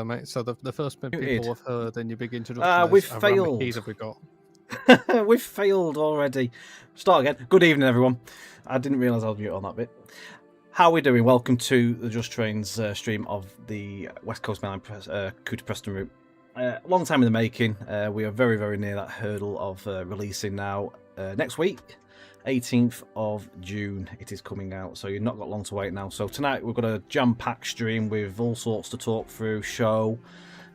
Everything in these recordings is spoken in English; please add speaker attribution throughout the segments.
Speaker 1: mate. So the first bit people have heard in your big introduction
Speaker 2: we've
Speaker 1: is, how many
Speaker 2: failed.
Speaker 1: keys have we got?
Speaker 2: We've failed already. Start again. Good evening, everyone. I didn't realise I was mute on that bit. How are we doing? Welcome to the Just Trains stream of the West Coast Main Line Crewe to Preston route. Long time in the making. We are very, very near that hurdle of releasing now. Next week, 18th of June, it is coming out. So you've not got long to wait now. So tonight we've got a jam-packed stream with all sorts to talk through, show,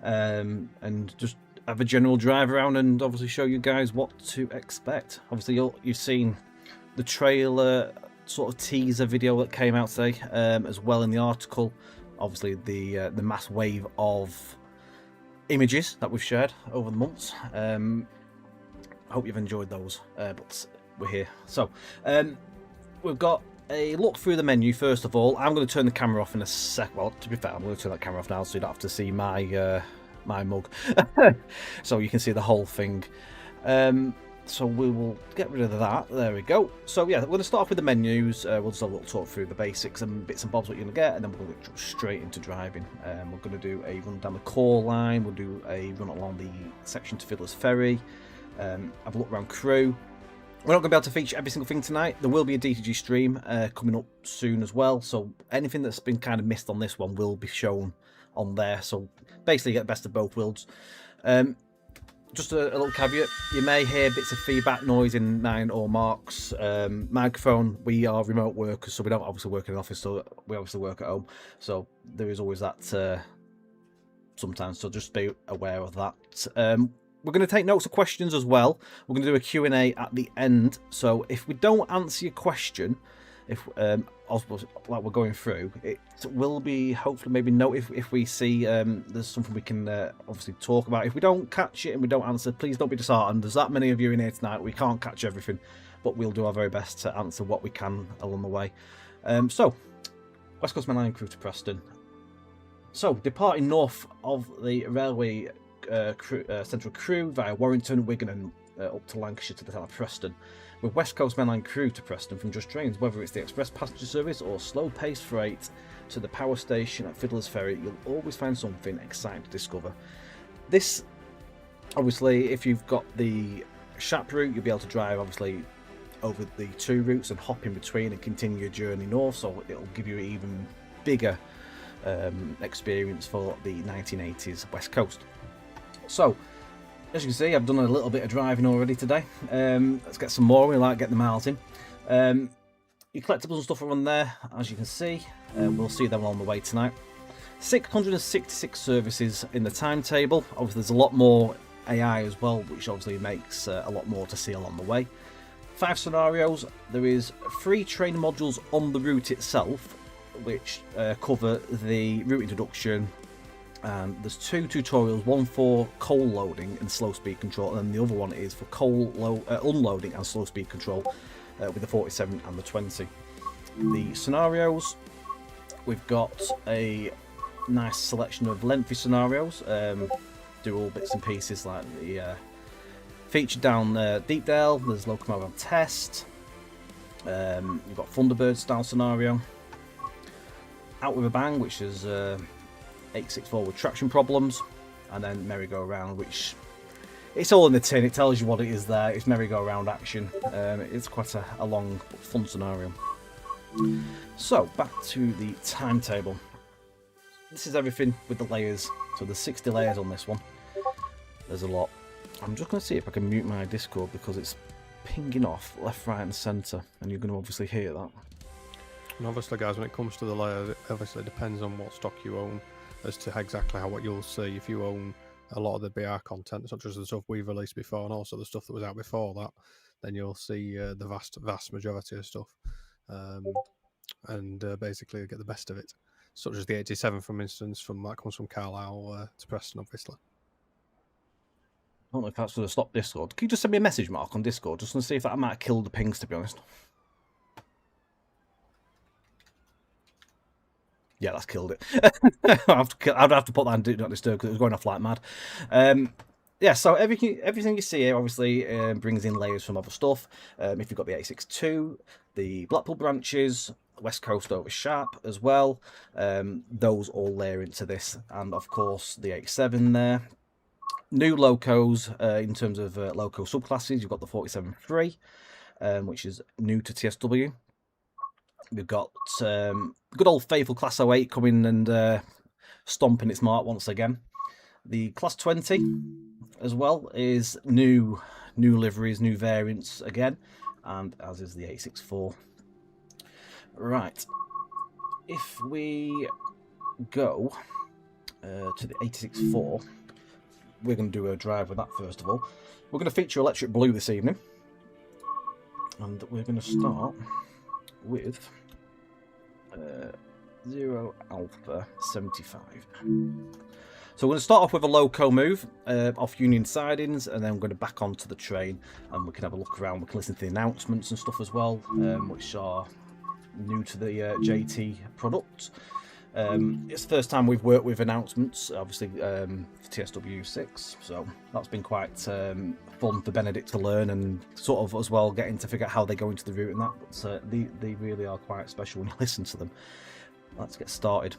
Speaker 2: and just have a general drive around and obviously show you guys what to expect. Obviously, you've seen the trailer sort of teaser video that came out today, as well in the article. Obviously, the mass wave of images that we've shared over the months. I hope you've enjoyed those, but we're here. So, we've got a look through the menu first of all. I'm going to turn the camera off in a sec. Well, to be fair, I'm going to turn that camera off now so you don't have to see my my mug, so you can see the whole thing. So we will get rid of that. There we go. So yeah, we're going to start off with the menus. We'll just have a little talk through the basics and bits and bobs what you're going to get, and then we're going to go straight into driving. We're going to do a run down the core line. We'll do a run along the section to Fiddlers Ferry. Have a look around Crewe. We're not going to be able to feature every single thing tonight. There will be a DTG stream coming up soon as well. So anything that's been kind of missed on this one will be shown on there. So basically get the best of both worlds. Just a little caveat, you may hear bits of feedback noise in mine or Mark's microphone. We are remote workers, so we don't obviously work in an office, so we obviously work at home. So there is always that sometimes, so just be aware of that. We're going to take notes of questions as well. We're going to do a Q&A at the end. So if we don't answer your question, if like we're going through, it will be hopefully maybe note if we see there's something we can obviously talk about. If we don't catch it and we don't answer, please don't be disheartened. There's that many of you in here tonight. We can't catch everything, but we'll do our very best to answer what we can along the way. So West Coast Main Line Crewe to Preston. So departing north of the railway central Crewe via Warrington, Wigan and up to Lancashire to the town of Preston. With West Coast Main Line Crewe to Preston from Just Trains, whether it's the express passenger service or slow-paced freight to the power station at Fiddlers Ferry, you'll always find something exciting to discover. This, obviously, if you've got the Shap route, you'll be able to drive, obviously, over the two routes and hop in between and continue your journey north, so it'll give you an even bigger experience for the 1980s West Coast. So, as you can see, I've done a little bit of driving already today. Let's get some more. We like getting the miles in. Your collectibles and stuff are on there, as you can see. We'll see them along the way tonight. 666 services in the timetable. Obviously, there's a lot more AI as well, which obviously makes a lot more to see along the way. 5 scenarios. There is 3 training modules on the route itself, which cover the route introduction. There's 2 tutorials, one for coal loading and slow speed control, and then the other one is for coal unloading and slow speed control with the 47 and the 20. The scenarios, we've got a nice selection of lengthy scenarios, do all bits and pieces like the feature down Deepdale, there's locomotive test, you've got Thunderbird style scenario, Out with a Bang, which is 864 with traction problems, and then merry-go-round, which it's all in the tin. It tells you what it is there. It's merry-go-round action. It's quite a long but fun scenario. So back to the timetable. This is everything with the layers. So there's 60 layers on this one. There's a lot. I'm just going to see if I can mute my Discord because it's pinging off left, right, and centre, and you're going to obviously hear that.
Speaker 1: And obviously, guys, when it comes to the layers, it obviously depends on what stock you own as to exactly what you'll see. If you own a lot of the BR content, such as the stuff we've released before and also the stuff that was out before that, then you'll see the vast majority of stuff, and basically get the best of it, such as the 87, for instance, that comes from Carlisle to Preston, obviously.
Speaker 2: I don't know if that's going to stop Discord. Can you just send me a message, Mark, on Discord, just to see if that might have killed the pings, to be honest? Yeah, that's killed it. I'd have to put that in Do Not Disturb because it was going off like mad. Yeah, so everything you see here obviously brings in layers from other stuff. If you've got the 862, the Blackpool branches, West Coast over Sharp as well. Those all layer into this, and of course the 87 there. New locos in terms of loco subclasses. You've got the 47-3, which is new to TSW. We've got good old faithful Class 08 coming and stomping its mark once again. The Class 20 as well is new liveries, new variants again, and as is the 864. Right, if we go to the 864, we're going to do a drive with that first of all. We're going to feature electric blue this evening, and we're going to start with 0 Alpha 75. So we're going to start off with a loco move off Union Sidings, and then we're going to back onto the train, and we can have a look around. We can listen to the announcements and stuff as well, which are new to the JT product. It's the first time we've worked with announcements, obviously, for TSW6, so that's been quite fun for Benedict to learn and sort of as well getting to figure out how they go into the route and that, but they really are quite special when you listen to them. Let's get started.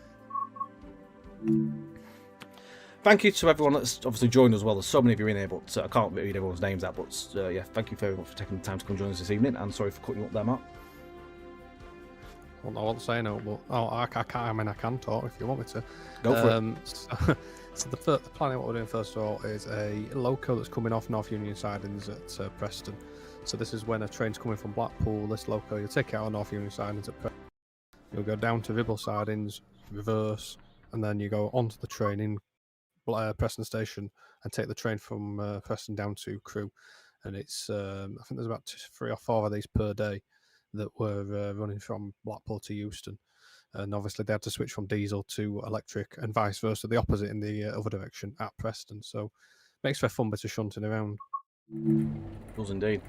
Speaker 2: Thank you to everyone that's obviously joined as well. There's so many of you in here, but I can't read everyone's names out, but yeah, thank you very much for taking the time to come join us this evening, and sorry for cutting you up there, Mark.
Speaker 1: Well, I won't say no, but I can't. I mean, I can talk if you want me to.
Speaker 2: Go for it.
Speaker 1: So the plan of what we're doing first of all is a loco that's coming off North Union Sidings at Preston. So this is when a train's coming from Blackpool. This loco, you'll take it out on North Union Sidings at Preston. You'll go down to Vibble Sidings, reverse, and then you go onto the train in Preston Station and take the train from Preston down to Crewe. And it's I think there's about 3 or 4 of these per day that were running from Blackpool to Euston, and obviously they had to switch from diesel to electric and vice versa, the opposite in the other direction at Preston. So makes for a fun bit of shunting around.
Speaker 2: Does indeed.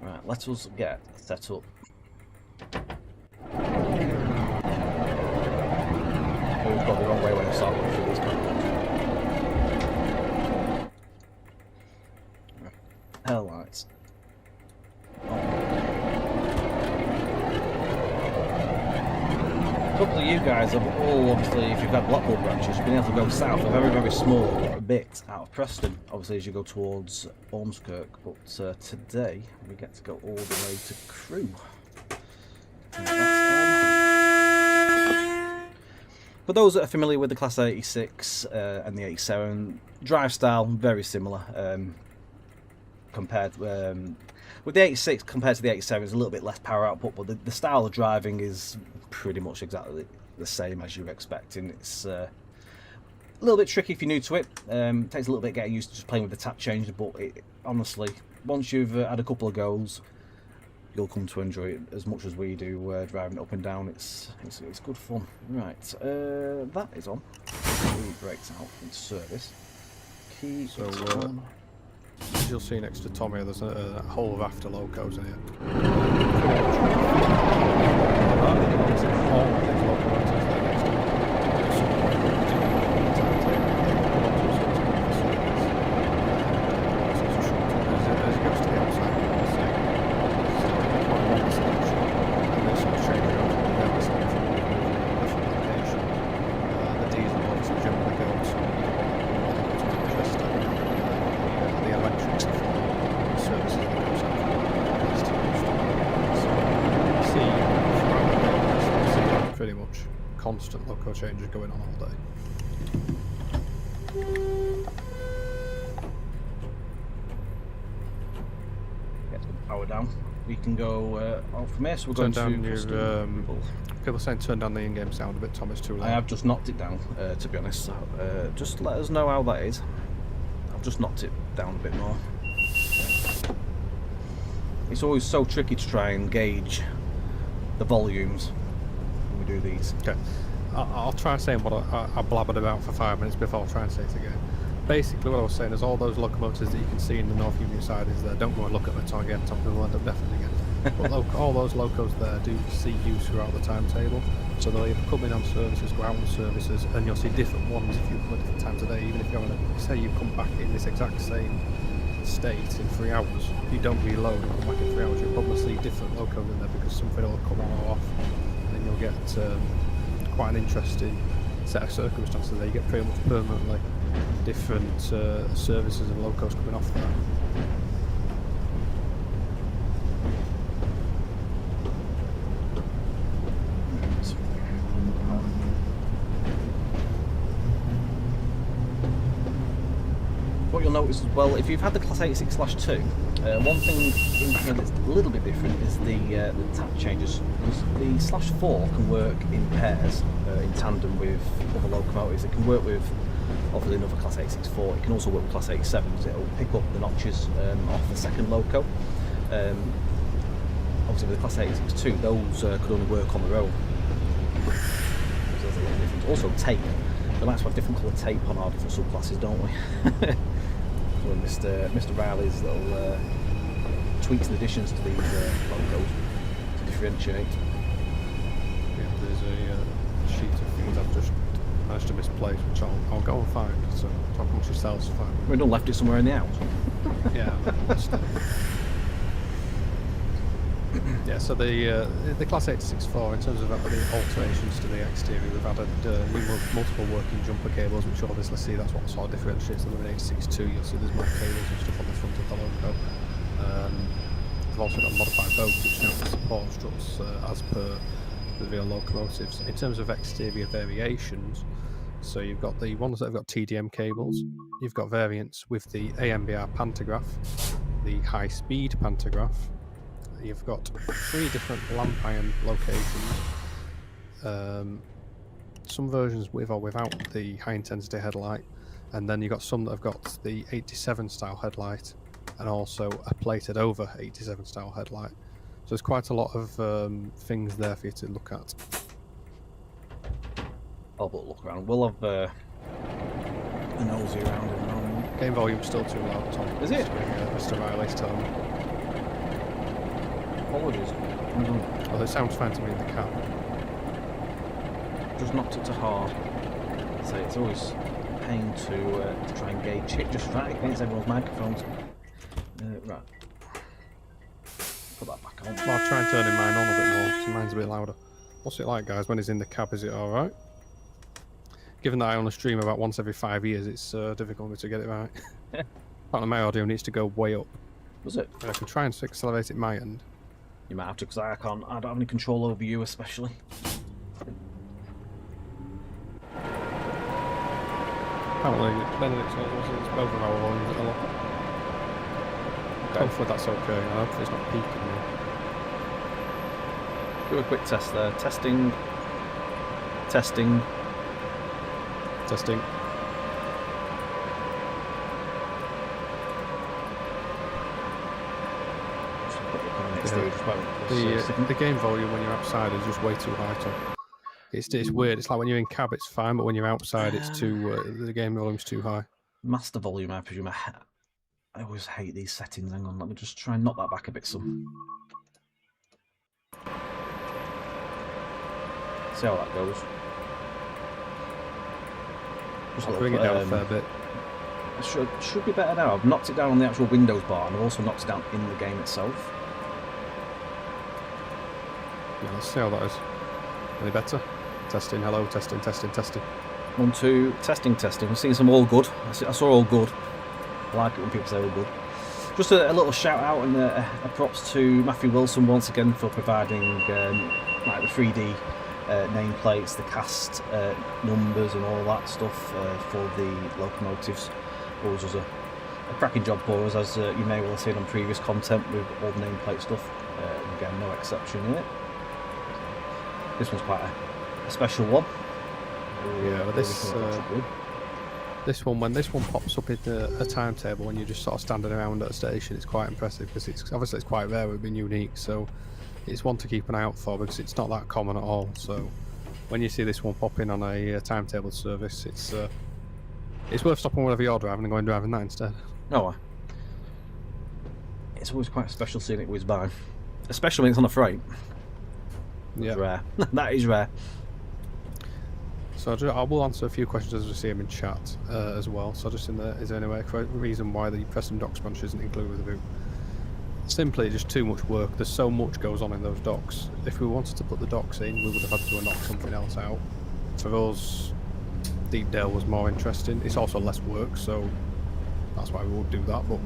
Speaker 2: Right, let us get set up. We've got the wrong way when I start going through this kind. Hell lights. A couple of you guys have all, obviously, if you've had Blackpool branches, been able to go south a very, very small bit out of Preston, obviously, as you go towards Ormskirk. But today, we get to go all the way to Crewe. For those that are familiar with the Class 86 and the 87, drive style, very similar. Compared with the 86 compared to the 87, it's a little bit less power output, but the style of driving is pretty much exactly the same as you're expecting. It's a little bit tricky if you're new to it. Takes a little bit getting used to just playing with the tap change, but honestly, once you've had a couple of goes, you'll come to enjoy it as much as we do driving it up and down. It's good fun. Right, that is on. It breaks out in service. Key
Speaker 1: So
Speaker 2: on.
Speaker 1: as you'll see next to Tommy, there's a whole of after locos in here. Pretty much constant loco changes going on all day.
Speaker 2: Get the power down. We can go on from here, so we're
Speaker 1: Turn
Speaker 2: going
Speaker 1: down
Speaker 2: to
Speaker 1: your people are saying turn down the in-game sound a bit, Tom. It's too loud.
Speaker 2: I have just knocked it down, to be honest. So, just let us know how that is. I've just knocked it down a bit more. It's always so tricky to try and gauge the volumes when we do these.
Speaker 1: Okay, I'll try saying what I blabbered about for 5 minutes before I'll try and say it again. Basically what I was saying is all those locomotives that you can see in the North Union side is there. Don't go and look at the top again, Tom, we'll end up definitely again. But all those locos there do see use throughout the timetable, so they'll either come in on services, go out on services, and you'll see different ones if you come at different times of day. Even if you're say you come back in this exact same state in 3 hours, if you don't reload and come back in 3 hours, you'll probably see different locos in there because something will come on or off, and you'll get quite an interesting set of circumstances there. You get pretty much permanently different services and locos coming off there.
Speaker 2: What you'll notice as well, if you've had the Class 86/2, one thing in here that's a little bit different is the tap changes. The /4 can work in pairs, in tandem with other locomotives. It can work with obviously another Class 86/4. It can also work with Class 87s. It'll pick up the notches off the second loco. Obviously with the Class 86/2, those could only work on their own. So there's a little difference. Also tape. We like to have different colour tape on our different subclasses, don't we? With Mr. Riley's little tweaks and additions to these logos to differentiate.
Speaker 1: Yeah, there's a sheet of things I've just managed to misplace, which I'll go and find. So talk amongst yourselves to find.
Speaker 2: We don't left it somewhere in the house.
Speaker 1: Yeah. Yeah, so the Class 86/4, in terms of the alterations to the exterior, we've added multiple working jumper cables, which obviously see that's what sort of differentiates them with an 86/2. You'll see there's more cables and stuff on the front of the logo. They've also got modified boats, which now support struts as per the real locomotives. In terms of exterior variations, so you've got the ones that have got TDM cables, you've got variants with the AMBR pantograph, the high-speed pantograph. You've got 3 different lamp iron locations. Some versions with or without the high intensity headlight, and then you've got some that have got the 87 style headlight and also a plated over 87 style headlight. So there's quite a lot of things there for you to look at.
Speaker 2: I'll have a look around. We'll have a nosy around in a moment.
Speaker 1: Game volume's still too loud, Tom.
Speaker 2: Is it?
Speaker 1: Mr. Riley's telling me.
Speaker 2: Apologies.
Speaker 1: Well, it sounds fine to me in the cab.
Speaker 2: Just knocked it to hard. So it's always a pain to try and gauge it just right against everyone's microphones. Right. Put that back on.
Speaker 1: Well, I'll try and turn mine on a bit more, so mine's a bit louder. What's it like, guys, when he's in the cab? Is it alright? Given that I only stream about once every 5 years, it's difficult for me to get it right. Part of my audio needs to go way up.
Speaker 2: Was it?
Speaker 1: I can try and accelerate it my end.
Speaker 2: You might have to, because I don't have any control over you, especially.
Speaker 1: Apparently, Benedict tells us it's both of our volumes at a lot.
Speaker 2: Okay.
Speaker 1: Hopefully that's okay. I hope it's not peaking now.
Speaker 2: Do a quick test there. Testing. Testing.
Speaker 1: Testing. The game volume when you're outside is just way too high, Tom. It's weird. It's like when you're in cab, it's fine, but when you're outside, it's too. The game volume's too high.
Speaker 2: Master volume, I presume. I always hate these settings. Hang on, let me just try and knock that back a bit. Some. See how that goes.
Speaker 1: I'll bring it down a fair bit.
Speaker 2: It should be better now. I've knocked it down on the actual Windows bar, and I've also knocked it down in the game itself.
Speaker 1: Yeah, let's see how that is. Any better? Testing, hello, testing, testing, testing.
Speaker 2: 1, 2, testing, testing. I'm seeing some all good. I saw all good. I like it when people say all good. Just a little shout out and a props to Matthew Wilson once again for providing like the 3D nameplates, the cast numbers and all that stuff for the locomotives. Always was a cracking job for us, as you may well have seen on previous content with all the nameplate stuff. Again, no exception here. This one's quite a special one.
Speaker 1: Yeah, but this one, when this one pops up in a timetable when you're just sort of standing around at a station, it's quite impressive because it's quite rare. It's been unique, so it's one to keep an eye out for because it's not that common at all. So when you see this one pop in on a timetable service, it's worth stopping whatever you're driving and going driving that instead.
Speaker 2: Oh, it's always quite special seeing it whiz by, especially when it's on a freight.
Speaker 1: Yeah,
Speaker 2: rare. That is rare.
Speaker 1: So I will answer a few questions as we see them in chat as well. So just is there any reason why the Preston Docks branch isn't included with the boot? simply just too much work. There's so much goes on in those docks. If we wanted to put the docks in, we would have had to knock something else out. For us, Deepdale was more interesting. It's also less work, so that's why we would do that. But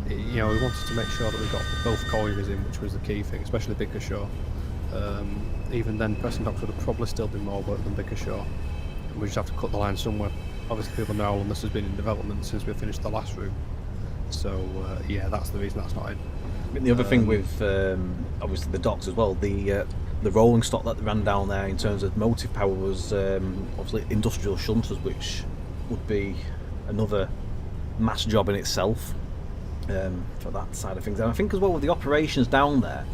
Speaker 1: we wanted to make sure that we got both collieries in, which was the key thing, especially Bickershaw. Even then, Preston docks would have probably still been more work than Bickershaw. We just have to cut the line somewhere. Obviously, people know this has been in development since we finished the last room. So that's the reason that's not in.
Speaker 2: The other thing with obviously the docks as well, the rolling stock that ran down there in terms of motive power was obviously industrial shunters, which would be another mass job in itself for that side of things. And I think as well with the operations down there,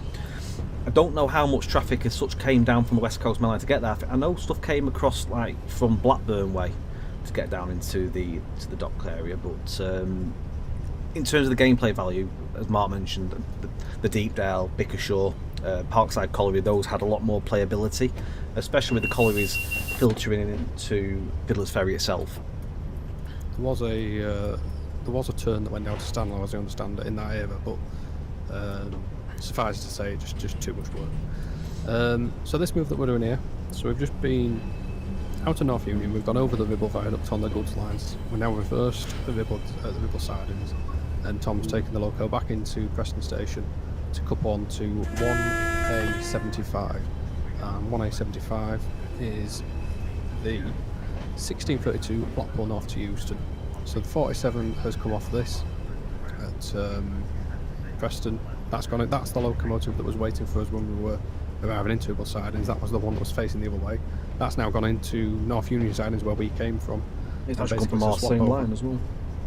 Speaker 2: I don't know how much traffic as such came down from the West Coast Main Line to get there. I know stuff came across like from Blackburn way to get down into the dock area, but in terms of the gameplay value, as Mark mentioned, the Deepdale, Bickershaw, Parkside Colliery, those had a lot more playability, especially with the collieries filtering into Fiddlers Ferry itself.
Speaker 1: There was a turn that went down to Stanlow, as I understand it, in that area, but suffice to say, just too much work. So this move that we're doing here, so we've just been out of North Union, we've gone over the Ribble Viaduct on the goods lines, we're now reversed the Ribble Sidings, and Tom's taken the loco back into Preston Station to cup on to 1A75. 1A75 is the 1632 Blackpool North to Euston. So the 47 has come off this at Preston. That's the locomotive that was waiting for us when we were arriving into Ribble Sidings. That was the one that was facing the other way. That's now gone into North Union Sidings where we came from.
Speaker 2: It's actually come from our same line as well.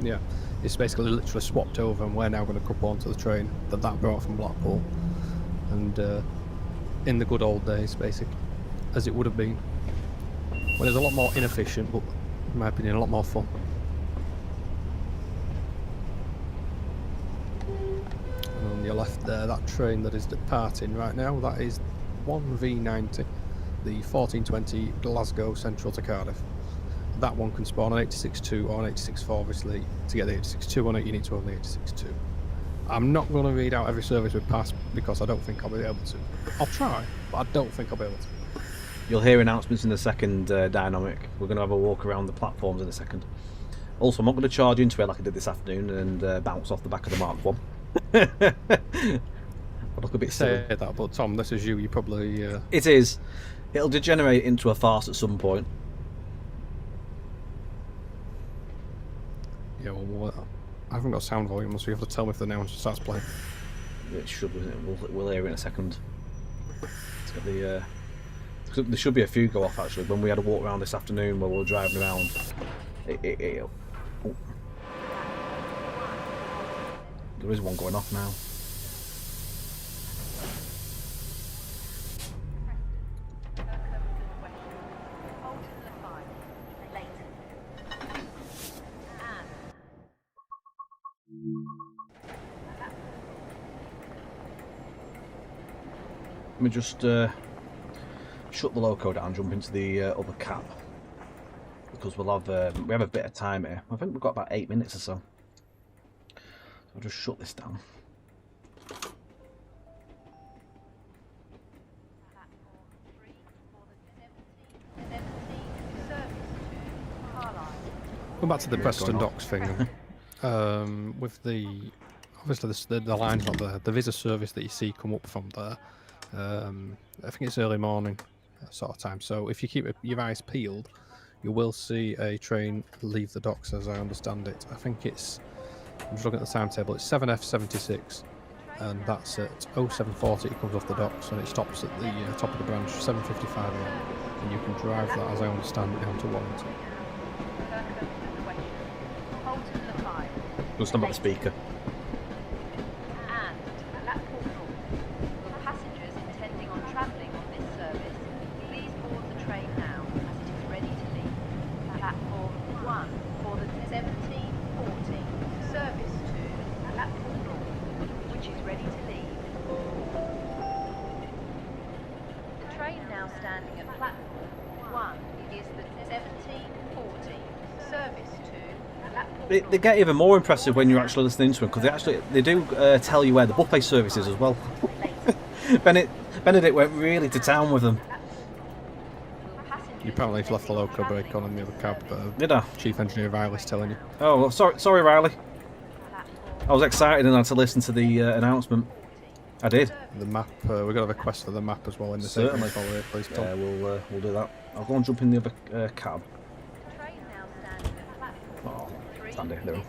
Speaker 1: Yeah, it's basically literally swapped over, and we're now going to couple onto the train that brought from Blackpool. And in the good old days, basically, as it would have been, when it's a lot more inefficient, but in my opinion, a lot more fun. And on your left there, that train that is departing right now, that is 1V90, the 1420 Glasgow Central to Cardiff. That one can spawn an 86.2 or an 86.4, obviously. To get the 86.2 on it, you need to own the 86.2. I'm not going to read out every service we pass because I don't think I'll be able to. I'll try, but I don't think I'll be able to.
Speaker 2: You'll hear announcements in the second dynamic. We're going to have a walk around the platforms in a second. Also, I'm not going to charge into it like I did this afternoon and bounce off the back of the Mark 1. I look a bit silly.
Speaker 1: Say that, but Tom, this is you. You probably...
Speaker 2: It is. It'll degenerate into a farce at some point.
Speaker 1: Yeah, well, I haven't got sound volume, so you have to tell me if the announcer starts playing.
Speaker 2: It should, we'll hear it in a second. It's got the... there should be a few go off, actually. When we had a walk around this afternoon while we were driving around, oh. There is one going off now. Let me just shut the loco down, jump into the other cab, because we have a bit of time here. I think we've got about 8 minutes or so. I'll just shut this down.
Speaker 1: Going back to the Preston Docks thing, with obviously the line's not there. There is a service that you see come up from there. I think it's early morning sort of time, so if you keep your eyes peeled, you will see a train leave the docks, as I understand it. I think it's, I'm just looking at the timetable, it's 7F76, and that's at 0740 it comes off the docks, and it stops at the top of the branch, 7:55 AM, and you can drive that, as I understand it, down to Wallington.
Speaker 2: We'll stand by the speaker. they get even more impressive when you're actually listening to them, because they do tell you where the buffet service is as well. Benedict went really to town with them.
Speaker 1: You apparently left the loco brake on in the other cab.
Speaker 2: Did I?
Speaker 1: Chief Engineer Riley's telling you.
Speaker 2: Oh, well, sorry, Riley. I was excited and I had to listen to the announcement. I did.
Speaker 1: The map. We've got a request for the map as well in the
Speaker 2: Certainly.
Speaker 1: please, Tom.
Speaker 2: Yeah, we'll do that. I'll go and jump in the other cab. Oh, standing there.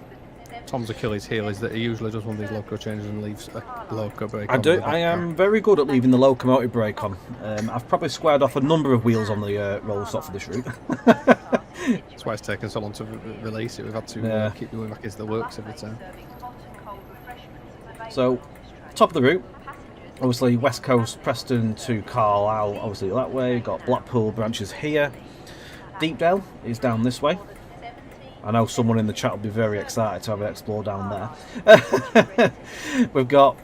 Speaker 1: Tom's Achilles heel is that he usually does one of these loco changes and leaves a loco brake
Speaker 2: I
Speaker 1: on.
Speaker 2: do. I am very good at leaving the locomotive brake on. I've probably squared off a number of wheels on the roller stock for this route.
Speaker 1: That's why it's taken so long to release it. We've had to keep doing back into the works every time.
Speaker 2: So, top of the route, obviously West Coast, Preston to Carlisle, obviously that way. Got Blackpool branches here. Deepdale is down this way. I know someone in the chat will be very excited to have it explore down there. We've got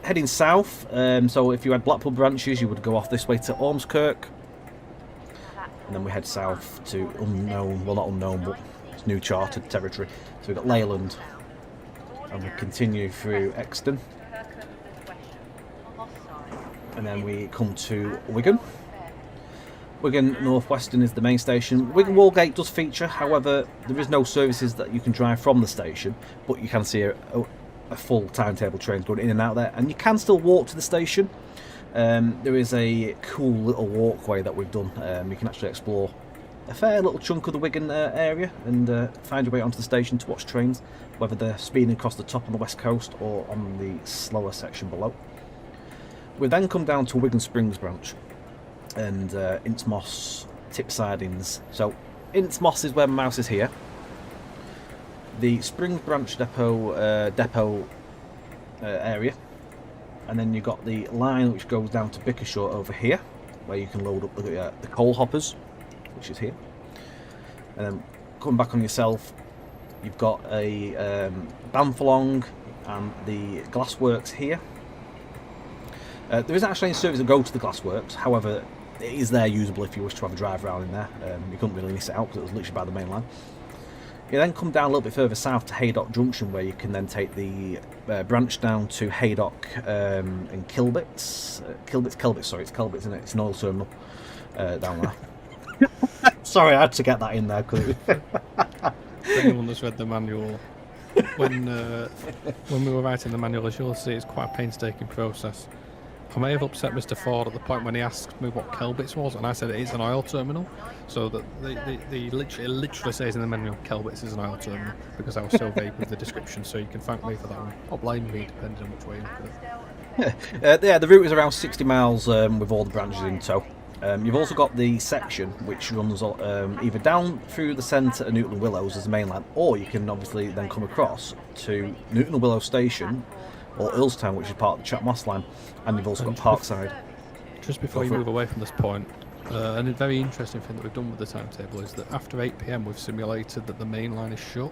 Speaker 2: heading south, so if you had Blackpool branches you would go off this way to Ormskirk, and then we head south to unknown, well not unknown but it's new charted territory, so we've got Leyland, and we continue through Exton, and then we come to Wigan. Wigan North Western is the main station. Wigan Wallgate does feature, however there is no services that you can drive from the station, but you can see a full timetable train going in and out there, and you can still walk to the station. There is a cool little walkway that we've done. You can actually explore a fair little chunk of the Wigan area and find your way onto the station to watch trains, whether they're speeding across the top on the west coast or on the slower section below. We then come down to Wigan Springs branch and Intmos tip sidings. So Intmos is where my mouse is here. The Springs branch depot area, and then you've got the line which goes down to Bickershaw over here, where you can load up the coal hoppers, which is here. And then coming back on yourself, you've got a Banfalong and the Glassworks here. There isn't actually any service that go to the Glassworks, however it is there usable if you wish to have a drive around in there. You couldn't really miss it out because it was literally by the main line. You then come down a little bit further south to Haydock Junction, where you can then take the branch down to Haydock and Kilbits. Kelbits, sorry, it's Kelbits, isn't it? It's an oil terminal down there. Sorry, I had to get that in there. For
Speaker 1: anyone that's read the manual, when we were writing the manual, as you'll see, it's quite a painstaking process. I may have upset Mr. Ford at the point when he asked me what Kelbits was, and I said it is an oil terminal. So that it literally says in the manual Kelbits is an oil terminal, because I was so vague with the description. So you can thank me for that one, or blame me depending on which way you look at it.
Speaker 2: Yeah, the route is around 60 miles with all the branches in tow. You've also got the section which runs either down through the centre of Newton and Willows as the main line, or you can obviously then come across to Newton and Willows station or Earlstown, which is part of the Chatmoss line, and you've also got Parkside.
Speaker 1: Just before you move away from this point, and a very interesting thing that we've done with the timetable is that after 8 PM we've simulated that the main line is shut.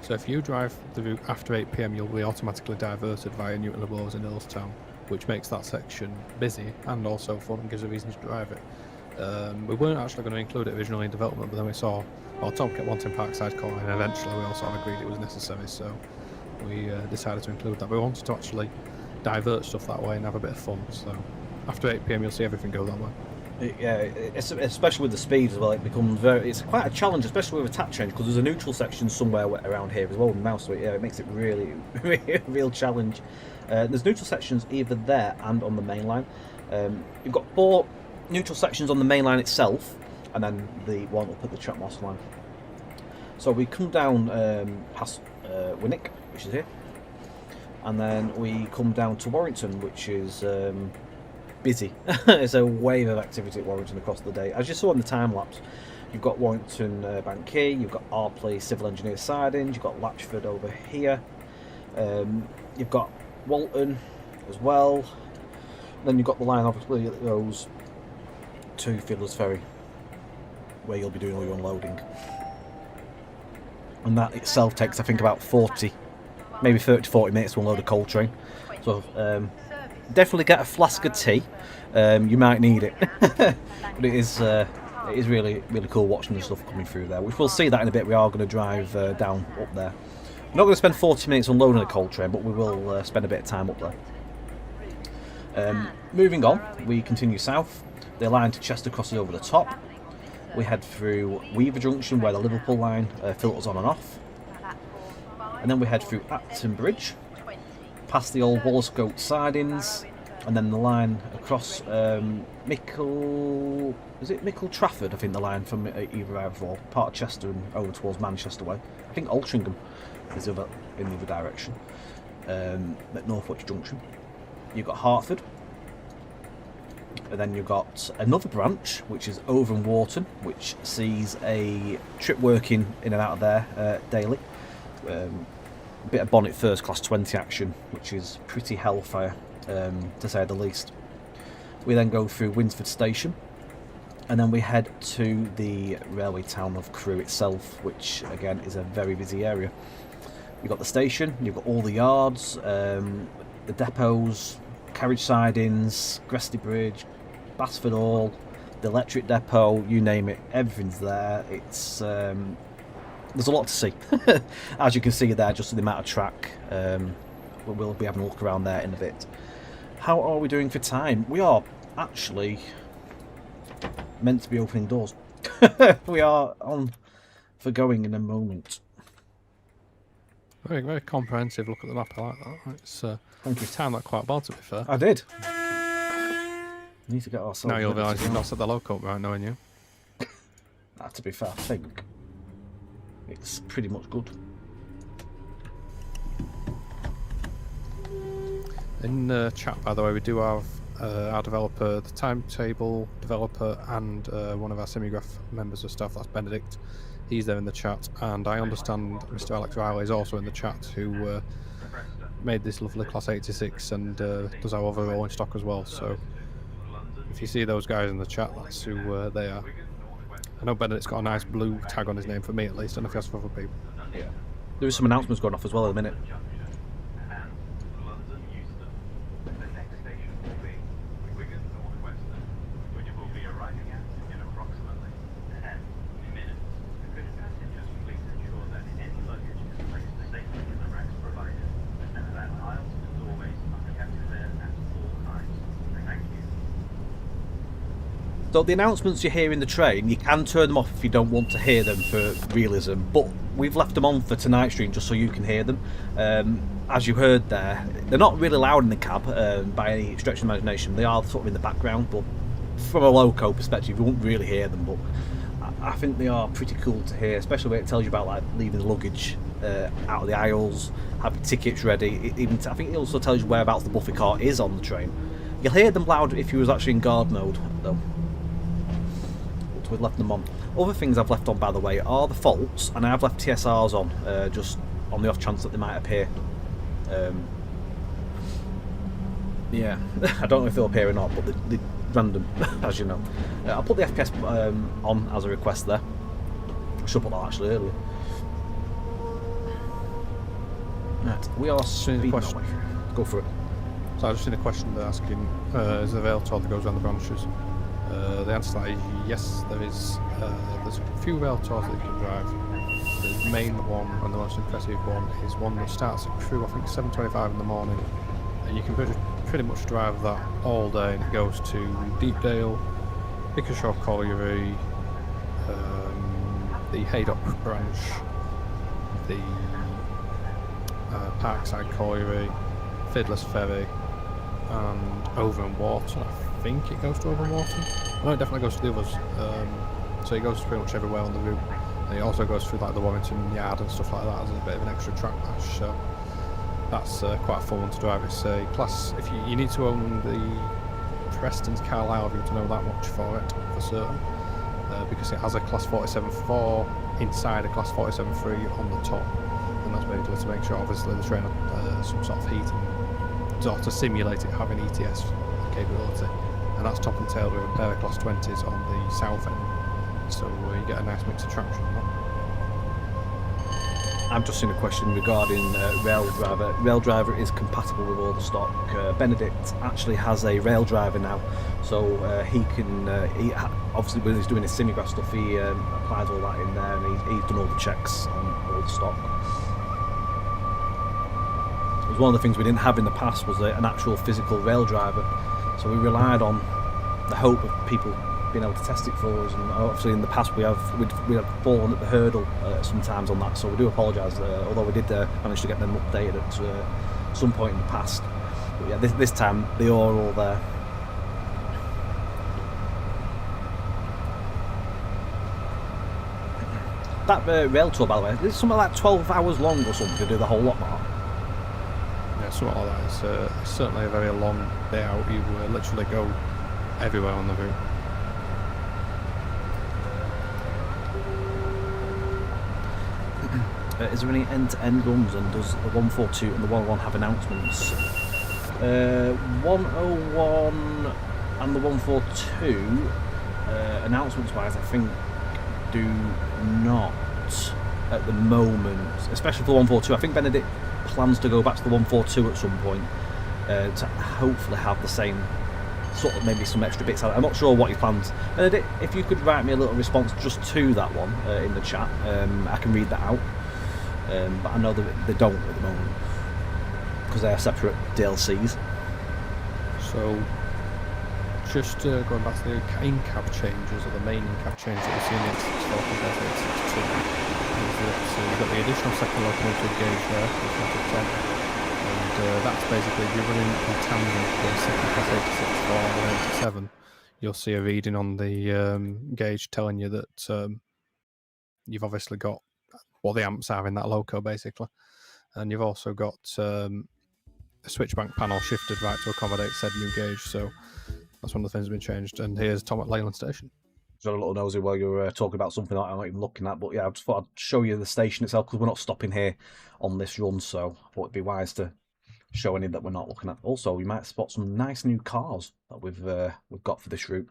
Speaker 1: So if you drive the route after 8 PM you'll be automatically diverted via Newton and Willows and Earlstown, which makes that section busy and also fun and gives a reason to drive it. We weren't actually going to include it originally in development, but then we saw, well, Tom kept wanting Parkside calling, and eventually we also agreed it was necessary, so we decided to include that. We wanted to actually divert stuff that way and have a bit of fun, so after 8 PM you'll see everything go that way.
Speaker 2: Yeah, especially with the speed as well, it becomes it's quite a challenge, especially with a tap change, because there's a neutral section somewhere around here as well with the mouse, so it makes it really a real challenge. There's neutral sections either there and on the main line. You've got 4 neutral sections on the main line itself, and then the one up at the Chatmoss line. So we come down past Winnick, which is here, and then we come down to Warrington, which is busy. There's a wave of activity at Warrington across the day. As you saw in the time lapse, you've got Warrington Bank Key, you've got Arpley Civil Engineer Sidings, you've got Latchford over here, you've got Walton as well. Then you've got the line obviously that goes to Fiddlers Ferry, where you'll be doing all your unloading. And that itself takes, I think, about 40, maybe 30 to 40 minutes to unload a coal train. So definitely get a flask of tea. You might need it, but it is it is really cool watching the stuff coming through there, which we'll see that in a bit. We are going to drive down up there. We're not going to spend 40 minutes unloading the coal train, but we will spend a bit of time up there. Moving on, we continue south. The line to Chester crosses over the top. We head through Weaver Junction, where the Liverpool line filters on and off. And then we head through Acton Bridge, past the old Walscote sidings, and then the line across Mickle Trafford, I think the line from either or part of Chester and over towards Manchester way. I think Altrincham is in the other direction, at Northwich Junction. You've got Hertford, and then you've got another branch, which is Over and Wharton, which sees a trip working in and out of there daily. A bit of Bonnet First Class 20 action, which is pretty hellfire, to say the least. We then go through Winsford Station, and then we head to the railway town of Crewe itself, which again is a very busy area. You've got the station, you've got all the yards, the depots, carriage sidings, Gresty Bridge, Basford Hall, the electric depot, you name it, everything's there. It's there's a lot to see. As you can see there, just the amount of track. We'll be having a look around there in a bit. How are we doing for time? We are actually meant to be opening doors. We are on for going in a moment.
Speaker 1: Very, very comprehensive look at the map. I like that. It's
Speaker 2: Thank you.
Speaker 1: timed that quite well, to be fair.
Speaker 2: I did. We need to get ourselves.
Speaker 1: Now you'll
Speaker 2: ready
Speaker 1: realise
Speaker 2: to
Speaker 1: you've
Speaker 2: go.
Speaker 1: not set the loco up right, knowing you.
Speaker 2: To be fair, I think it's pretty much good.
Speaker 1: In the chat, by the way, we do have our developer, the timetable developer, and one of our semigraph members of staff, that's Benedict. He's there in the chat, and I understand Mr. Alex Riley is also in the chat, who made this lovely Class 86 and does our overall in stock as well. So if you see those guys in the chat, that's who they are. I know Benedict's got a nice blue tag on his name, for me at least. I don't know if he has for other people.
Speaker 2: Yeah. There is some announcements going off as well at the minute. So the announcements you hear in the train, you can turn them off if you don't want to hear them for realism, but we've left them on for tonight's stream just so you can hear them. As you heard there, they're not really loud in the cab by any stretch of imagination. They are sort of in the background, but from a loco perspective you won't really hear them, but I think they are pretty cool to hear, especially when it tells you about like leaving the luggage out of the aisles, having tickets ready. I think it also tells you whereabouts the buffet cart is on the train. You'll hear them loud if you was actually in guard mode though. We've left them on. Other things I've left on, by the way, are the faults, and I've left TSRs on just on the off chance that they might appear. Yeah, I don't know if they'll appear or not, but they're random, as you know. I'll put the FPS on as a request there. I should put that actually earlier. Right, we are speeding our way through. Go for it.
Speaker 1: So I just seen a question they're asking, is there a rail tour that goes around the branches? The answer to that is yes, there is. There's a few rail tours that you can drive. The main one and the most impressive one is one that starts at Crewe, I think 7:25 in the morning, and you can pretty much drive that all day, and it goes to Deepdale, Bickershaw Colliery, the Haydock branch, the Parkside Colliery, Fiddlers Ferry, and Over and Wharton. I think it goes to Over and Wharton. No, it definitely goes to the others. So it goes pretty much everywhere on the route. And it also goes through like the Warrington Yard and stuff like that as a bit of an extra track match. So that's quite a fun one to drive. It's a class. If you need to own the Preston's Carlisle view to know that much for it for certain, because it has a class 47.4 inside a class 47.3 on the top, and that's basically to make sure obviously the train has some sort of heat and sort of to simulate it having ETS capability. And that's top and tailed with a pair of class 20s on the south end, so you get a nice mix of traction on
Speaker 2: I've just seen a question regarding rail driver. Rail driver is compatible with all the stock. Benedict actually has a rail driver now, so he can. Obviously, when he's doing his simulgraph stuff, he applies all that in there, and he's done all the checks on all the stock. It was one of the things we didn't have in the past was an actual physical rail driver, so we relied on the hope of people being able to test it for us, and obviously in the past we have fallen at the hurdle sometimes on that, so we do apologise, although we did manage to get them updated at some point in the past. But yeah, this time they are all there. That rail tour, by the way, is something like 12 hours long or something to do the whole lot, Mark.
Speaker 1: Yeah, something like that. It's certainly a very long day out. You literally go everywhere on the route.
Speaker 2: Is there any end-to-end runs, and does the 142 and the 101 have announcements? 101 and the 142, announcements-wise, I think do not at the moment, especially for the 142. I think Benedict plans to go back to the 142 at some point to hopefully have the same sort of, maybe some extra bits. I'm not sure what he plans. Benedict, if you could write me a little response just to that one in the chat, I can read that out. But I know that they don't at the moment because they are separate DLCs. So,
Speaker 1: just going back to the in-cab changes, or the main in-cab changes that we've seen in 64 compared to 862. So you've got the additional second locomotive gauge there, which is 10, and that's basically, if you're running in tandem with the second class 864 and 87, you'll see a reading on the gauge telling you that you've obviously got what the amps are in that loco, basically. And you've also got a switchbank panel shifted right to accommodate said new gauge, so that's one of the things that's been changed. And here's Tom at Leyland Station.
Speaker 2: Just had a little nosy while you were talking about something that I'm not even looking at, but yeah, I just thought I'd show you the station itself because we're not stopping here on this run, so I thought it'd be wise to show any that we're not looking at. Also, we might spot some nice new cars that we've got for this route.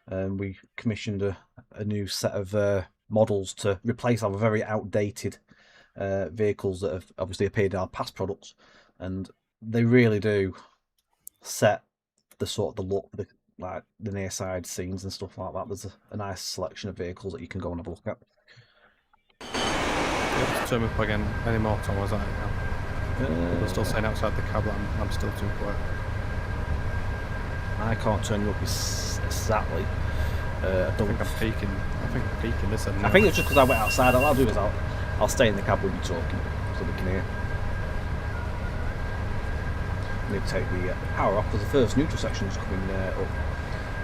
Speaker 2: We commissioned a new set of models to replace our very outdated vehicles that have obviously appeared in our past products, and they really do set the sort of the look, like the near side scenes and stuff like that. There's a nice selection of vehicles that you can go and have a look at.
Speaker 1: Yep, turn me up again. Any more, Tom? Was that now? They're still saying outside the cab that I'm still too quiet.
Speaker 2: I can't turn you up exactly. I think I'm peaking.
Speaker 1: I'm peaking this end now.
Speaker 2: I think it's just because I went outside. All I'll do is I'll stay in the cab when you're talking, so we can hear. I need to take the power off because the first neutral section is coming up.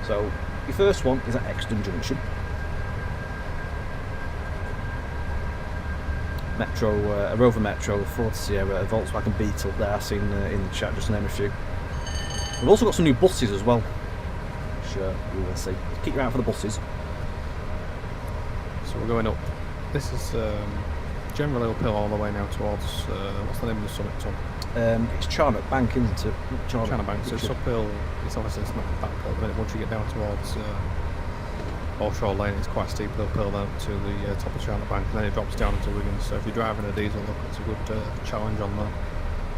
Speaker 2: So your first one is at Exton Junction. Metro, a Rover Metro, a Ford Sierra, a Volkswagen Beetle. There, I've seen in the chat, just to name a few. We've also got some new buses as well. Sure, we will see. Keep your eye out for the buses.
Speaker 1: So we're going up. This is generally uphill all the way now towards what's the name of the summit, Tom?
Speaker 2: It's Charnock Bank, isn't it?
Speaker 1: Charnock Bank. So it's uphill. It's obviously it's not that uphill, but once you get down towards Offshore Lane, it's quite steep uphill down to the top of Charnock Bank, and then it drops down into Wigan. So if you're driving a diesel, look, it's a good challenge on that.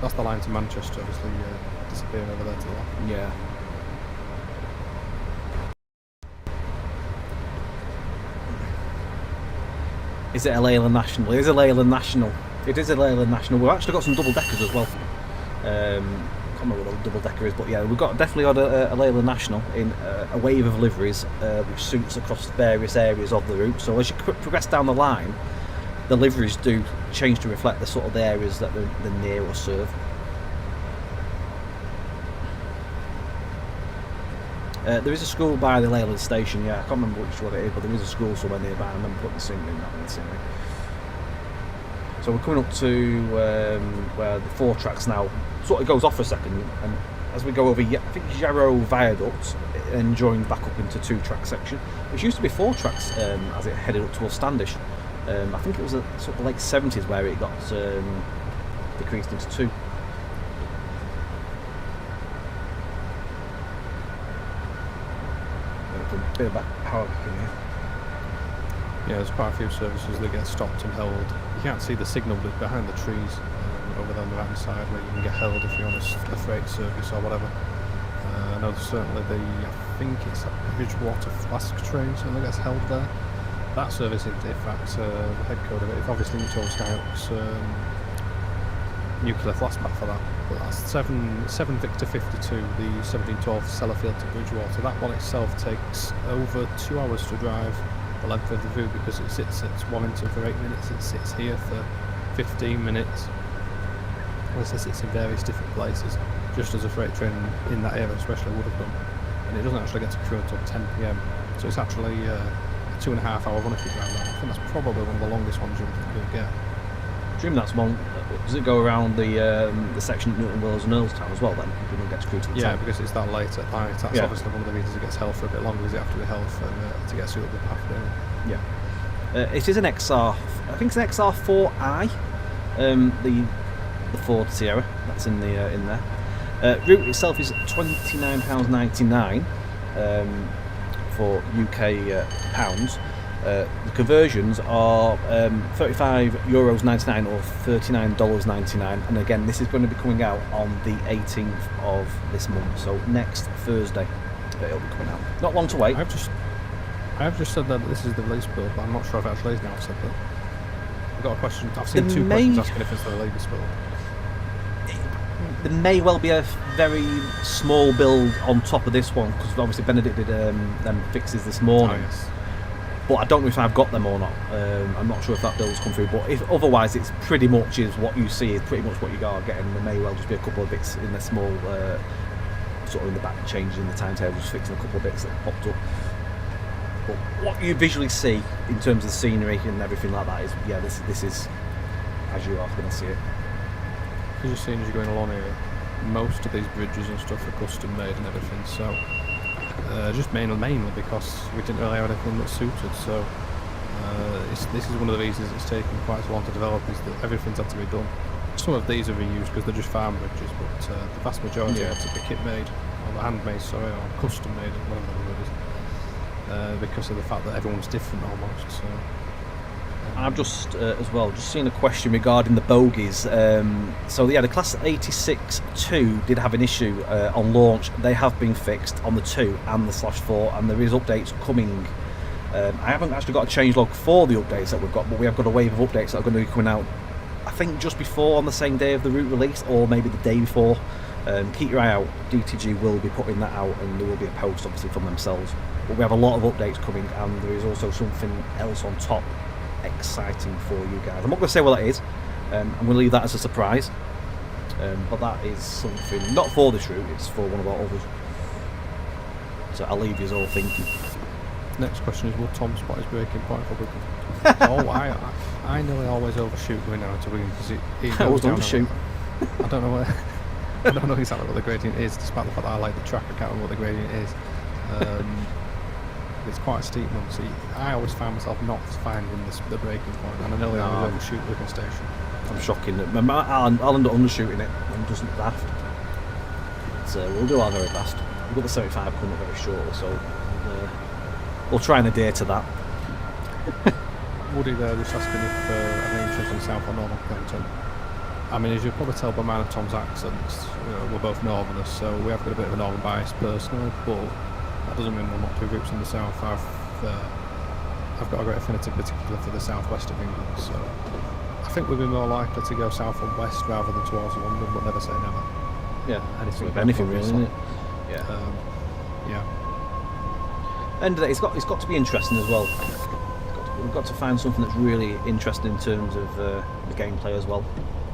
Speaker 1: That's the line to Manchester, obviously disappearing over there to the left.
Speaker 2: Yeah. Is it a Leyland National? It is a Leyland National. It is a Leyland National. We've actually got some double deckers as well. I can't remember what a double decker is, but yeah, we've definitely got a Leyland National in a wave of liveries, which suits across various areas of the route. So as you progress down the line, the liveries do change to reflect the sort of the areas that they're near or serve. There is a school by the Leyland station, yeah, I can't remember which one it is, but there is a school somewhere nearby. I remember putting the scene in that scene. So we're coming up to where the 4 tracks now sort of goes off for a second, and as we go over, I think Jarrow Viaduct, and join back up into 2-track section, which used to be 4 tracks as it headed up towards Standish. I think it was the sort of late 70s where it got decreased into 2. A bit of power back in here.
Speaker 1: Yeah, there's quite a few services that get stopped and held. You can't see the signal, but behind the trees over there on the right hand side where you can get held if you're on a freight service or whatever. I know certainly I think it's a Bridgewater Flask train, so that gets held there. That service, in fact, the head code of it, if obviously you told Skyhawk's nuclear flask path for that. But that's 7 Victor 52, the 1712 Sellafield to Bridgewater. That one itself takes over 2 hours to drive the length of the route because it sits at Warrington for 8 minutes, it sits here for 15 minutes. It sits in various different places, just as a freight train in that area especially would have done. And it doesn't actually get to Crewe until 10 PM. So it's actually a 2.5 hour run if you drive that. I think that's probably one of the longest ones you'll get.
Speaker 2: Dream that's one. Does it go around the section at Newton Wells and Earlstown as well then? If you don't get to Crewe till 10?
Speaker 1: Yeah, because it's that late at night. That's obviously one of the reasons it gets held for a bit longer, is it have to be held for to get suitable path down.
Speaker 2: Yeah. It is an XR. I think it's an XR4i. The Ford Sierra. That's in there. Route itself is £29.99 for UK pounds. The conversions are €35.99 or $39.99, and again this is going to be coming out on the 18th of this month, so next Thursday it'll be coming out. Not long to wait.
Speaker 1: I have just said that this is the release build, but I'm not sure if it actually is now. I've said that. I've got a question. I've seen two questions asking if it's the release build.
Speaker 2: There may well be a very small build on top of this one, because obviously Benedict did them fixes this morning.
Speaker 1: Oh, yes.
Speaker 2: But I don't know if I've got them or not. I'm not sure if that build's come through, but if otherwise it's pretty much is what you see is pretty much what you are getting. There may well just be a couple of bits in the small sort of in the back, changing the timetable, just fixing a couple of bits that popped up. But what you visually see in terms of the scenery and everything like that is, yeah, this is as you are going to see it.
Speaker 1: As you're seeing as you're going along here, most of these bridges and stuff are custom made and everything, so just mainly because we didn't really have anything that suited, so this is one of the reasons it's taken quite so long to develop, is that everything's had to be done. Some of these are reused because they're just farm bridges, but the vast majority had to be kit made, or handmade, or custom made, whatever the word is, because of the fact that everyone's different almost. So
Speaker 2: I've just as well just seen a question regarding the bogies. So yeah, the Class 86-2 did have an issue on launch. They have been fixed on the 2 and the /4, and there is updates coming. I haven't actually got a changelog for the updates that we've got, but we have got a wave of updates that are going to be coming out, I think just before, on the same day of the route release, or maybe the day before. Keep your eye out. DTG will be putting that out, and there will be a post obviously from themselves. But we have a lot of updates coming, and there is also something else on top exciting for you guys. I'm not going to say what that is. I'm going to leave that as a surprise. But that is something not for this route, it's for one of our others. So I'll leave you all thinking.
Speaker 1: next question is, will Tom spot his braking point for Wigan? Oh, I nearly always overshoot going down to Wigan because he goes down.
Speaker 2: Overshoot.
Speaker 1: I don't know where. I don't know exactly what the gradient is, despite the fact that I like the track. I can't remember what the gradient is. It's quite a steep one, so I always find myself not finding the braking point, and I nearly always overshoot Wigan Station.
Speaker 2: I'm shocking. I'll end up undershooting it. I'm just daft. So we'll do our very best. We've got the 75 coming up very shortly, so we'll try and adhere to that.
Speaker 1: Woody there just asking if any interest in South or Northern content. I mean, as you'll probably tell by mine and Tom's accents, we're both Northerners, so we have got a bit of a Northern bias personally, but that doesn't mean we'll not do routes in the South. I've got a great affinity particularly for the southwest of England, so I think we'd be more likely to go south and west rather than towards London, but never say never.
Speaker 2: Yeah, anything really, isn't it? Yeah. End of the day, it's got to be interesting as well. We've got to find something that's really interesting in terms of the gameplay as well.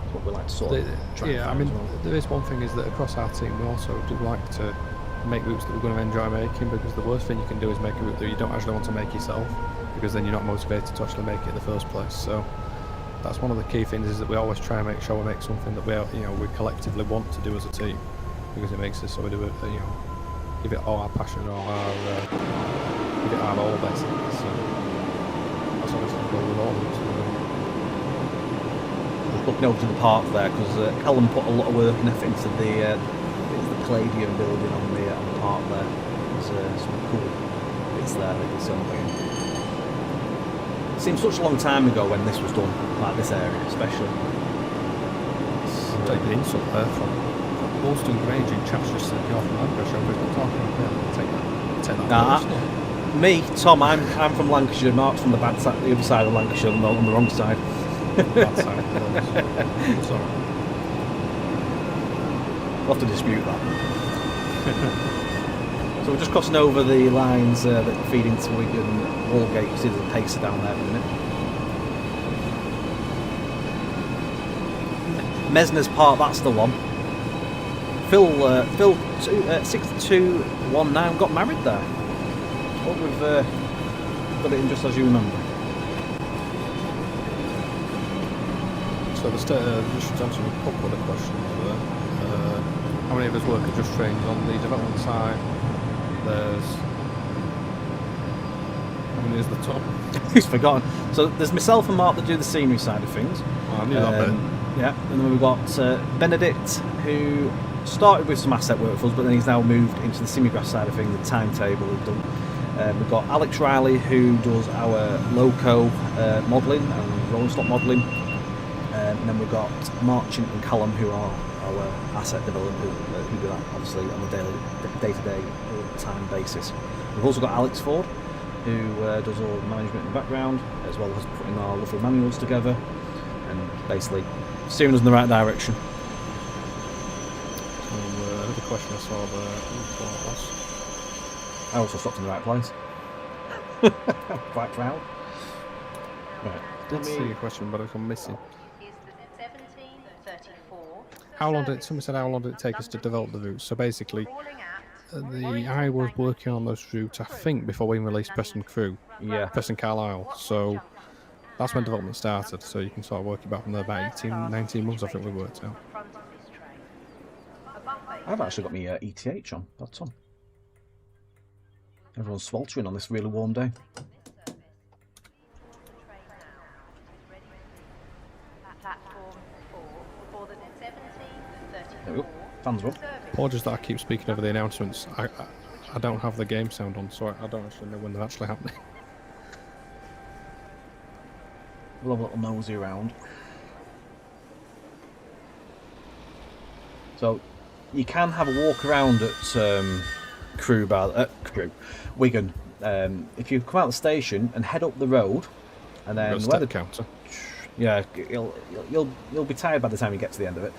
Speaker 2: That's what we like to sort of try and find.
Speaker 1: I mean,
Speaker 2: as well.
Speaker 1: there is one thing is that across our team we also do like to make routes that we're going to enjoy making, because the worst thing you can do is make a route that you don't actually want to make yourself, because then you're not motivated to actually make it in the first place. So that's one of the key things, is that we always try and make sure we make something that we collectively want to do as a team, because it makes us so we do it, give it all our passion, give it our all basically. So that's obviously the goal with all of them.
Speaker 2: Looking over to the park there, because Callum put a lot of work and effort into the Palladium building on the park there. There's some cool bits there that you can see on the way. It seems such a long time ago when this was done, like this area especially.
Speaker 1: Take the insult there from Woolston Grange in Cheshire City off Lancashire. We're not talking about take that personal.
Speaker 2: Me, Tom, I'm from Lancashire. Mark's from the bad side, the other side of Lancashire, on the wrong side.
Speaker 1: Bad side of the sorry.
Speaker 2: We'll have to dispute that. So we're just crossing over the lines that feed into Wigan Walgate. You see there's a pacer down there in a minute. Mesner's Park, that's the one. Phil 6219 got married there. Hope we've got it in just as you remember.
Speaker 1: So just answering a couple of the questions there. How many of us work at Just Trains on the development side? How many is the top?
Speaker 2: He's forgotten. So there's myself and Mark that do the scenery side of things.
Speaker 1: Oh, I knew that bit.
Speaker 2: Yeah, and then we've got Benedict, who started with some asset work for us, but then he's now moved into the semi-grass side of things, the timetable we've done. We've got Alex Riley, who does our loco modelling and rolling stock modelling. And then we've got Marchant and Callum, who are our asset developers, who do that obviously on a day-to-day time basis. We've also got Alex Ford, who does all the management in the background, as well as putting our lovely manuals together and basically steering us in the right direction.
Speaker 1: Another question I saw there, what was?
Speaker 2: I also stopped in the right place. I'm quite proud. Right.
Speaker 1: Let's see a question, but I'm missing. How long did somebody said? How long did it take us to develop the route? So basically, I was working on those routes, I think, before we released Preston Crewe, Preston Carlisle. So that's when development started. So you can sort of work it back from there. About 18, 19 months, I think we worked out.
Speaker 2: I've actually got my ETH on. That's on. Everyone's sweltering on this really warm day. There we go. Fans are up.
Speaker 1: Apologies that I keep speaking over the announcements. I don't have the game sound on, so I don't actually know when they're actually happening.
Speaker 2: We'll have a little nosy around. So you can have a walk around at Wigan. If you come out of the station and head up the road, and then
Speaker 1: where the counter.
Speaker 2: Yeah, you'll be tired by the time you get to the end of it.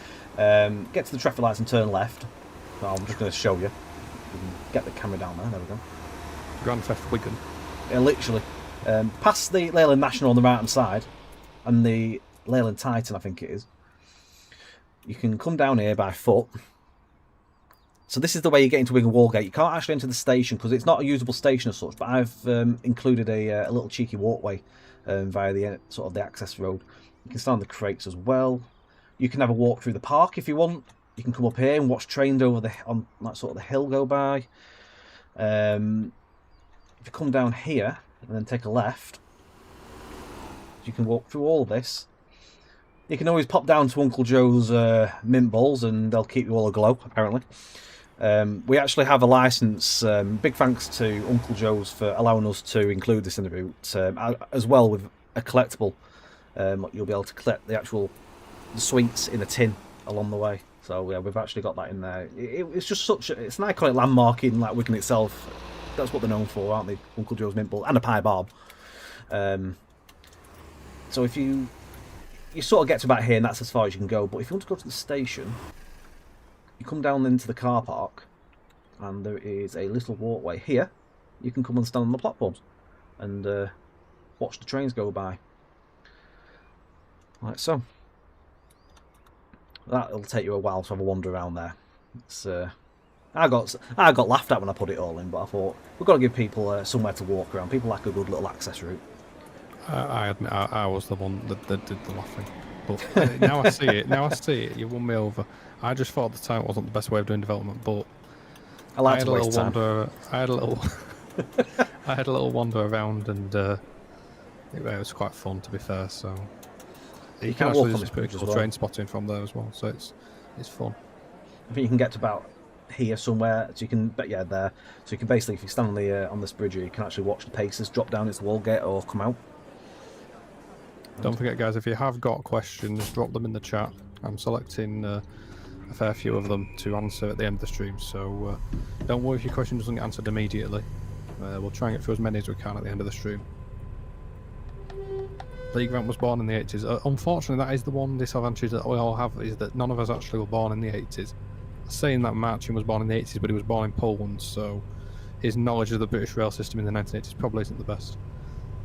Speaker 2: Get to the traffic lights and turn left. So I'm just going to show you. You can get the camera down there. There we go.
Speaker 1: Grand Theft Wigan.
Speaker 2: Yeah, literally. Past the Leyland National on the right hand side, and the Leyland Titan, I think it is. You can come down here by foot. So this is the way you get into Wigan Walgate. You can't actually enter the station because it's not a usable station as such. But I've included a little cheeky walkway via the sort of the access road. You can stand on the crates as well. You can have a walk through the park if you want. You can come up here and watch trains over on that sort of the hill go by. If you come down here and then take a left, you can walk through all of this. You can always pop down to Uncle Joe's mint balls and they'll keep you all aglow, apparently. We actually have a licence. Big thanks to Uncle Joe's for allowing us to include this in the route, as well with a collectible. You'll be able to collect the sweets in a tin along the way. So yeah, we've actually got that in there. It's just it's an iconic landmark in like Wigan itself. That's what they're known for, aren't they? Uncle Joe's mint ball and a pie barb. So if you sort of get to about here, and that's as far as you can go. But if you want to go to the station, you come down into the car park, and there is a little walkway here. You can come and stand on the platforms and watch the trains go by. Like so. That'll take you a while to have a wander around there. It's, I got laughed at when I put it all in, but I thought we've got to give people somewhere to walk around. People like a good little access route.
Speaker 1: I admit I was the one that did the laughing, but now I see it. Now I see it. You won me over. I just thought at the time it wasn't the best way of doing development, but
Speaker 2: I had a little wander.
Speaker 1: I had a little wander around, and it was quite fun, to be fair. So you can actually do pretty cool train spotting from there as well. So it's fun.
Speaker 2: I think you can get to about here somewhere, so you can there. So you can basically, if you stand on this bridge, you can actually watch the pacers drop down into the Walgate or come out.
Speaker 1: Don't forget, guys, if you have got questions, drop them in the chat. I'm selecting a fair few of them to answer at the end of the stream, so don't worry if your question doesn't get answered immediately. We'll try and get through as many as we can at the end of the stream. Lee Grant was born in the 80s. Unfortunately, that is the one disadvantage that we all have, is that none of us actually were born in the 80s. Saying that Martin was born in the 80s, but he was born in Poland, so his knowledge of the British rail system in the 1980s probably isn't the best.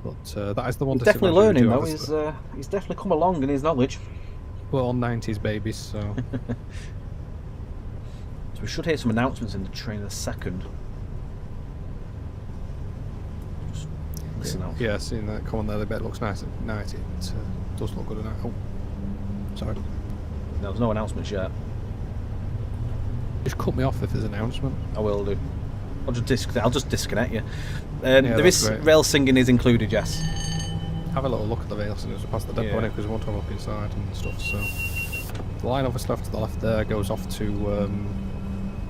Speaker 1: But that is the one.
Speaker 2: He's definitely learning, though. He's definitely come along in his knowledge.
Speaker 1: We're all 90s babies, so.
Speaker 2: So we should hear some announcements in the train in a second. Just listen out.
Speaker 1: Yeah, seeing that come on there, the bit looks nice at night. It does look good at night. Oh, sorry.
Speaker 2: No, there's no announcements yet.
Speaker 1: Just cut me off if there's an announcement.
Speaker 2: I will do. I'll just disconnect you.
Speaker 1: Yeah,
Speaker 2: there is
Speaker 1: great.
Speaker 2: rail singing is included, yes.
Speaker 1: Have a little look at the rail singing as we pass the depot in, because we want to have a look inside and stuff. So the line obviously off to the left there goes off to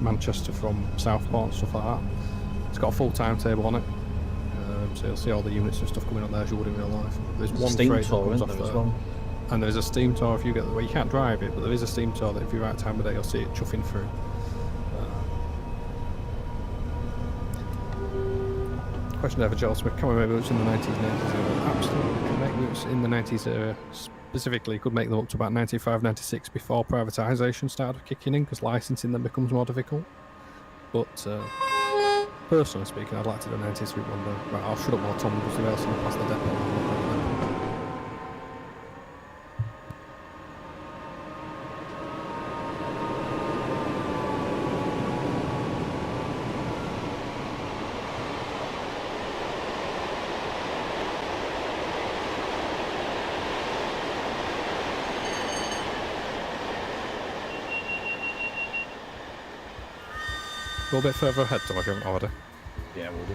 Speaker 1: Manchester from Southport and stuff like that. It's got a full timetable on it, so you'll see all the units and stuff coming on there as you would in real life. There's one
Speaker 2: steam
Speaker 1: freight that
Speaker 2: tour
Speaker 1: comes
Speaker 2: in
Speaker 1: off
Speaker 2: there as
Speaker 1: there.
Speaker 2: well.
Speaker 1: And there is a steam tour if you get. Well, you can't drive it, but there is a steam tour that if you're right time of day, you'll see it chuffing through. Question there for Joel Smith. Can we make routes in the 90s and 80s era? Absolutely. Can make routes in the 90s era. Specifically, could make them up to about 95, 96 before privatisation started kicking in, because licensing then becomes more difficult. But personally speaking, I'd like to do a 90s route one day. Right, I'll shut up while Tom does the rail singing past the depot. Go a bit further ahead, Tom, if you haven't already.
Speaker 2: Yeah, we'll do.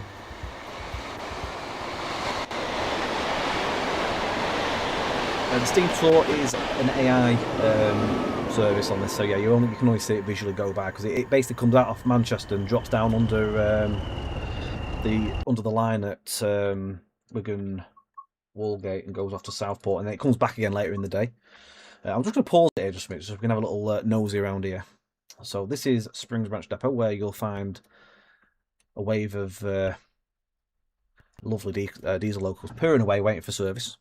Speaker 2: The Steam Tour is an AI service on this, so yeah, you can only see it visually go by, because it basically comes out of Manchester and drops down under the line at Wigan Walgate and goes off to Southport, and then it comes back again later in the day. I'm just going to pause it here just a minute so we can have a little nosy around here. So this is Springs Branch Depot, where you'll find a wave of lovely diesel locals purring away, waiting for service,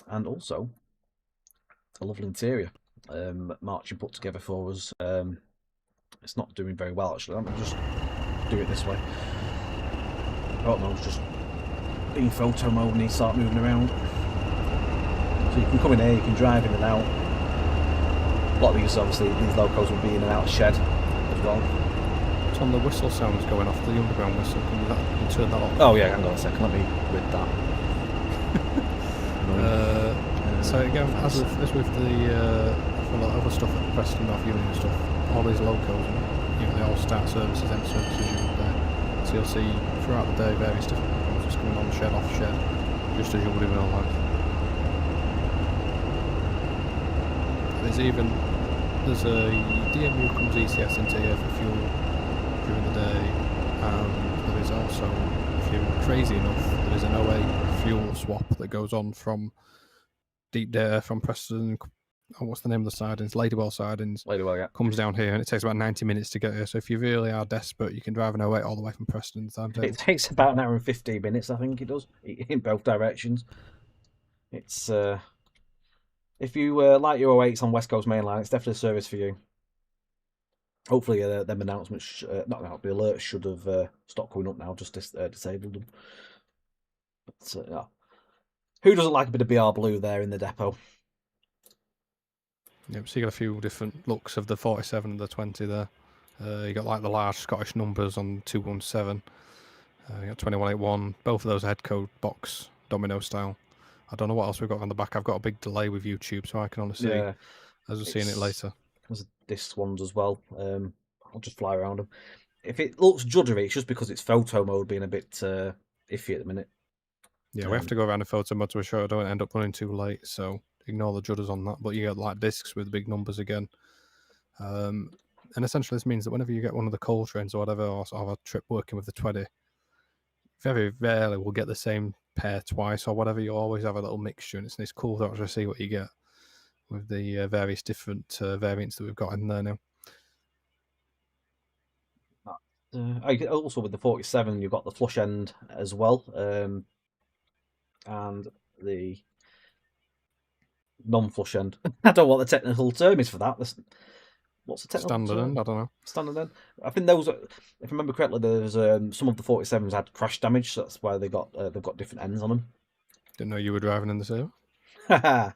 Speaker 2: and also a lovely interior marching put together for us. It's not doing very well, actually. Let me just do it this way. Oh no, it's just being photo mode and you start moving around. So you can come in here, you can drive in and out. A lot of these, obviously, these locos will be in and out of shed as well.
Speaker 1: Tom, the whistle sound's going off, the underground whistle. Can you turn that off?
Speaker 2: Oh yeah, hang on a second, let me rid that.
Speaker 1: So again, as with the other stuff at Preston North Union and stuff, all these locos, they all start services, end services during the day. So you'll see throughout the day various different locos just coming on shed, off shed, just as you would in real life. There's a DMU comes ECS into here for fuel during the day, and there is also, if you're crazy enough, there is an 08 fuel swap that goes on from deep there from Preston. What's the name of the sidings? Ladywell sidings.
Speaker 2: Ladywell, yeah.
Speaker 1: Comes down here, and it takes about 90 minutes to get here. So if you really are desperate, you can drive an 08 all the way from Preston.
Speaker 2: It takes about an hour and 15 minutes, I think it does, in both directions. It's if you like your 08s on West Coast Main Line, it's definitely a service for you. Hopefully, them announcements, the alerts should have stopped coming up now, just disabled them. But yeah. Who doesn't like a bit of BR Blue there in the depot?
Speaker 1: Yep, so you got a few different looks of the 47 and the 20 there. You got like the large Scottish numbers on 217. You got 2181. Both of those head code box domino style. I don't know what else we've got on the back. I've got a big delay with YouTube, so I can only see as we're seeing it later.
Speaker 2: There's this ones as well. I'll just fly around them. If it looks juddery, it's just because it's photo mode being a bit iffy at the minute.
Speaker 1: Yeah, we have to go around the photo mode to ensure I don't end up running too late, so ignore the judders on that. But you get like discs with big numbers again. And essentially this means that whenever you get one of the coal trains or whatever, or sort of a trip working with the 20, very rarely we'll get the same pair twice or whatever, you'll always have a little mixture, and it's cool to actually see what you get with the various different variants that we've got in there now.
Speaker 2: Also with the 47, you've got the flush end as well, and the non-flush end. I don't know what the technical term is for that. What's the technical
Speaker 1: Standard
Speaker 2: term?
Speaker 1: end? I don't know.
Speaker 2: Standard end. I think those, if I remember correctly, there's some of the 47s had crash damage, so that's why they've got different ends on them.
Speaker 1: Didn't know you were driving in the server. Yeah,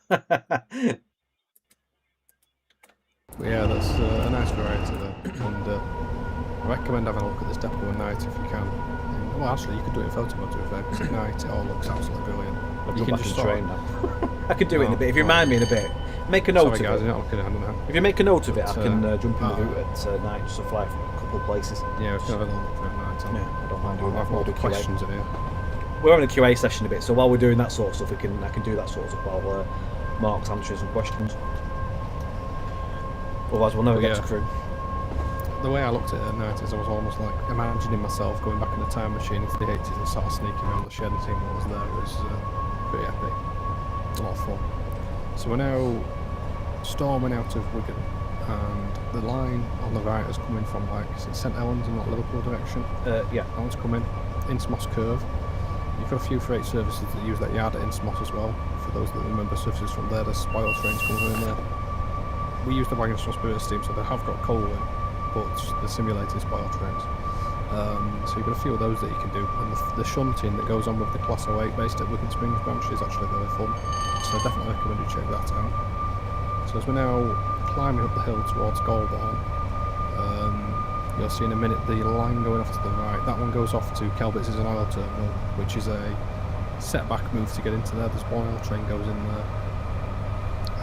Speaker 1: that's a nice variety there, and I recommend having a look at this depot at night if you can. Well, actually, you could do it in photo mode to be fair, because at night it all looks absolutely brilliant.
Speaker 2: You can just train now. I could do it in a bit. If you remind me in a bit, make a note of
Speaker 1: guys,
Speaker 2: it.
Speaker 1: You're not looking at it now.
Speaker 2: If you make a note of it, I can jump in the route at night just to fly from a couple of places.
Speaker 1: Yeah, if you have a look for it at night.
Speaker 2: Yeah, I don't mind doing
Speaker 1: I'll
Speaker 2: that.
Speaker 1: have more questions in here.
Speaker 2: We're having a QA session a bit, so while we're doing that sort of stuff, I can do that sort of stuff while Mark's answering some questions. Otherwise, we'll never get to Crewe.
Speaker 1: The way I looked at it at night is I was almost like imagining myself going back in a time machine into the 80s and sort of sneaking around the shed and seeing what was there. It was pretty epic. A lot of fun. So we're now storming out of Wigan, and the line on the right is coming from St Helens in that Liverpool direction.
Speaker 2: Yeah.
Speaker 1: That one's coming. Innsmouth Curve. You've got a few freight services that use that yard at Innsmouth as well. For those that remember services from there, there's spoil trains coming in there. We use the wagons from Spirit Steam, so they have got coal in, but they're simulating spoil trains. So you've got a few of those that you can do, and the shunting that goes on with the Class 08 based at Wigan Springs branch is actually very fun, so I definitely recommend you check that out. So as we're now climbing up the hill towards Goulburn, you'll see in a minute the line going off to the right. That one goes off to Kelbit's as an oil terminal, which is a setback move to get into there. There's one oil train goes in there,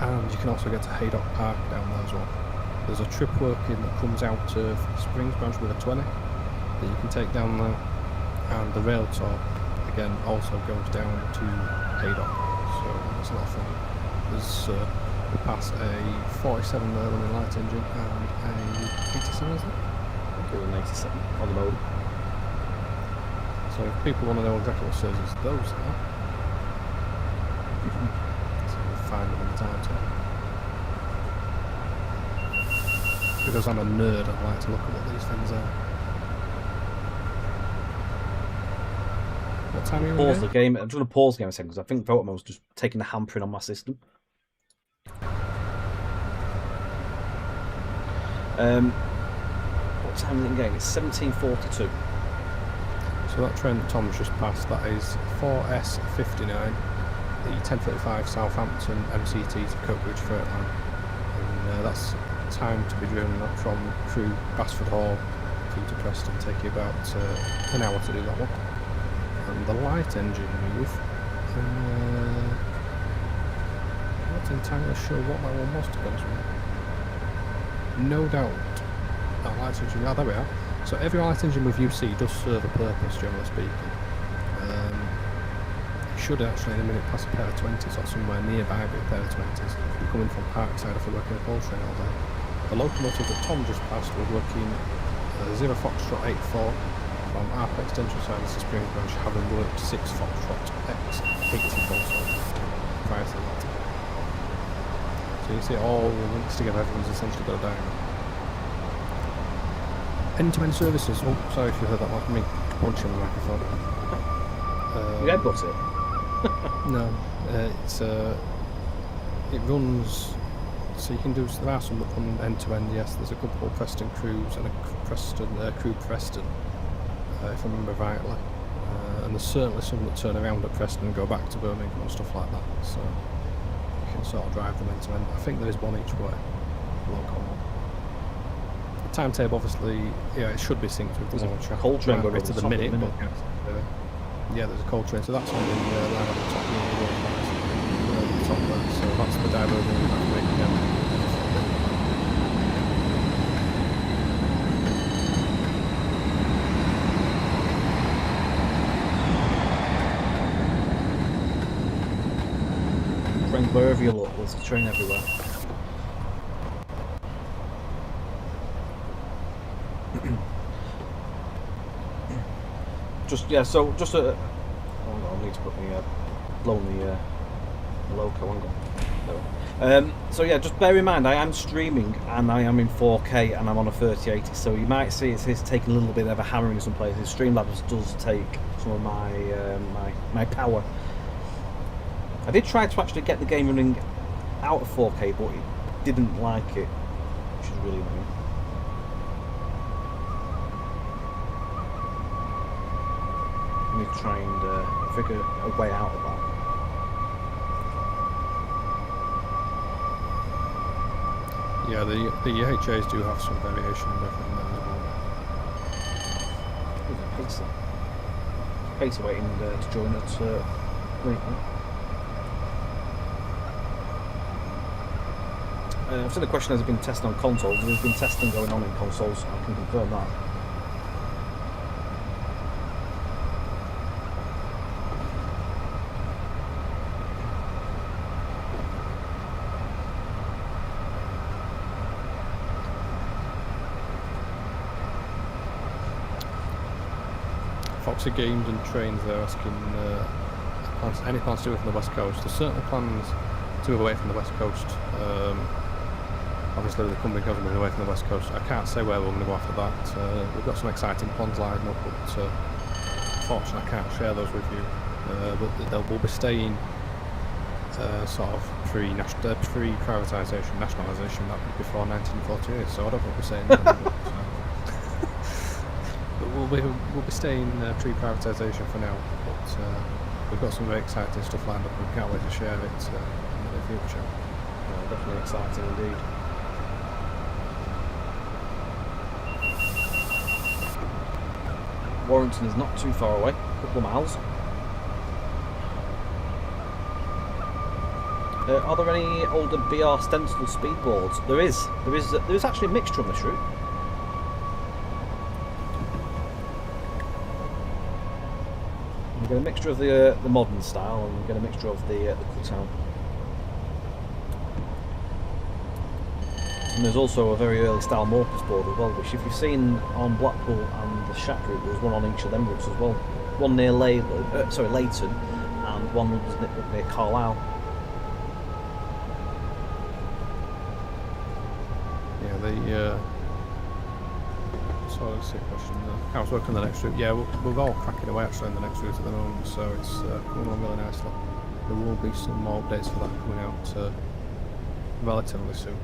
Speaker 1: and you can also get to Haydock Park down there as well. There's a trip working that comes out of Springs branch with a 20 that you can take down there, and the rail tour again also goes down to Haydock, so it's a lot of fun. There's we pass a 47 there running light engine and a 87, is it?
Speaker 2: I think it was an 87 on the mode.
Speaker 1: So if people want to know exactly what services those are, so we'll find them in the timetable. Because I'm a nerd, I like to look at what these things are. What time are you
Speaker 2: Pause the game. I'm just going to pause the game a second because I think photo mode's just taking the hampering on my system. What time is it again? It's 17:42.
Speaker 1: So that train that Tom's just passed, that is 4S59, the 10:35 Southampton MCT to Coatbridge Freight Line. And that's time to be driven from Crewe, Basford Hall through to Preston. Take you about an hour to do that one. And the light engine move, I'm not entirely sure what that one was, to be honest with you. No doubt that light engine, there we are. So every light engine move you see does serve a purpose, generally speaking. You should actually in a minute pass a pair of 20s or somewhere nearby with a pair of 20s. If you're coming from Parkside, if you're working a coal train all day. The locomotive that Tom just passed was working 0 Foxtrot 84 from Arp Extension Service to Springs branch, having worked 6 Foxtrot X 84 prior to that. So you see it all links together, everyone's essentially got a diagram. End-to-end services. Oh, sorry if you heard that like me punching the microphone.
Speaker 2: You headbutt it?
Speaker 1: No, it runs. So you can do. So there are some that run end-to-end. Yes, there's a couple of Preston Crews and a Crewe Preston, if I remember rightly. And there's certainly some that turn around at Preston and go back to Birmingham and stuff like that. So you can sort of drive them end-to-end. I think there is one each way. Local one. Timetable, obviously, yeah, it should be synced with the launcher.
Speaker 2: Coal train going
Speaker 1: to the minute, but yeah, there's a coal train, so that's on the line at the top, the top there, so that's the diversion we have to make again.
Speaker 2: Friend, wherever you look, there's a train everywhere. Hold on, I need to Got me blown the Loco angle. So yeah, just bear in mind I am streaming and I am in 4K and I'm on a 3080, so you might see it's taking a little bit of a hammering in some places. Streamlabs does take some of my power. I did try to actually get the game running out of 4K, but it didn't like it, which is really annoying. Let me try and figure a way out of that.
Speaker 1: Yeah, the UHAs do have some variation in everything there as well.
Speaker 2: Pacer waiting to join us. I've seen the question, has it been tested on consoles? There's been testing going on in consoles, I can confirm that.
Speaker 1: Foxy Games and Trains, they're asking any plans to move from the West Coast. There's certainly plans to move away from the West Coast. Obviously with the company government away from the West Coast, I can't say where we're going to go after that. We've got some exciting plans lined up, but unfortunately I can't share those with you. But we'll be staying sort of pre-privatisation, nationalisation, that was before 1948, so I don't think we're saying that. But we'll be staying pre-privatisation for now, but we've got some very exciting stuff lined up and we can't wait to share it in the near future.
Speaker 2: Yeah, definitely exciting indeed. Warrington is not too far away, a couple of miles. Are there any older BR stencil speedboards? There is actually a mixture on this route. You get a mixture of the modern style, and you get a mixture of the cutout. And there's also a very early style Morpus board as well, which if you've seen on Blackpool and the Shack route, there was one on each of them routes as well. One near Leighton, and one was near Carlisle.
Speaker 1: Yeah, so let's see a question there. How's working on the next route? Yeah, we're all cracking away actually on the next route at the moment, so it's coming along really nicely. There will be some more updates for that coming out relatively soon.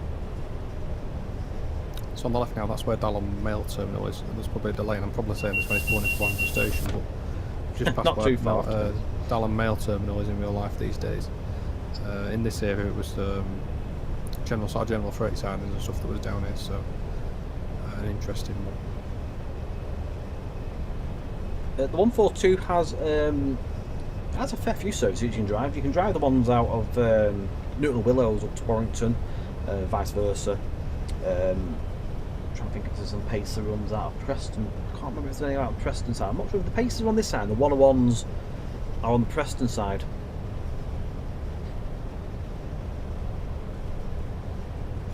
Speaker 1: So on the left now, that's where Dallon Mail Terminal is, and there's probably a delay, and I'm probably saying this when it's pulling into Wandsworth Station, but just past
Speaker 2: Not too far.
Speaker 1: Dallon Mail Terminal is in real life these days. In this area it was general freight sidings and stuff that was down here, so an interesting one.
Speaker 2: The 142 has a fair few services you can drive. You can drive the ones out of Newton Willows up to Warrington, vice versa. I'm trying to think if there's some Pacer runs out of Preston. I can't remember if there's any out of Preston side. I'm not sure if the Pacers are on this side. The 101s are on the Preston side.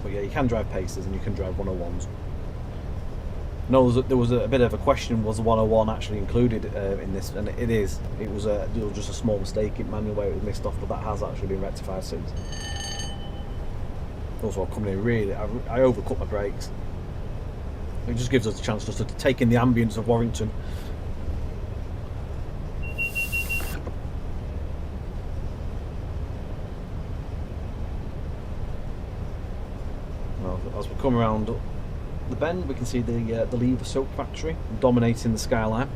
Speaker 2: But yeah, you can drive Pacers and you can drive 101s. No, there was a bit of a question, was the 101 actually included in this? And it is. It was just a small mistake in manual where it was missed off, but that has actually been rectified since. Also, I'm coming in really, I overcut my brakes. It just gives us a chance just to take in the ambience of Warrington. Well, as we come around the bend, we can see the Lever Soap Factory dominating the skyline.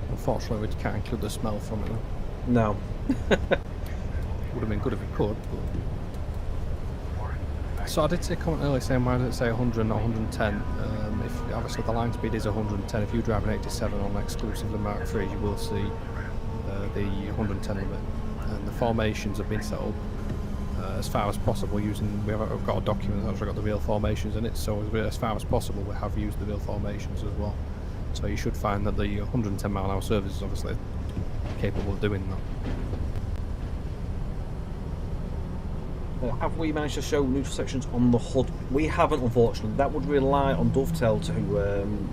Speaker 1: Unfortunately, we can't include the smell from it though.
Speaker 2: No.
Speaker 1: Would have been good if it could, but... So I did see a comment earlier saying why does it say 100 not 110? If obviously the line speed is 110, if you drive an 87 on exclusively Mark III, you will see the 110 limit. And the formations have been set up as far as possible using. We've got a document that's actually got the real formations in it, so as far as possible we have used the real formations as well. So you should find that the 110 mph service is obviously capable of doing that.
Speaker 2: Have we managed to show neutral sections on the HUD? We haven't, unfortunately. That would rely on Dovetail to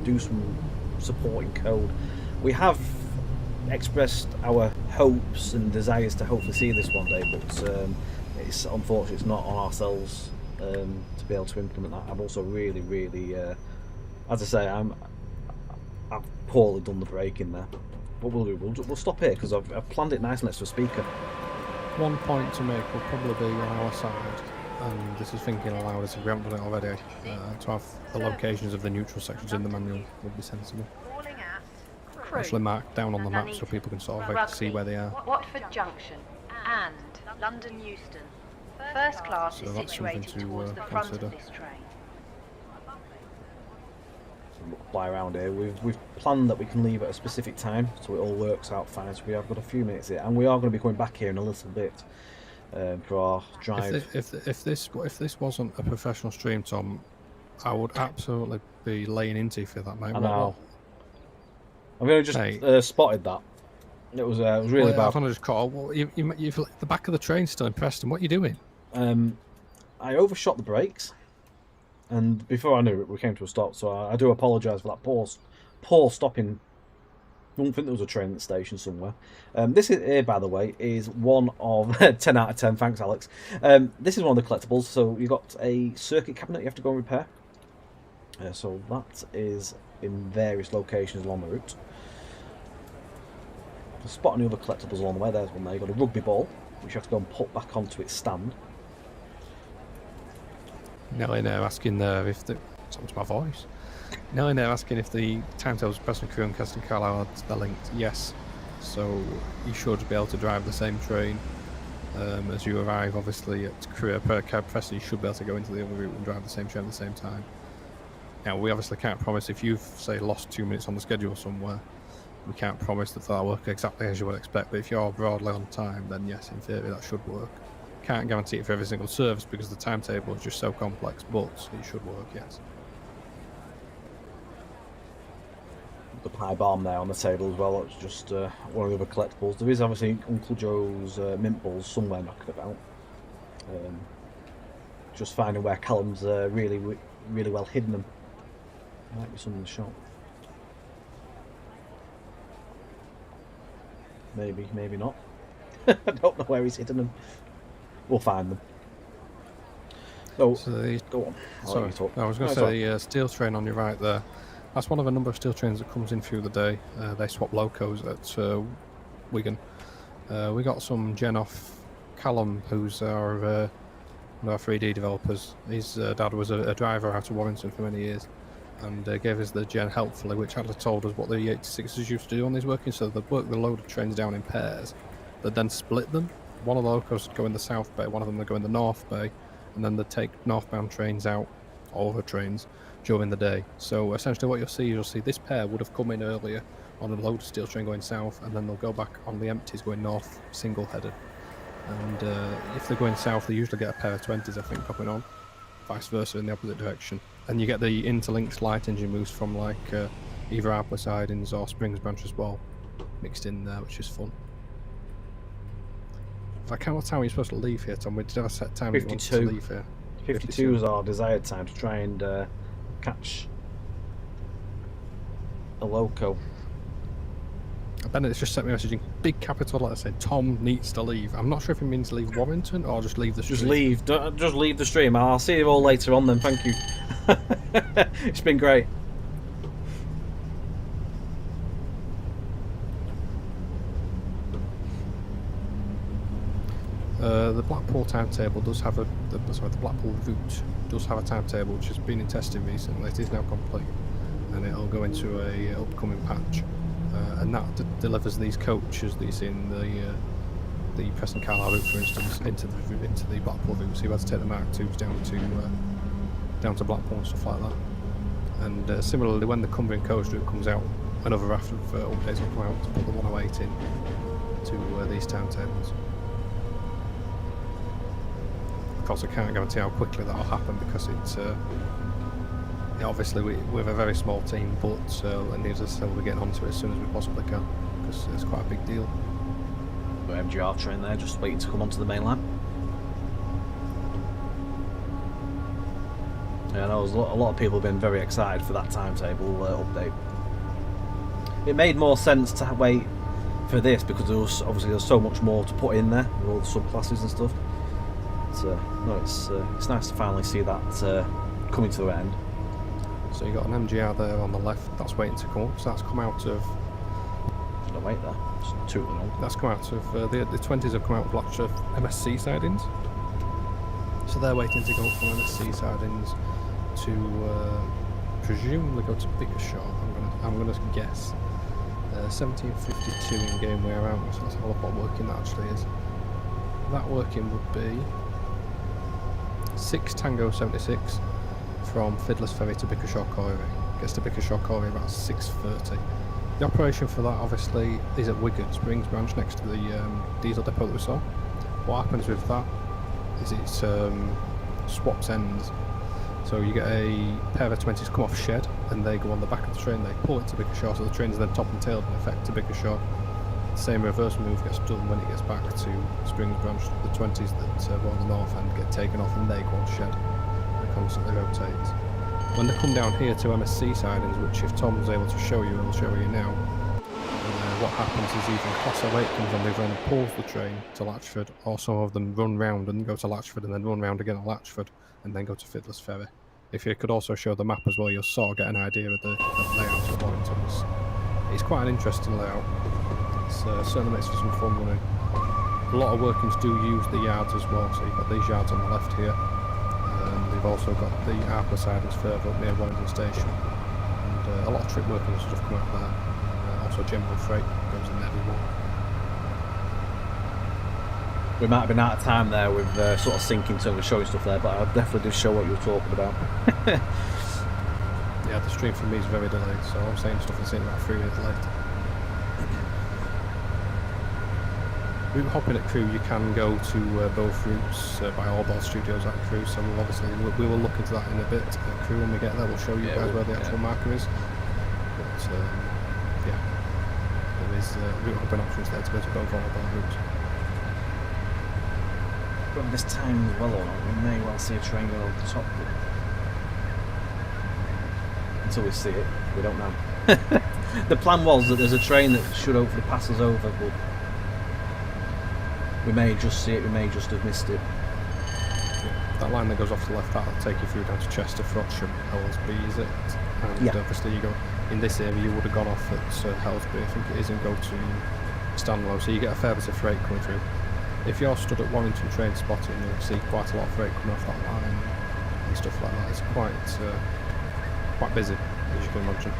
Speaker 2: do some supporting code. We have expressed our hopes and desires to hopefully see this one day, but it's unfortunately it's not on ourselves to be able to implement that. I'm also really, as I say, I've poorly done the braking there. What we'll do, we'll stop here because I've planned it nice next to a speaker.
Speaker 1: One point to make will probably be on our side, and this is thinking aloud as if we haven't done it already, to have the locations of the neutral sections in the manual would be sensible. Actually marked down on the map so people can sort of see where they are.
Speaker 3: Watford Junction and London Euston. First class
Speaker 1: So
Speaker 3: is
Speaker 1: that's something
Speaker 3: situated
Speaker 1: to
Speaker 3: towards the front
Speaker 1: consider.
Speaker 3: of this train.
Speaker 2: Fly around here. We've planned that we can leave at a specific time, so it all works out fine. So we have got a few minutes here, and we are going to be coming back here in a little bit for our drive.
Speaker 1: If this wasn't a professional stream, Tom, I would absolutely be laying into you for that, mate.
Speaker 2: I know. I've only just spotted that. It was really bad.
Speaker 1: I've only just caught. Well, you've the back of the train still in Preston. What are you doing?
Speaker 2: I overshot the brakes, and before I knew it, we came to a stop. So I do apologise for that poor stopping. I don't think there was a train at the station somewhere. This here, by the way, is one of 10 out of 10. Thanks, Alex. This is one of the collectibles. So you've got a circuit cabinet you have to go and repair. So that is in various locations along the route. Spot any other collectibles along the way. There's one there. You've got a rugby ball, which you have to go and put back onto its stand.
Speaker 1: Nelly now asking if the... Sounds my voice. Nelly now asking if the timetables Preston, Crewe and Preston Carlisle are linked. Yes. So you should be able to drive the same train as you arrive, obviously, at Crewe Preston. You should be able to go into the other route and drive the same train at the same time. Now, we obviously can't promise if you've, say, lost 2 minutes on the schedule somewhere, we can't promise that that'll work exactly as you would expect, but if you're broadly on time, then yes, in theory, that should work. Can't guarantee it for every single service because the timetable is just so complex, but it should work, yes.
Speaker 2: The pie balm there on the table as well. It's just one of the other collectibles. There is obviously Uncle Joe's mint balls somewhere knocking about. Just finding where Callum's really well hidden them. Might be some in the shop. Maybe, maybe not. I don't know where he's hidden them. We'll find them. So go on.
Speaker 1: Sorry, I was going to say the steel train on your right there. That's one of a number of steel trains that comes in through the day. They swap locos at Wigan. We got some gen off Callum, who's our one of our 3D developers. His dad was a driver out of Warrington for many years, and gave us the gen helpfully, which had told us what the 86s used to do on these working. So they'd work the loaded trains down in pairs, they'd then split them. One of the locos would go in the South Bay, one of them would go in the North Bay, and then they'd take northbound trains out, all other trains, during the day. So essentially what you'll see this pair would have come in earlier on a loaded steel train going south, and then they'll go back on the empties going north, single-headed. And if they're going south, they usually get a pair of 20s, I think, popping on, vice versa in the opposite direction. And you get the interlinked light engine moves from like either Arpler Sidings or Springs branch as well, mixed in there, which is fun. I can't know what time we're supposed to leave here, Tom. We did have a set time
Speaker 2: 52.
Speaker 1: we wanted to leave here.
Speaker 2: 52 is our desired time to try and catch a loco.
Speaker 1: Bennett's just sent me a message in big capital letters saying Tom needs to leave. I'm not sure if he means leave Warrington or just leave the stream.
Speaker 2: Just leave the stream. I'll see you all later on then. Thank you. It's been great.
Speaker 1: The Blackpool timetable does have the Blackpool route does have a timetable which has been in testing recently. It is now complete, and it'll go into a upcoming patch, and that delivers these coaches that you see in the Preston Carlisle route, for instance, into the Blackpool route. So you have to take the Mark IIs down to Blackpool and stuff like that. And similarly, when the Cumbrian Coast route comes out, another raft of updates will come out to put the 108 in to these timetables. Of course, I can't guarantee how quickly that'll happen because it's obviously we're a very small team, but it needs us to be getting onto it as soon as we possibly can because it's quite a big deal.
Speaker 2: Got MGR train there, just waiting to come onto the main line. Yeah, I know a lot of people have been very excited for that timetable update. It made more sense to wait for this, because there's so much more to put in there with all the subclasses and stuff. No, it's nice to finally see that coming to an end.
Speaker 1: So you got an MGR there on the left. That's waiting to come up. So that's come out of.
Speaker 2: No wait there. It's 2 of them.
Speaker 1: That's come out of the 20s have come out of Latchford MSC sidings. So they're waiting to go from MSC sidings to presumably go to Bickershaw. I'm gonna guess 1752 in game way around. So let's have a look what working that actually is. That working would be 6 Tango 76 from Fiddlers Ferry to Bickershaw Quarry. Gets to Bickershaw Quarry about 6:30. The operation for that obviously is at Wigan Springs branch next to the diesel depot that we saw. What happens with that is it swaps ends. So you get a pair of 20s come off shed and they go on the back of the train, they pull it to Bickershaw, so the train's then top and tailed in effect to Bickershaw. The same reverse move gets done when it gets back to Springs branch. The 20s that were on the north end get taken off and they go on shed and constantly rotate. When they come down here to MSC sidings, which if Tom's able to show you, he'll show you now, what happens is either Class 08 comes on the other end and pulls the train to Latchford, or some of them run round and go to Latchford and then run round again at Latchford and then go to Fiddlers Ferry. If you could also show the map as well, you'll sort of get an idea of the layout of Warrington. It's quite an interesting layout. It certainly makes for some fun running. A lot of workings do use the yards as well, so you've got these yards on the left here. They've also got the Harper sidings further up near Warrington Station, and a lot of trip working and stuff come out there. Also general freight goes in there as well.
Speaker 2: We might have been out of time there with sort of syncing terms of showing stuff there, but I'll definitely do show what you were talking about.
Speaker 1: Yeah, the stream for me is very delayed, so I'm saying stuff and seeing about 3 minutes late. Route hopping at Crewe, you can go to both routes by Allboard Studios at Crewe, so we will look into that in a bit at Crewe when we get there. We'll show you guys where the actual marker is. But yeah, there is route hopping options there to go to both Allboard routes.
Speaker 2: But this time as well, or not, we may well see a train go over the top. Until we see it, we don't know. The plan was that there's a train that should hopefully pass us over, but we may just see it, we may just have missed it.
Speaker 1: Yeah, that line that goes off to the left, that'll take you through down to Chester, Frodsham, Hellsby, is it? And obviously you go, in this area you would have gone off at Hellsby, I think it is, and go to Stanlow, so you get a fair bit of freight coming through. If you're stood at Warrington train spotting, you'll see quite a lot of freight coming off that line and stuff like that. It's quite busy, as you can imagine.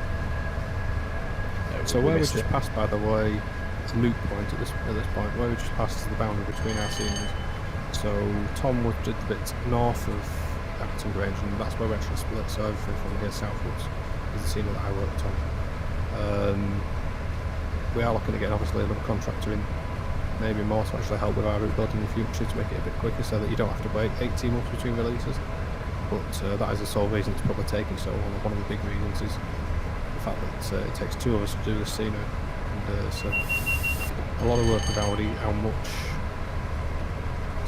Speaker 1: Yeah, so where we just passed, by the way, a loop point at this point, where we just passed is the boundary between our sceneries. So Tom was a bit north of Acton Grange, and that's where we actually split. So everything from here southwards is the scenery that I worked on. We are looking at getting obviously another contractor in, maybe more, to actually help with our route building in the future to make it a bit quicker, so that you don't have to wait 18 months between releases. But that is the sole reason it's probably taking so long. One of the big reasons is the fact that it takes 2 of us to do this scenery, and so a lot of work around how much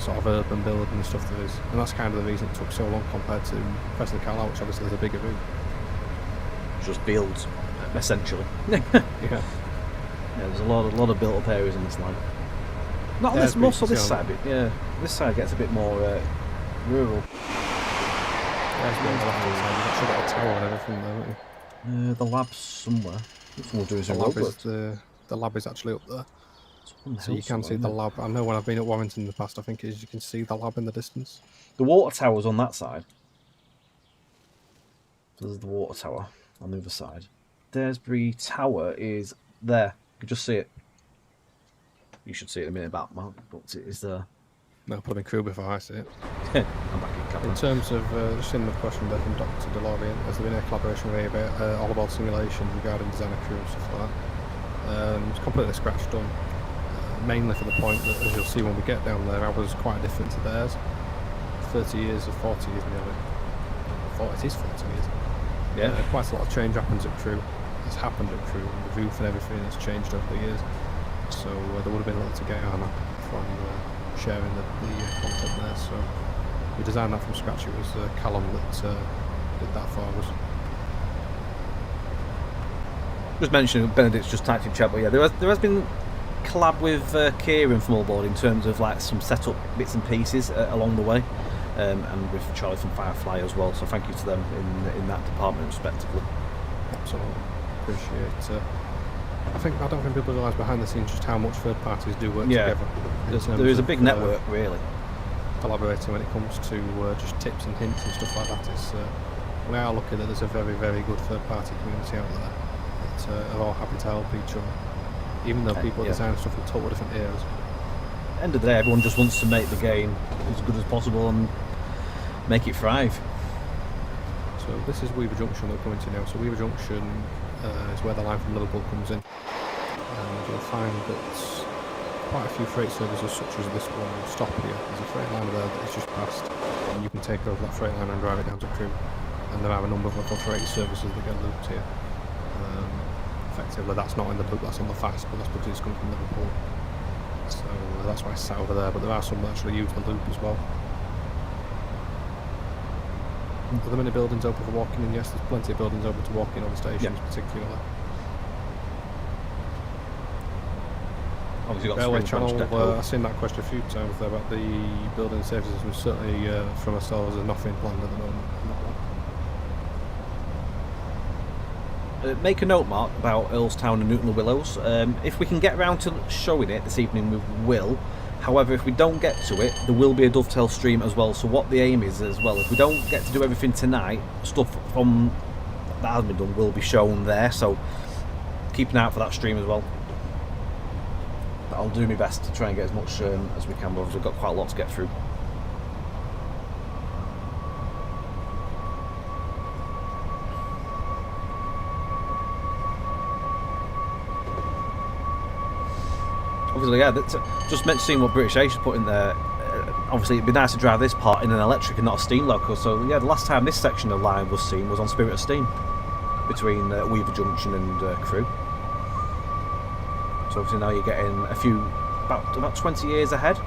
Speaker 1: sort of urban building and stuff there is, and that's kind of the reason it took so long compared to Preston Carlisle, which obviously is a bigger route.
Speaker 2: Just builds, essentially.
Speaker 1: Yeah,
Speaker 2: there's a lot of built up areas on this line. Not this, most of this side, but yeah, this side gets a bit more rural.
Speaker 1: There's a bit on the left-hand side. You've actually got a tower and everything there, haven't you?
Speaker 2: The lab's somewhere. Someone doing some
Speaker 1: the lab is actually up there. So you can see the lab. I know when I've been at Warrington in the past, I think you can see the lab in the distance.
Speaker 2: The water tower's on that side. There's the water tower on the other side. Daresbury Tower is there. You can just see it. You should see it in a minute about Mark, but it is there.
Speaker 1: No, put in Crewe before I see it.
Speaker 2: I'm back in camera.
Speaker 1: In terms of, just in the question there from Dr. DeLorean, has there been a collaboration with all about simulations regarding design of Crewe and stuff like that? It's completely scratch done. Mainly for the point that, as you'll see when we get down there, ours quite different to theirs. 30 years or 40 years nearly. It is 40 years. Yeah. Quite a lot of change happens at Crewe. It's happened at Crewe, and the roof and everything has changed over the years. So there would have been a lot to get on from sharing the content there. So we designed that from scratch. It was Callum that did that for us.
Speaker 2: Just mentioning, Benedict's just typed in chat, but yeah, there has been collab with Kieran from Allboard in terms of like some setup bits and pieces along the way, and with Charlie from Firefly as well. So thank you to them in that department, respectively.
Speaker 1: Absolutely. Appreciate. I don't think people realise behind the scenes just how much third parties do work together.
Speaker 2: There is a big network, really.
Speaker 1: Collaborating when it comes to just tips and hints and stuff like that. We are lucky that there's a very, very good third party community out there that are all happy to help each other, even though people design stuff in totally different areas.
Speaker 2: End of the day, everyone just wants to make the game as good as possible and make it thrive.
Speaker 1: So this is Weaver Junction that we're coming to now. So Weaver Junction is where the line from Liverpool comes in, and you'll find that quite a few freight services such as this one stop here. There's a freight liner there that is just passed, and you can take over that freight line and drive it down to Crewe. And there are a number of other freight services that get looped here. Effectively, that's not in the loop, that's on the fast, but that's because it's coming from Liverpool. So that's why it's sat over there, but there are some that actually use the loop as well. Are there many buildings open for walking in? Yes, there's plenty of buildings open to walk in on the stations, particularly.
Speaker 2: Obviously, got
Speaker 1: Railway
Speaker 2: Spring Branch
Speaker 1: Channel,
Speaker 2: Depot.
Speaker 1: I've seen that question a few times there about the building services, and certainly from ourselves there's nothing planned at the moment.
Speaker 2: Make a note, Mark, about Earlstown and Newton the Willows. If we can get around to showing it this evening, we will. However, if we don't get to it, there will be a dovetail stream as well. So what the aim is as well, if we don't get to do everything tonight, stuff from that has been done will be shown there. So keep an eye out for that stream as well. But I'll do my best to try and get as much as we can, because we've got quite a lot to get through. Obviously, yeah, just meant to see what British Ace put in there. Obviously, it'd be nice to drive this part in an electric and not a steam loco. So, yeah, the last time this section of line was seen was on Spirit of Steam between Weaver Junction and Crewe. So, obviously, now you're getting a few, about 20 years ahead.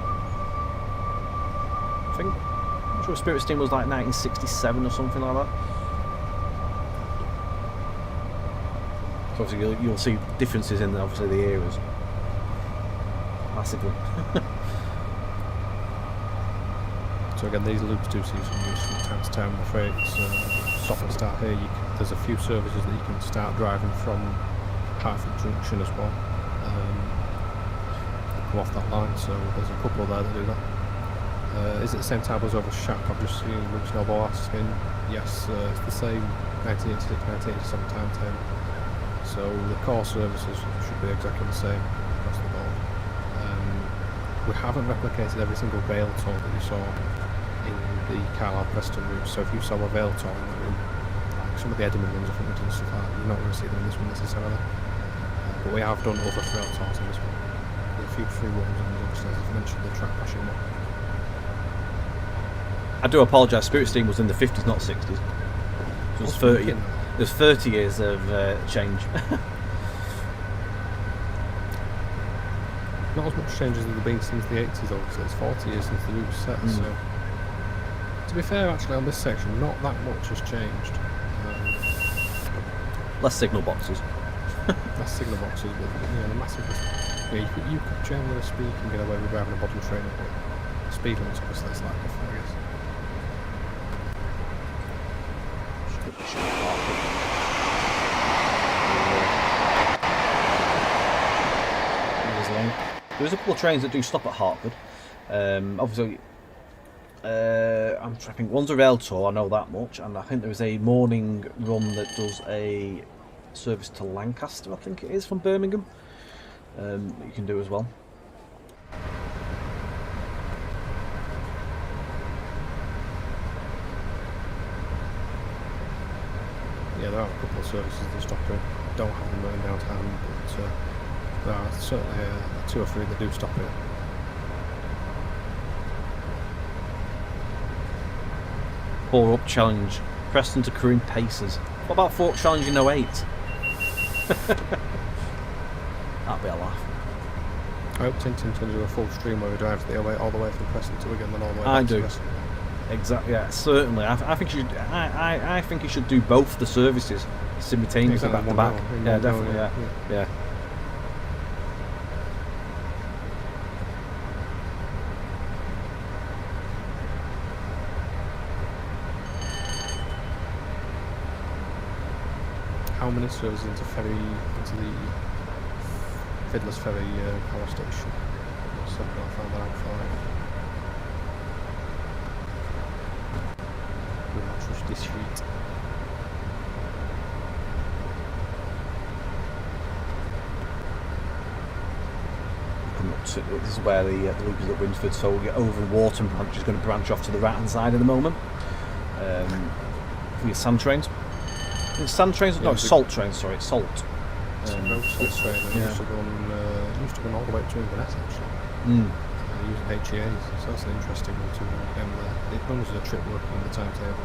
Speaker 2: I think. I'm sure Spirit of Steam was like 1967 or something like that. So, obviously, you'll see differences in, obviously, the eras. Massively.
Speaker 1: So again, these loops do see some use from time to time. I'm afraid it's stop and start here. There's a few services that you can start driving from Hartford Junction as well. Come off that line, so there's a couple there that do that. Is it the same type as over Shap? I've just seen Luke Snowball asking. Yes, it's the same 1986, 1987 timetable. So the core services should be exactly the same across the board. We haven't replicated every single rail toll that you saw in the Preston route. So if you saw a rail toll in that route, like some of the Edinburgh ones, I think we've done stuff like that, you're not going to see them in this one necessarily. But we have done other rail tolls in this one. There's a few free ones, and obviously, as I've mentioned, the track bashing one.
Speaker 2: I do apologise, Spirit Steam was in the 50s, not 60s. So there's 30 years of change.
Speaker 1: Not as much change as there have been since the 80s, obviously. It's 40 years since the route was set, so... To be fair, actually, on this section, not that much has changed.
Speaker 2: Less signal boxes.
Speaker 1: Less signal boxes, but the massive... Yeah, you could generally speak and get away with driving a bottom trainer, but speed limits, obviously, it's like different, I guess.
Speaker 2: There's a couple of trains that do stop at Hartford. Obviously, I'm trying to think. One's a rail tour, I know that much, and I think there is a morning run that does a service to Lancaster, I think it is, from Birmingham. That you can do as well.
Speaker 1: Yeah, there are a couple of services that stop here. Don't have them written down to hand, but there are certainly 2 or 3 that do stop here.
Speaker 2: Four up challenge. Preston to Crewe and Pacers. What about 4 up challenge in 08? That'd be a laugh.
Speaker 1: I hope Tintin turns into a full stream where we drive all the way from Preston to Wigan and all the way back
Speaker 2: I
Speaker 1: to
Speaker 2: do.
Speaker 1: Preston.
Speaker 2: Exactly. Yeah, certainly. I think you should. I think you should do both the services simultaneously, back to back. Yeah, definitely. Yeah.
Speaker 1: how many serves into the Fiddlers Ferry power station? Something I found that out for you. Do not trust this sheet.
Speaker 2: This is where the loop is at Winsford, so we'll get over the Wharton branch is going to branch off to the right hand side at the moment. For your sand trains. It's sand trains? No, salt trains, sorry, it's salt.
Speaker 1: No, salt train. It used to go all the way to Inverness actually. Using HEAs, so that's an interesting one to go down there. It runs a trip working on the timetable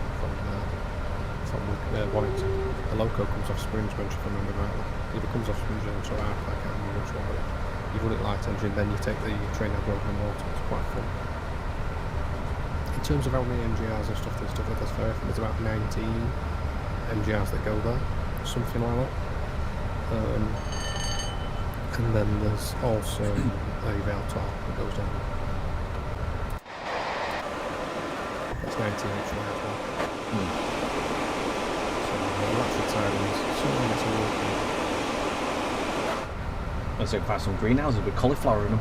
Speaker 1: from Warrington. The Loco comes off Springsbridge, if I remember rightly. Either comes off Springsbridge or Arc, I can't remember which one, but you run it light engine, then you take the train out over the water. It's quite fun. In terms of how many MGRs and stuff at this ferry, I think there's about 19 MGRs that go there, something like that. And then there's also a Vale Talk that goes down. That's 19 each way as well. So Latchford Sidings, something that's a walk.
Speaker 2: Let's say quite some greenhouses with cauliflower in them.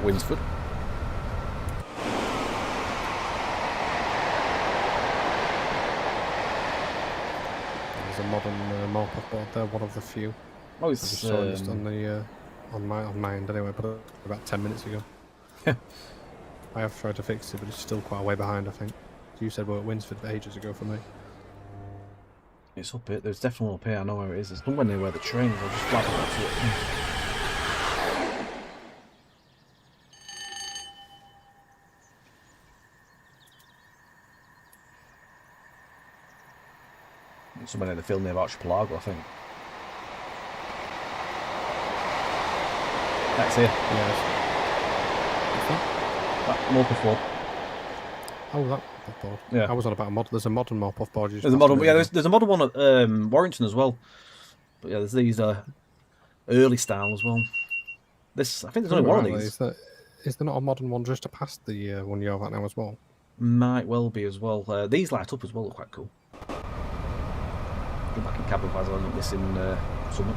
Speaker 2: Winsford.
Speaker 1: There's a modern morph board there, one of the few.
Speaker 2: Oh, it's
Speaker 1: I just saw it just on the on my end anyway, but about 10 minutes ago. I have tried to fix it, but it's still quite a way behind, I think. You said we're at Winsford ages ago for me.
Speaker 2: It's up here. There's definitely one up here. I know where it is. There's nowhere near where the train is. I'll just flag back to it. Somewhere in the field near Archipelago, I think. That's here.
Speaker 1: Yes.
Speaker 2: That Morpeth board.
Speaker 1: Oh, that morph board.
Speaker 2: Yeah.
Speaker 1: I was on about a mod. There's a modern morph board.
Speaker 2: There's a modern. Yeah, there's a modern one at Warrington as well. But yeah, there's these early style as well. This, I think there's only one of these.
Speaker 1: Is there not a modern one just past the one you have at now as well?
Speaker 2: Might well be as well. These light up as well. Look quite cool. Go back in cabin wise. I look this in summer.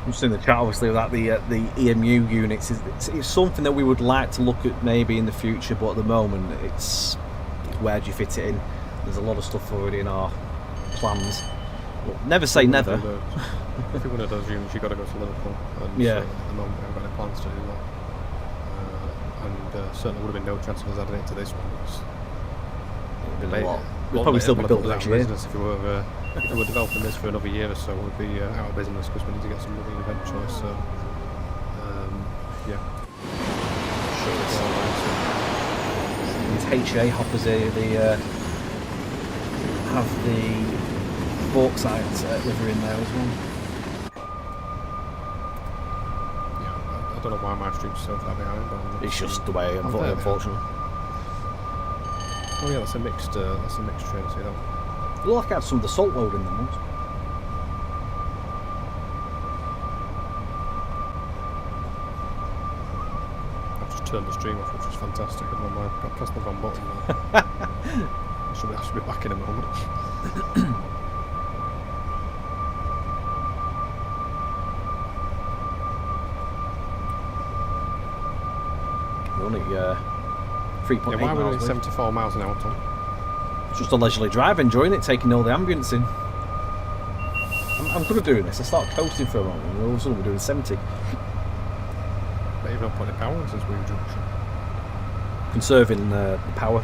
Speaker 2: I'm just in the chat obviously about the EMU units. It's something that we would like to look at maybe in the future, but at the moment it's where do you fit it in? There's a lot of stuff already in our plans. Well, never say never.
Speaker 1: If you're one of those units, you've got to go to Liverpool. And
Speaker 2: yeah.
Speaker 1: So at the moment, we haven't got any plans to do that. And certainly would have been no chance of us adding it to this one.
Speaker 2: We'll probably still be building next year.
Speaker 1: If we were developing this for another year or so, we'd be out of business because we need to get some money eventually. So, yeah.
Speaker 2: These HA hoppers here, they have the bauxite river in there as well.
Speaker 1: Yeah, I don't know why my stream's so far behind. But
Speaker 2: it's just the way, unfortunately.
Speaker 1: Oh yeah, that's a mixed train. See that?
Speaker 2: It looked like I had some of the salt load in them once.
Speaker 1: I've just turned the stream off, which was fantastic. I don't know why I pressed the wrong button. I should be back in a moment.
Speaker 2: We're only 3.8
Speaker 1: why are we
Speaker 2: miles
Speaker 1: doing 74 miles an hour, Tom?
Speaker 2: Just a leisurely drive, enjoying it, taking all the ambience in. I'm good at doing this. I start coasting for a moment and all of a sudden we're doing 70.
Speaker 1: But you've not put any power in since Weave Junction.
Speaker 2: Conserving the power.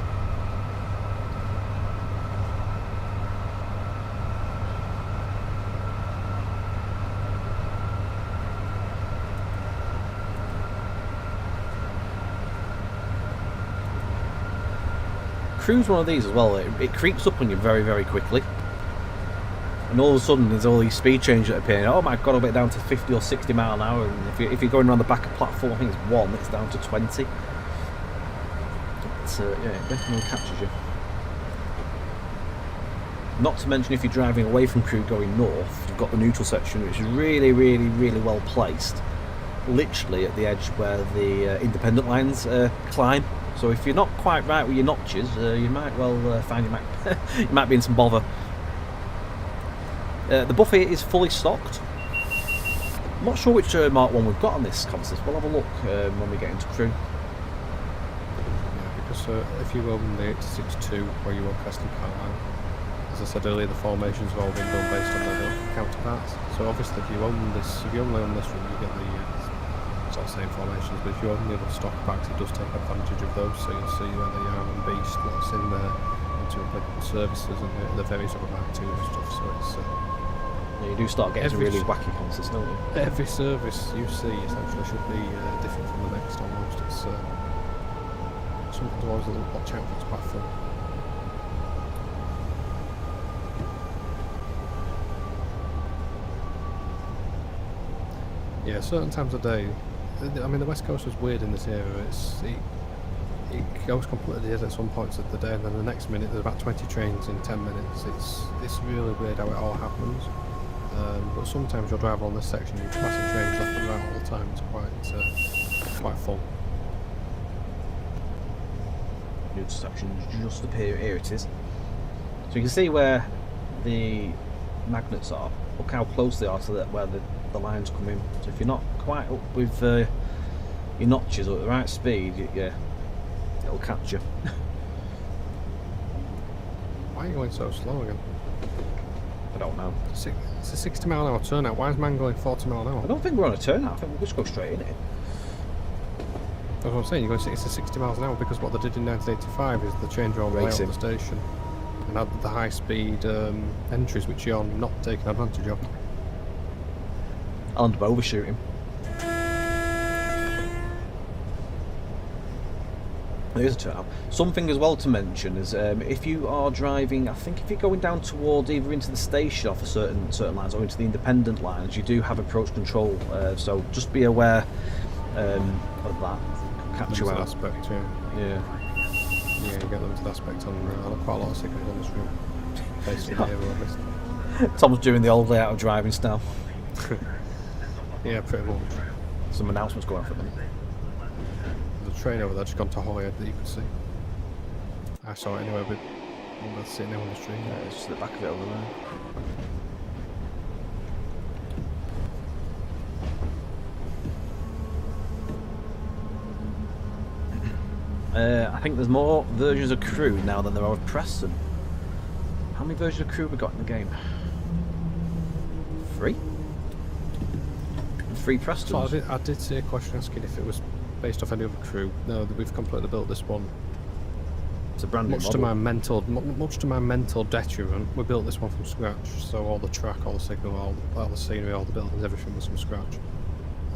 Speaker 2: Crewe's one of these as well. It creeps up on you very, very quickly. And all of a sudden, there's all these speed changes that appear. Oh my god, I'll get down to 50 or 60 mile an hour. And if you're going around the back of platform, I think it's 1, it's down to 20. But, yeah, it definitely captures you. Not to mention if you're driving away from Crewe going north, you've got the neutral section, which is really, really, really well placed. Literally at the edge where the independent lines climb. So if you're not quite right with your notches, you might well find you might be in some bother. The buffet is fully stocked. I'm not sure which Mark 1 we've got on this consist. We'll have a look when we get into Crewe.
Speaker 1: Yeah, because if you own the 862 where you own Preston Carlisle, as I said earlier, the formations have all been done based on their counterparts. So obviously, if you only own this one, you get the sort of same formations. But if you own the other stock packs, it does take advantage of those. So you'll see where the Yarn and Beast, what's in there, into applicable services and the various other Mark 2 and stuff. So it's
Speaker 2: yeah, you do start getting some really wacky consists, don't you?
Speaker 1: every service you see essentially should be different from the next almost. It's something to always watch out for its platform. Yeah, certain times of day. I mean, the West Coast is weird in this area. It goes completely dead at some points of the day, and then the next minute there's about 20 trains in 10 minutes. It's really weird how it all happens. But sometimes you'll drive on this section, you're passing trains left and right all the time. It's quite fun.
Speaker 2: New sections just appear. Here it is. So you can see where the magnets are. Look how close they are to where the lines come in. So if you're not quite up with your notches or at the right speed, yeah, it'll catch you.
Speaker 1: Why are you going so slow again?
Speaker 2: I don't know.
Speaker 1: It's a 60 mile an hour turnout. Why is man going 40 mile an hour?
Speaker 2: I don't think we're on a turnout. I think we'll just go straight in it.
Speaker 1: That's what I'm saying. You're going 60 miles an hour because what they did in 1985 is they changed all the layout of the station and had the high speed entries, which you're not taking advantage of.
Speaker 2: I'll end up overshooting. There's a turnout. Something as well to mention is if you are driving, I think if you're going down towards either into the station off a certain lines or into the independent lines, you do have approach control. So just be aware of that. Catch you out.
Speaker 1: Aspect, yeah. Yeah, you get limited aspect on quite a lot of signals on this route. Based on the area, at least.
Speaker 2: Tom's doing the old layout of driving style.
Speaker 1: Yeah, pretty much.
Speaker 2: Some announcements going on for them.
Speaker 1: There's a train over there just gone to Holyhead that you can see. I saw it anyway, but I'm not sitting there on the street.
Speaker 2: Yeah, it's just the back of it over there. I think there's more versions of Crewe now than there are of Preston. How many versions of Crewe have we got in the game? 3? 3 Prestons.
Speaker 1: So I did see a question asking if it was based off any other Crewe. No, we've completely built this one.
Speaker 2: It's a brand new
Speaker 1: model. Much to my mental detriment, we built this one from scratch. So all the track, all the signal, all the scenery, all the buildings, everything was from scratch.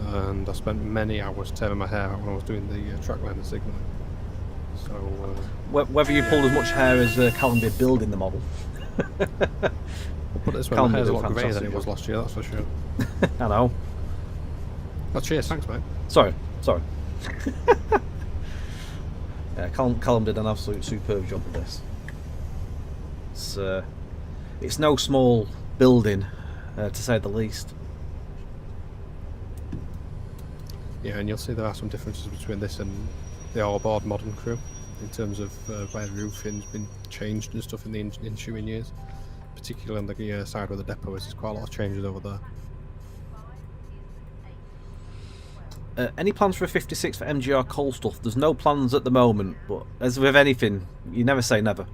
Speaker 1: And I spent many hours tearing my hair out when I was doing the track line and signalling. So
Speaker 2: whether you pulled as much hair as Callum did building the model.
Speaker 1: We'll put it this way, my hair's a lot greyer than it was last year, that's for sure.
Speaker 2: I know.
Speaker 1: Oh, cheers, thanks mate.
Speaker 2: Sorry. Yeah, Callum did an absolute superb job with this. It's no small building, to say the least.
Speaker 1: Yeah, and you'll see there are some differences between this and the all-aboard modern Crewe in terms of where the roofing's been changed and stuff in the ensuing years. Particularly on the side where the depot is, there's quite a lot of changes over there.
Speaker 2: Any plans for a 56 for MGR coal stuff? There's no plans at the moment, but as with anything, you never say never.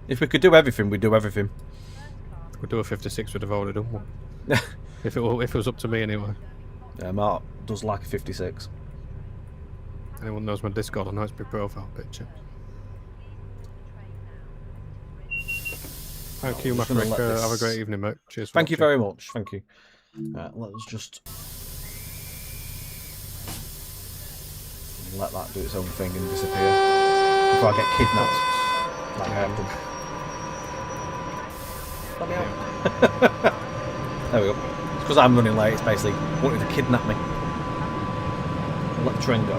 Speaker 2: If we could do everything, we'd do everything.
Speaker 1: If we could do a 56, we'd have already done one. if it was up to me anyway.
Speaker 2: Mark does like a 56.
Speaker 1: Anyone knows my Discord, I know it's my profile picture. Thank you, Maverick. Have a great evening, mate. Cheers.
Speaker 2: Thank you very much. Thank you. Let's just let that do its own thing and disappear. before I get kidnapped. Like I have done. Let me out. There we go. It's because I'm running late. It's basically wanting to kidnap me. Let the train go.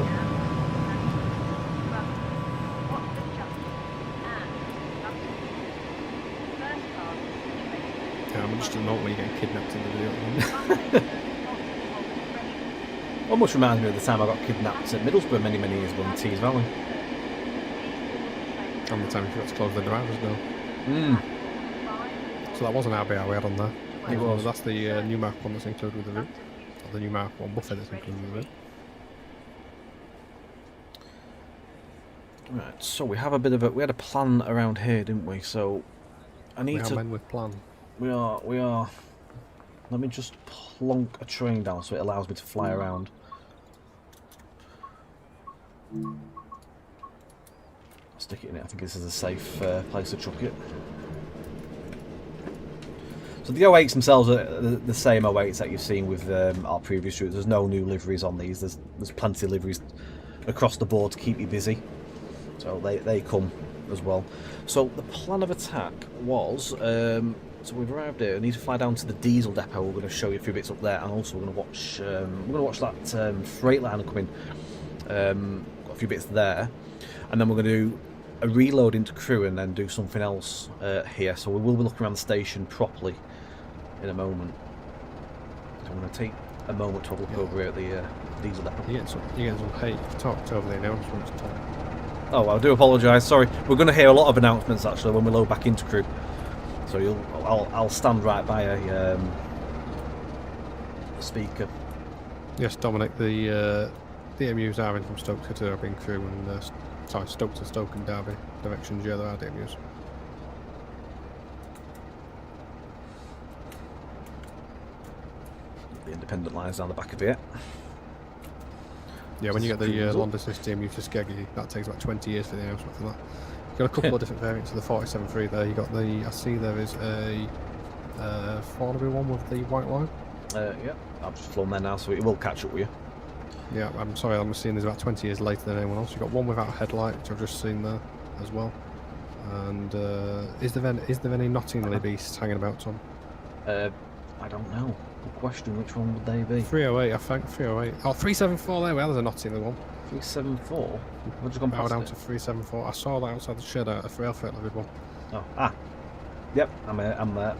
Speaker 1: Yeah, I'm just not when you get kidnapped in the video.
Speaker 2: Almost reminds me of the time I got kidnapped at Middlesbrough many years ago in Tees Valley.
Speaker 1: And the time you forgot to close the drivers door. So that was an RBR we had on there.
Speaker 2: It was.
Speaker 1: That's the new Mark 1 that's included with the route. Or the new Mark 1 buffer that's included with the route.
Speaker 2: Right, so we have a bit of we had a plan around here, didn't we? So I need to.
Speaker 1: Men with plan.
Speaker 2: We are. Let me just plonk a train down so it allows me to fly around. Stick it in it. I think this is a safe place to chuck it. So the 08s themselves are the same 08s that you've seen with our previous routes. There's no new liveries on these. There's plenty of liveries across the board to keep you busy. So they come as well. So the plan of attack was, so we've arrived here. We need to fly down to the diesel depot. We're going to show you a few bits up there, and also we're going to watch that Freightliner coming. Got a few bits there, and then we're going to do a reload into Crewe and then do something else here. So we will be looking around the station properly in a moment. So I'm going to take a moment to look over here at the diesel depot.
Speaker 1: You get some hate. You've talked over the announcements, Tom.
Speaker 2: Oh, I do apologise. Sorry, we're going to hear a lot of announcements actually when we load back into Crewe. So I'll stand right by a speaker.
Speaker 1: Yes, Dominic. The DMUs are in from Stoke to Derby and Crewe, and Stoke to Stoke and Derby directions. Yeah, there are DMUs.
Speaker 2: The independent lines down the back of it.
Speaker 1: Yeah, when you get the London system, you to Skeggy, that takes about 20 years for the announcement for that. You've got a couple of different variants of the 47.3 there. You got I see there is a 4W1 with the white line.
Speaker 2: Yeah, I've just flown there now, so it will catch up with you.
Speaker 1: Yeah, I'm sorry, I'm seeing there's about 20 years later than anyone else. You've got one without a headlight, which I've just seen there as well. And is there any Nottingham beasts hanging about, Tom?
Speaker 2: I don't know. Good question. Which one would they be?
Speaker 1: 308, I think. 308. Oh, 374 there. Well, there's a Nottingham one.
Speaker 2: 374? What'd you gone
Speaker 1: Bow
Speaker 2: past
Speaker 1: down
Speaker 2: it?
Speaker 1: to 374. I saw that outside the shed at a rail freight level one.
Speaker 2: Oh, yep, I'm there.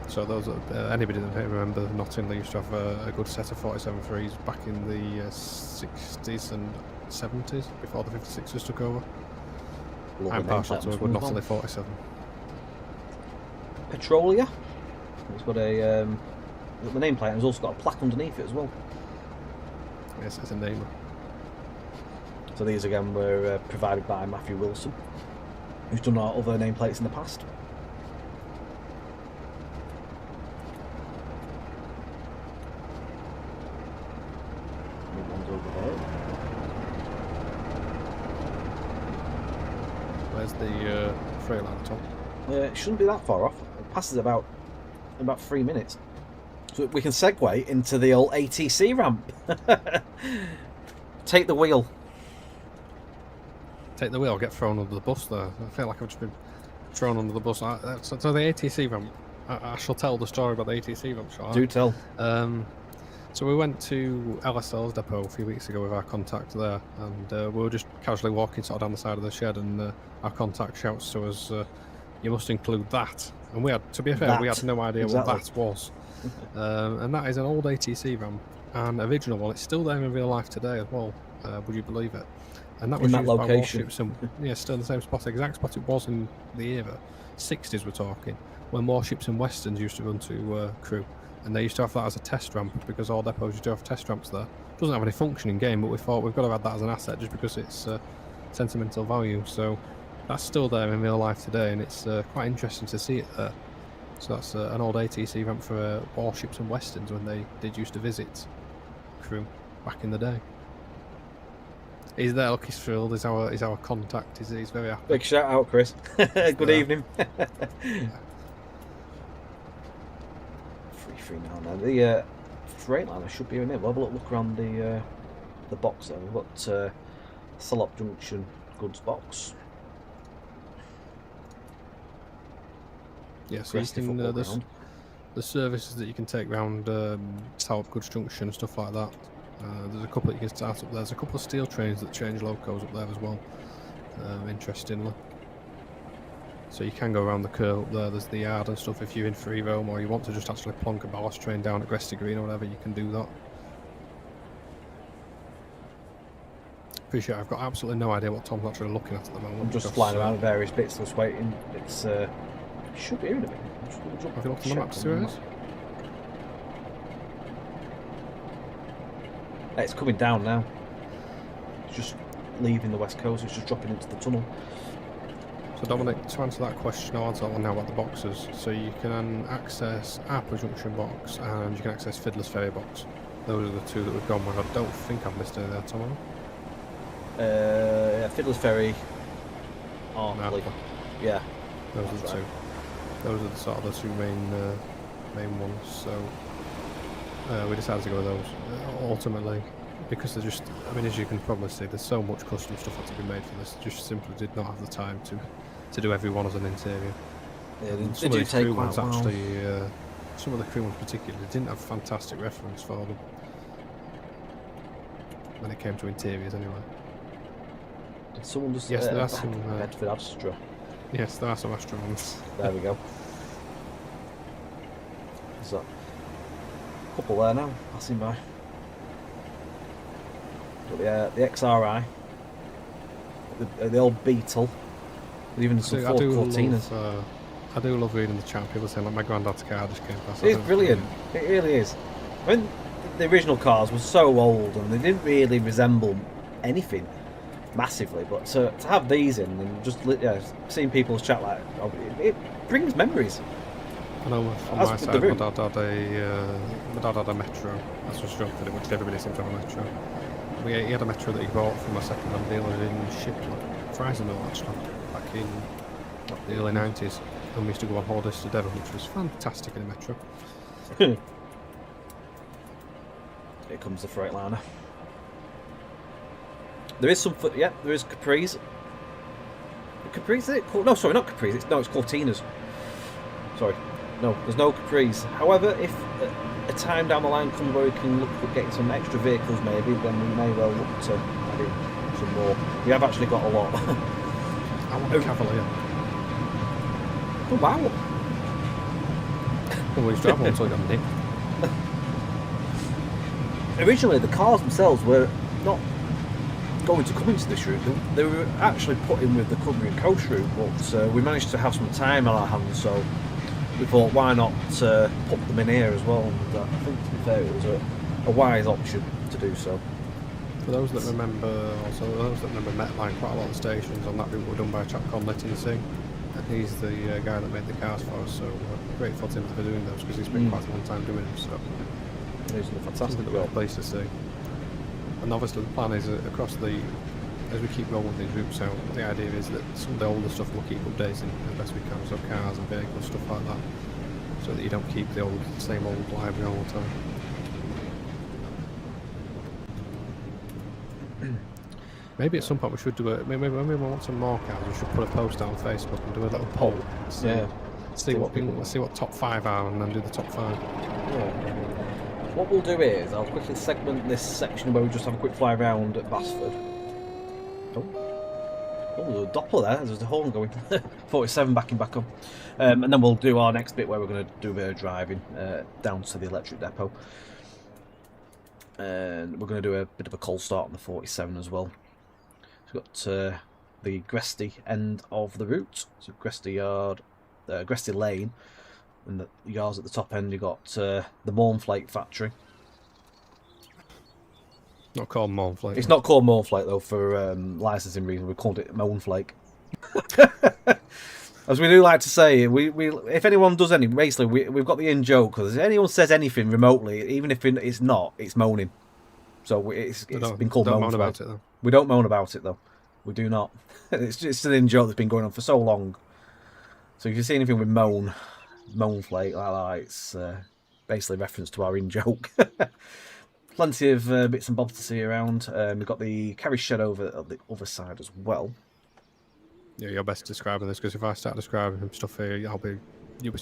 Speaker 1: So those anybody that may remember, Nottingham used to have a good set of 47.3s back in the 60s and 70s before the 56ers took over. I'm partial to a good Nottingham 47.
Speaker 2: Petrolia. It's got a the nameplate, and it's also got a plaque underneath it as well.
Speaker 1: Yes, it's a name.
Speaker 2: So these again were provided by Matthew Wilson, who's done our other nameplates in the past. One's over there.
Speaker 1: Where's the Freightliner, Tom?
Speaker 2: It shouldn't be that far off. It passes about 3 minutes. So we can segue into the old ATC ramp. Take the wheel.
Speaker 1: Take the wheel, get thrown under the bus there. I feel like I've just been thrown under the bus. So the ATC ramp, I shall tell the story about the ATC ramp, shall I?
Speaker 2: Do tell.
Speaker 1: So we went to LSL's depot a few weeks ago with our contact there, and we were just casually walking sort of down the side of the shed, and our contact shouts to us, you must include that. And we had, to be fair, we had no idea what that was. And that is an old ATC ramp, an original one. It's still there in real life today as well. Would you believe it? And that was used by warships, and still in the same spot, exact spot it was in the era, 60s we're talking, when warships and westerns used to run to Crewe, and they used to have that as a test ramp because all depots used to have test ramps there. It doesn't have any functioning game, but we thought we've got to add that as an asset just because it's sentimental value. So that's still there in real life today, and it's quite interesting to see it there. So that's an old ATC ramp for warships and westerns when they did used to visit Crewe back in the day. He's there, look, he's thrilled. He's our contact. He's very happy.
Speaker 2: Big shout out, Chris. Good evening. Free now. The Freightliner should be in there. We'll have a look around the box there. We've got Salop Junction, goods box.
Speaker 1: Yeah, so you
Speaker 2: Resty
Speaker 1: can,
Speaker 2: football
Speaker 1: there's
Speaker 2: ground.
Speaker 1: the services that you can take round Tower Goods Junction and stuff like that. There's a couple that you can start up there. There's a couple of steel trains that change locos up there as well, interestingly. So you can go around the curve up there. There's the yard and stuff if you're in free roam, or you want to just actually plonk a ballast train down at Gresty Green or whatever, you can do that. Appreciate I've got absolutely no idea what Tom's actually looking at the moment.
Speaker 2: I'm just flying around various bits, just waiting. It's should be here in a minute.
Speaker 1: Have you looked on the map to see where it is?
Speaker 2: It's coming down now. It's just leaving the west coast. It's just dropping into the tunnel.
Speaker 1: So Dominic, to answer that question, I'll answer that one now about the boxes. So you can access Apple Junction box and you can access Fiddlers Ferry box. Those are the two that we've gone with. I don't think I've missed any there, Tom.
Speaker 2: Yeah, Fiddlers Ferry.
Speaker 1: Apple.
Speaker 2: Yeah.
Speaker 1: Those are the two. Those are the sort of the two main ones. So we decided to go with those. Ultimately, because they're just, I mean, as you can probably see, there's so much custom stuff had to be made for this. Just simply did not have the time to do every one as an interior.
Speaker 2: Yeah,
Speaker 1: some of these Crewe ones actually, some of the Crewe ones particularly didn't have fantastic reference for them when it came to interiors, anyway.
Speaker 2: Did someone just
Speaker 1: yes, there are some
Speaker 2: Bedford Astra.
Speaker 1: Yes, there are some Astra ones.
Speaker 2: There we go. There's a couple there now, passing by. Got the XRI, the old Beetle, even some Ford Cortinas.
Speaker 1: I do love reading the chat. People saying like my granddad's car just came past.
Speaker 2: It's brilliant. It really is. I mean, the original cars were so old and they didn't really resemble anything massively, but to have these in and just seeing people's chat like it brings memories.
Speaker 1: I know from my side, my dad had a Metro. That's just joke that it, which everybody seems to have a Metro. He had a Metro that he bought from a second-hand dealer in Friesonville, actually, back in the early 90s. And we used to go on holidays to Devon, which was fantastic in a Metro.
Speaker 2: Here comes the Freightliner. There is some, there is Capris. Capris, is it? No, sorry, not Capris. It's Cortinas. Sorry, no, there's no Capris. However, if a time down the line comes where we can look at getting some extra vehicles, maybe, then we may well look to add in some more. We have actually got a lot.
Speaker 1: I want a Cavalier.
Speaker 2: Oh wow!
Speaker 1: Always drive one until I got nicked.
Speaker 2: Originally, the cars themselves were not going to come into this route. They were actually put in with the Crewe and Coast route, but we managed to have some time on our hands, so we thought, why not put them in here as well? And I think, to be fair, it was a wise option to do so.
Speaker 1: For those that remember, Metline, quite a lot of the stations on that route were done by a chap called Letting Singh, and he's the guy that made the cars for us, so grateful to him for doing those, because he's spent quite a long time doing them, so
Speaker 2: He's a fantastic
Speaker 1: we're pleased to see. And obviously the plan is across as we keep rolling these routes out, the idea is that some of the older stuff we'll keep updating as best we can, so cars and vehicles, stuff like that, so that you don't keep the same old library all the time. Maybe at some point we should do maybe when we want some more cars, we should put a post out on Facebook and do a little poll. See what top 5 are, and then do the top 5.
Speaker 2: Yeah. What we'll do is, I'll quickly segment this section where we just have a quick fly around at Basford. Oh, there's a Doppler there, there's a horn going. 47 backing back up. And then we'll do our next bit where we're going to do a bit of driving down to the electric depot. And we're going to do a bit of a cold start on the 47 as well. We've got the Gresty end of the route, so Gresty Yard, Gresty Lane. And the yards at the top end, you've got the Mornflake factory.
Speaker 1: Not called Mornflake.
Speaker 2: It's not called Mornflake though, for licensing reasons. We called it Moanflake. As we do like to say, we if anyone does any, basically we've got the in joke, because if anyone says anything remotely, even if it's not, it's moaning. So it's been called Moanflake.
Speaker 1: Moan about it though.
Speaker 2: We don't moan about it though. We do not. It's an in joke that's been going on for so long. So if you see anything with Moanflake like that, it's basically reference to our in joke. Plenty of bits and bobs to see around. We've got the carriage shed over at the other side as well.
Speaker 1: Yeah, you're best describing this, because if I start describing stuff here, you'll be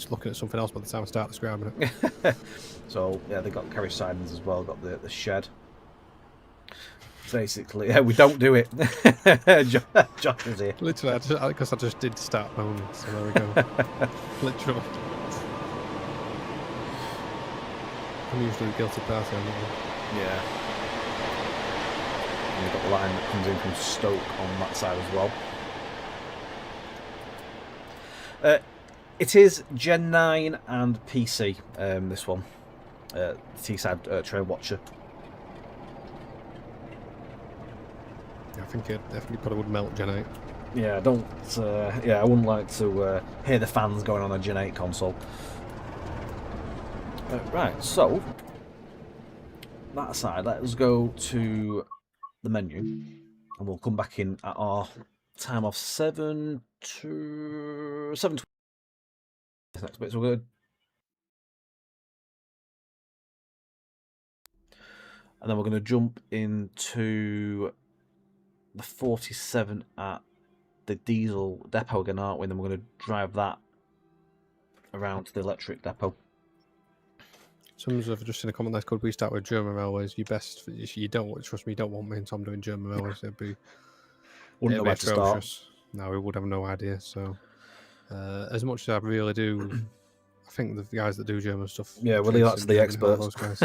Speaker 1: looking at something else by the time I start describing it.
Speaker 2: So yeah, they got carriage sidings as well. Got the shed. Basically, yeah, we don't do it. Josh is here.
Speaker 1: Literally, because I just did start moaning, so there we go. Literally. I'm usually the guilty party on that one.
Speaker 2: Yeah. And you've got the line that comes in from Stoke on that side as well. It is Gen 9 and PC, this one. T-side Trail Watcher.
Speaker 1: Yeah, I think it definitely probably would melt Gen 8.
Speaker 2: Yeah, I don't. I wouldn't like to hear the fans going on a Gen 8 console. Right, so that aside, let us go to the menu, and we'll come back in at our time of 7 to 7. Next bit, so we're good. And then we're going to jump into the 47 at the diesel depot again, aren't we? And then we're going to drive that around to the electric depot.
Speaker 1: Someone's just in a comment there, could we start with German Railways? You don't, trust me, you don't want me and Tom doing German Railways. Wouldn't know where to start. No, we would have no idea. So, as much as I really do, I think the guys that do German stuff.
Speaker 2: Yeah, we'll leave that to the experts.
Speaker 1: Those guys,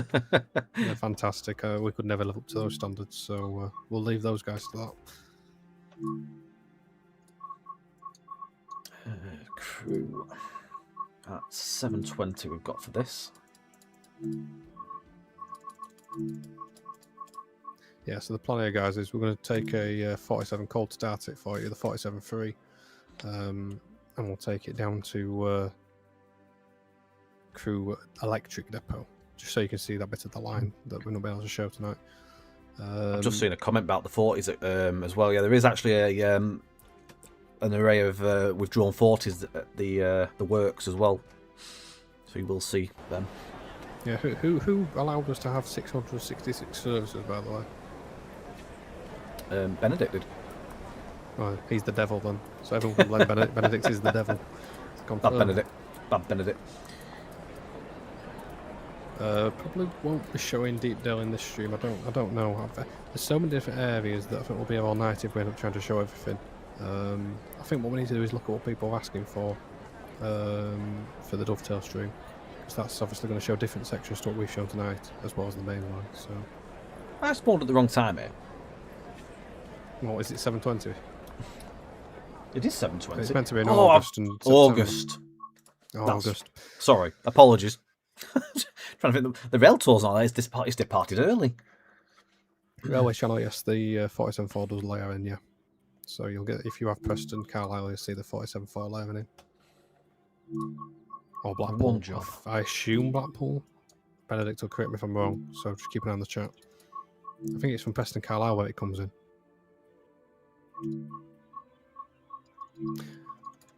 Speaker 1: they're fantastic. We could never live up to those standards, so we'll leave those guys to that.
Speaker 2: Crewe at 7:20 we've got for this.
Speaker 1: Yeah, so the plan here, guys, is we're going to take a 47 cold start it for you, the 47 free, and we'll take it down to Crewe Electric Depot, just so you can see that bit of the line that we're not able to show tonight.
Speaker 2: I've just seen a comment about the 40s as well. Yeah, there is actually an array of withdrawn 40s at the works as well, so you will see them.
Speaker 1: Yeah, who allowed us to have 666 services, by the way?
Speaker 2: Benedict did.
Speaker 1: Oh, he's the devil then. So everyone can blame Benedict. Benedict is the devil.
Speaker 2: Bad Benedict. Bad Benedict.
Speaker 1: Probably won't be showing Deep Dale in this stream. I don't know. There's so many different areas that I think we'll be here all night if we end up trying to show everything. I think what we need to do is look at what people are asking for the Dovetail stream. Because that's obviously going to show different sections to what we've shown tonight, as well as the main line. So
Speaker 2: I spawned at the wrong time here.
Speaker 1: What is it, 7:20?
Speaker 2: It is 7:20.
Speaker 1: It's meant to be in August and September.
Speaker 2: August. Sorry, apologies. Trying to think, the rail tour's not there. It's departed early.
Speaker 1: Railway Channel, yes, the 47.4 does layer in, yeah. So you'll get, if you have Preston, Carlisle, you'll see the 47.4 layering in. Or Blackpool.
Speaker 2: One job.
Speaker 1: I assume Blackpool. Benedict will correct me if I'm wrong, so just keep an eye on the chat. I think it's from Preston Carlisle where it comes in.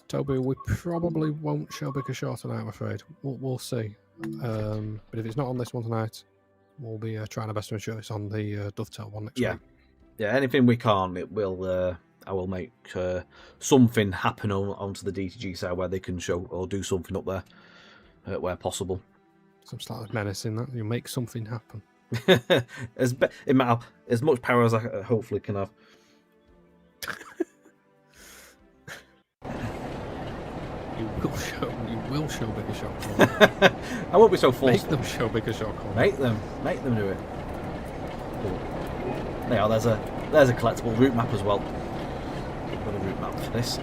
Speaker 1: Toby, we probably won't show Bickershaw tonight, I'm afraid. We'll see. But if it's not on this one tonight, we'll be trying our best to ensure it's on the Dovetail one next week.
Speaker 2: Yeah, anything we can't, it will. I will make something happen onto the DTG side where they can show or do something up there where possible.
Speaker 1: Some sort of menace in that. You make something happen.
Speaker 2: As much power as I hopefully can have.
Speaker 1: You will show Bickershaw.
Speaker 2: I won't be so forced.
Speaker 1: Make them show Bickershaw.
Speaker 2: Make them do it. Cool. Now there's a collectible route map as well. Got a route map for this.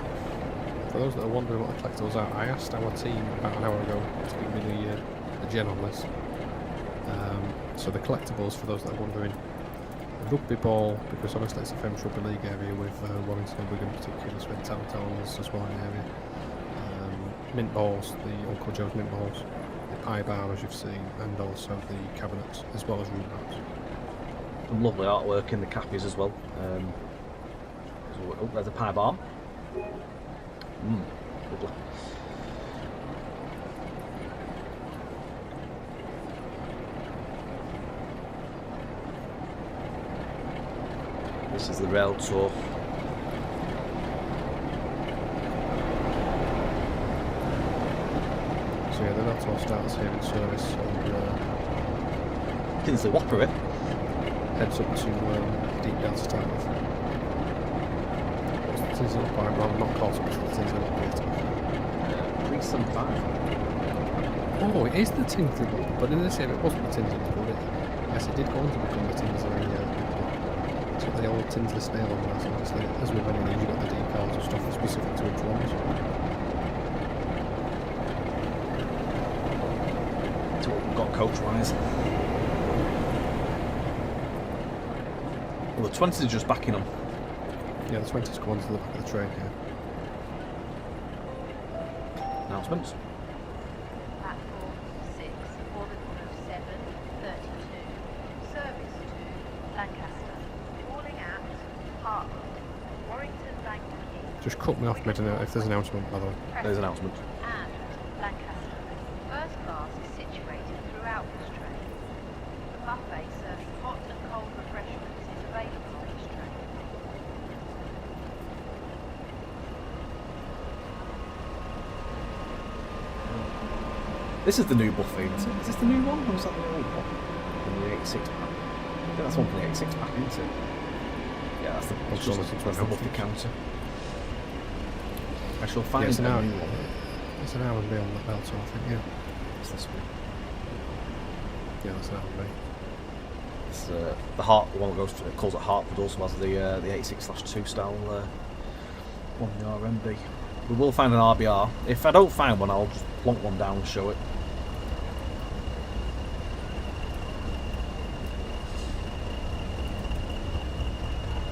Speaker 1: For those that are wondering what the collectibles are, I asked our team about an hour ago to give me the gen on this. So the collectibles, for those that are wondering, a rugby ball, because obviously it's a famous rugby league area with Warrington and Wigan particularly, so with Towns as well in the area. Mint balls, the Uncle Joe's mint balls, the pie bar as you've seen, and also the cabinets, as well as route maps.
Speaker 2: Some lovely artwork in the cappies as well. Oh, there's a pie bar. Lovely. This is the rail tour.
Speaker 1: Veltor starts here in service and
Speaker 2: Tinsley Whopper it.
Speaker 1: heads up to Deep Dale to start with. What's the Tinsley Loco? I'm not caught up to the Tinsley Loco yet.
Speaker 2: 375.
Speaker 1: Oh, it is the Tinsley Loco, but in this area it wasn't the Tinsley Loco, yes, it did go on to become the Tinsley. It's got the old Tinsley snail on there, so obviously, as with any of these, you've got the decals and stuff specific to each one.
Speaker 2: That's what we've got coach-wise. Well, the 20s are just backing on.
Speaker 1: Yeah, the 20s go on to the back of the train here.
Speaker 2: Announcements.
Speaker 3: Platform 6, order of 7:32. Service to Lancaster. Calling at Hartwood, Warrington Bank East.
Speaker 1: Just cut me off mid if there's an announcement, by the way.
Speaker 2: There's an announcement.
Speaker 3: And Lancaster. First class is situated throughout this train. The buffet serving hot and cold refreshments is available on this train.
Speaker 2: This is the new buffet, isn't it? Is this the new one, or is that the old one? From the 86 pack? I think that's one from the 86 pack, isn't it? Yeah, that's the,
Speaker 1: That's
Speaker 2: just,
Speaker 1: almost
Speaker 2: that's the buffet counter. I shall find
Speaker 1: it's an
Speaker 2: a
Speaker 1: hour.
Speaker 2: new one.
Speaker 1: It's an hour and beyond that belt, so I think, yeah.
Speaker 2: It's this one.
Speaker 1: Yeah, that's an hour and beyond.
Speaker 2: It's the Hart, the one that goes to, it calls it Hartwood, also has the 86/2 style one in the RMB. We will find an RBR. If I don't find one, I'll just plonk one down and show it.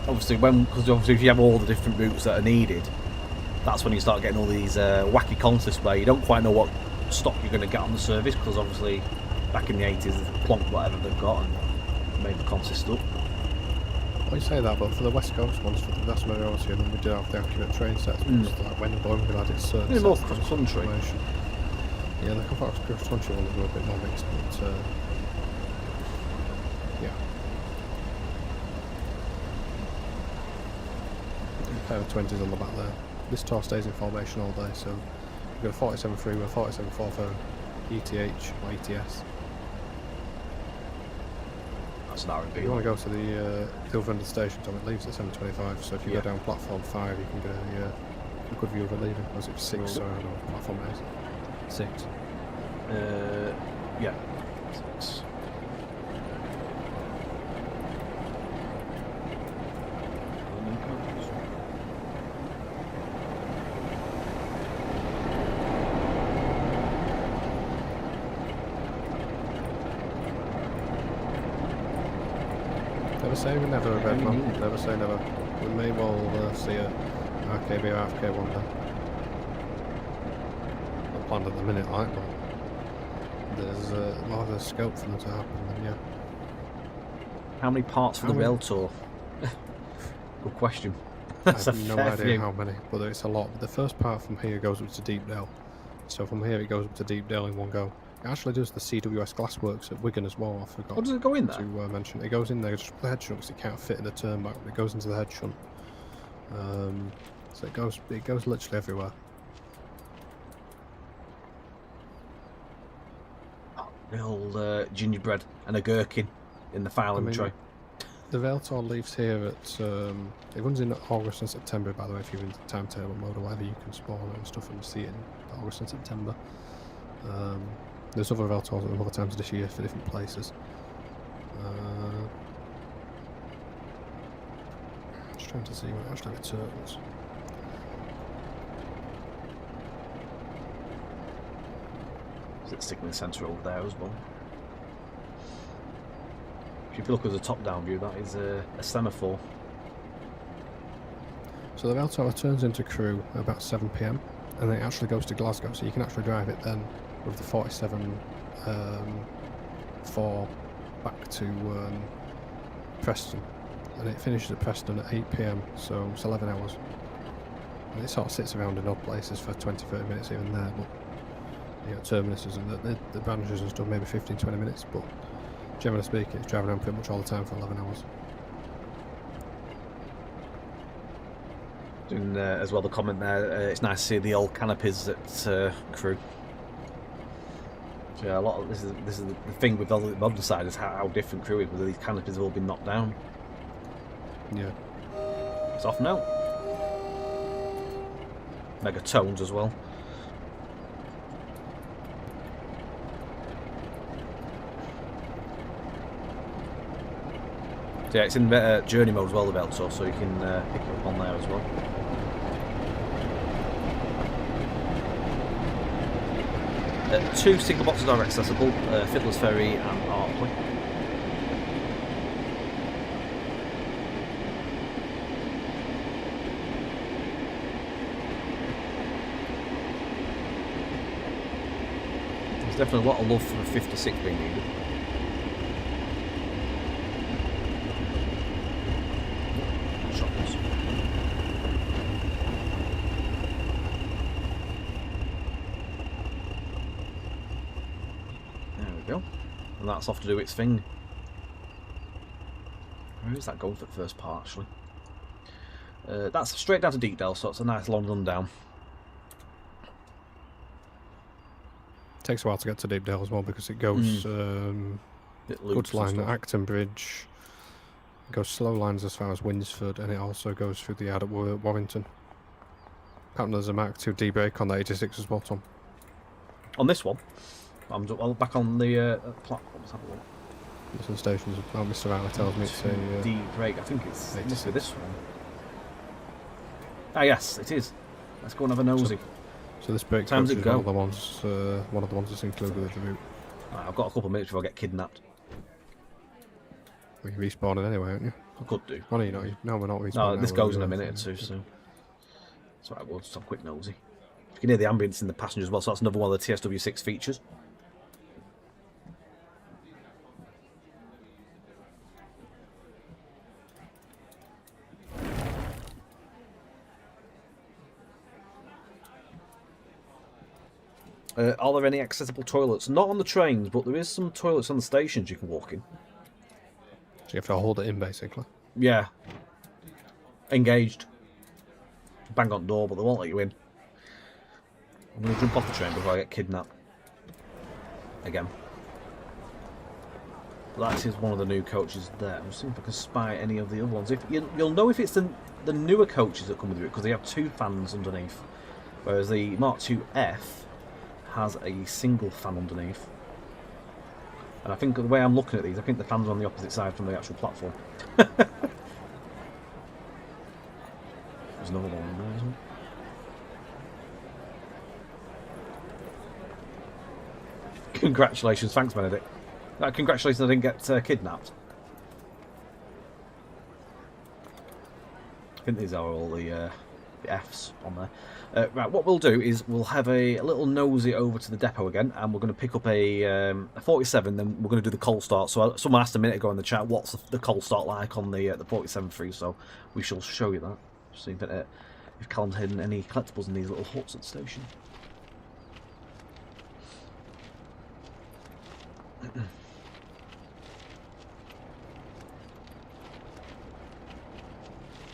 Speaker 2: Obviously, because if you have all the different routes that are needed, that's when you start getting all these wacky contests where you don't quite know what stock you're going to get on the service, because obviously back in the 80s they've plonked whatever they've got and made the consist up.
Speaker 1: Well, you say that, but for the West Coast ones, for the vast majority of them, we did have the accurate train sets. Like when the Birmingham had its certain
Speaker 2: They're more
Speaker 1: sets of
Speaker 2: cross-country.
Speaker 1: information. Yeah, the cross-country ones were a bit more mixed, but yeah. A pair of 20s on the back there. This tour stays in formation all day, so we've got a 47.3 with a 47.4 for ETH or ETS.
Speaker 2: That's an R&B.
Speaker 1: If you want to go to the other end of the station, Tom, it leaves at 7:25. So if you go down platform 5, you can get a good view of it leaving. Was it 6? Sorry, I don't know what platform it is. 6.
Speaker 2: Yeah. 6.
Speaker 1: Never say never, Redman. Never say never. We may well see a RKB or RFK one day. Not planned at the minute, like, but there's a lot of scope for them to happen, and yeah.
Speaker 2: How many parts for the rail tour? Good question.
Speaker 1: I have no idea how many, but it's a lot. The first part from here goes up to Deepdale. So from here it goes up to Deepdale in one go. It actually does the CWS Glassworks at Wigan as well, I forgot.
Speaker 2: Oh, does it go in there?
Speaker 1: To mention. It goes in there just with the head shunt because it can't fit in the turnback, but it goes into the head shunt. So it goes literally everywhere.
Speaker 2: The old gingerbread and a gherkin in the filing tray.
Speaker 1: The rail tour leaves here at it runs in August and September, by the way. If you're in timetable mode or whatever, you can spawn it and stuff and see it in August and September. There's other rail tours at other times this year for different places. Just trying to see what actually returns.
Speaker 2: Is it sticking the centre over there as well? If you look at the top-down view, that is a semaphore.
Speaker 1: So the rail tour returns into Crewe at about 7 PM, and then it actually goes to Glasgow, so you can actually drive it then with the 47.4 back to Preston, and it finishes at Preston at 8 PM, so it's 11 hours. And it sort of sits around in odd places for 20-30 minutes here and there, but you got terminuses and the branches and stuff, maybe 15-20 minutes, but generally speaking, it's driving around pretty much all the time for 11 hours.
Speaker 2: And as well, the comment there, it's nice to see the old canopies at Crewe. So yeah, a lot of this is the thing with the modern side is how different Crewe is, whether these canopies have all been knocked down.
Speaker 1: Yeah.
Speaker 2: It's off now. Mega tones as well. So yeah, it's in journey mode as well, the Velto, so you can pick it up on there as well. Two single boxes are accessible, Fiddlers, Ferry and Artley. There's definitely a lot of love for the 56 being needed. Shoppers. There we go. And that's off to do its thing. Where is that going for the first part, actually? That's straight down to Deepdale, so it's a nice long run down.
Speaker 1: Takes a while to get to Deepdale as well because it goes goods line at Acton Bridge, it goes slow lines as far as Winsford, and it also goes through the yard at Warrington. Apparently there's a Mark II D brake on the 86 as well, Tom.
Speaker 2: On this one? I'm back on the platform. Let's have a look.
Speaker 1: Some stations, Mr. Riley tells me it's a
Speaker 2: D brake. I think it's it must be this one. Ah yes, it is. Let's go and have a nosy.
Speaker 1: So this brake
Speaker 2: Time's
Speaker 1: coach
Speaker 2: it
Speaker 1: is
Speaker 2: go.
Speaker 1: one of the ones that's included with the route.
Speaker 2: Right, I've got a couple of minutes before I get kidnapped.
Speaker 1: Well, you're respawning anyway, aren't you?
Speaker 2: I could do.
Speaker 1: Oh, no, you're not. No, we're not respawning.
Speaker 2: No, this
Speaker 1: now,
Speaker 2: goes
Speaker 1: we're
Speaker 2: in a minute or two, so that's right. We'll just have a quick nosy. You can hear the ambience in the passenger as well, so that's another one of the TSW6 features. Are there any accessible toilets? Not on the trains, but there is some toilets on the stations you can walk in.
Speaker 1: So you have to hold it in, basically.
Speaker 2: Yeah. Engaged. Bang on door, but they won't let you in. I'm going to jump off the train before I get kidnapped. Again. But that is one of the new coaches there. I'm seeing if I can spy any of the other ones. If you'll know if it's the newer coaches that come with it, because they have two fans underneath. Whereas the Mark II F has a single fan underneath. And I think the way I'm looking at these, I think the fans are on the opposite side from the actual platform. There's another one there, isn't there? Congratulations, thanks Benedict. Congratulations I didn't get kidnapped. I think these are all the Fs on there. Right, what we'll do is we'll have a little nosy over to the depot again, and we're going to pick up a 47. Then we're going to do the cold start. So someone asked a minute ago in the chat, what's the cold start like on the 47 free? So we shall show you that. See if Callum's hidden any collectibles in these little huts at the station.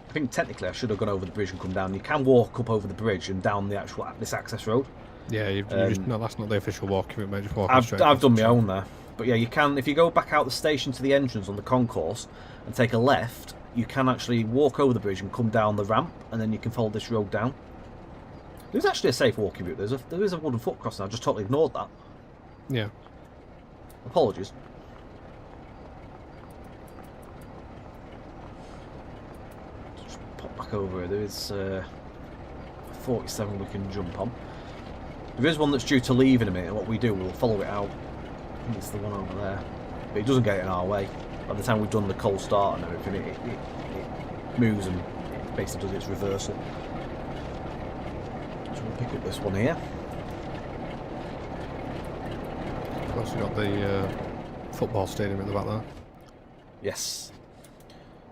Speaker 2: I think technically I should have gone over the bridge and come down. You can walk up over the bridge and down the actual this access road.
Speaker 1: Yeah, no, that's not the official walking route, mate. Just walk straight.
Speaker 2: I've done my own there, but yeah, you can if you go back out the station to the entrance on the concourse and take a left. You can actually walk over the bridge and come down the ramp, and then you can follow this road down. There's actually a safe walking route. There is a wooden foot crossing. I just totally ignored that.
Speaker 1: Yeah.
Speaker 2: Apologies. Just pop back over here. There is 47 we can jump on. There is one that's due to leave in a minute, and what we do, we'll follow it out. I think it's the one over there. But it doesn't get in our way. By the time we've done the cold start and everything, it moves and it basically does its reversal. So we'll pick up this one here.
Speaker 1: We've also got the football stadium at the back there.
Speaker 2: Yes.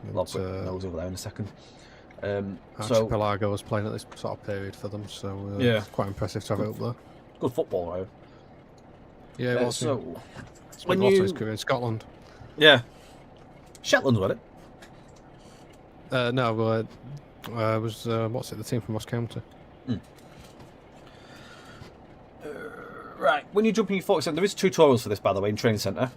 Speaker 1: And,
Speaker 2: I'll put those over there in a second.
Speaker 1: Archipelago was playing at this sort of period for them, so
Speaker 2: yeah,
Speaker 1: it's quite impressive to have it up there.
Speaker 2: Good football, right?
Speaker 1: Yeah, it was.
Speaker 2: So
Speaker 1: when you his career in Scotland.
Speaker 2: Yeah. Shetland's got it.
Speaker 1: No, it was what's it? The team from Ross County.
Speaker 2: Right, when you jump in your 47, there is tutorials for this, by the way, in training centre.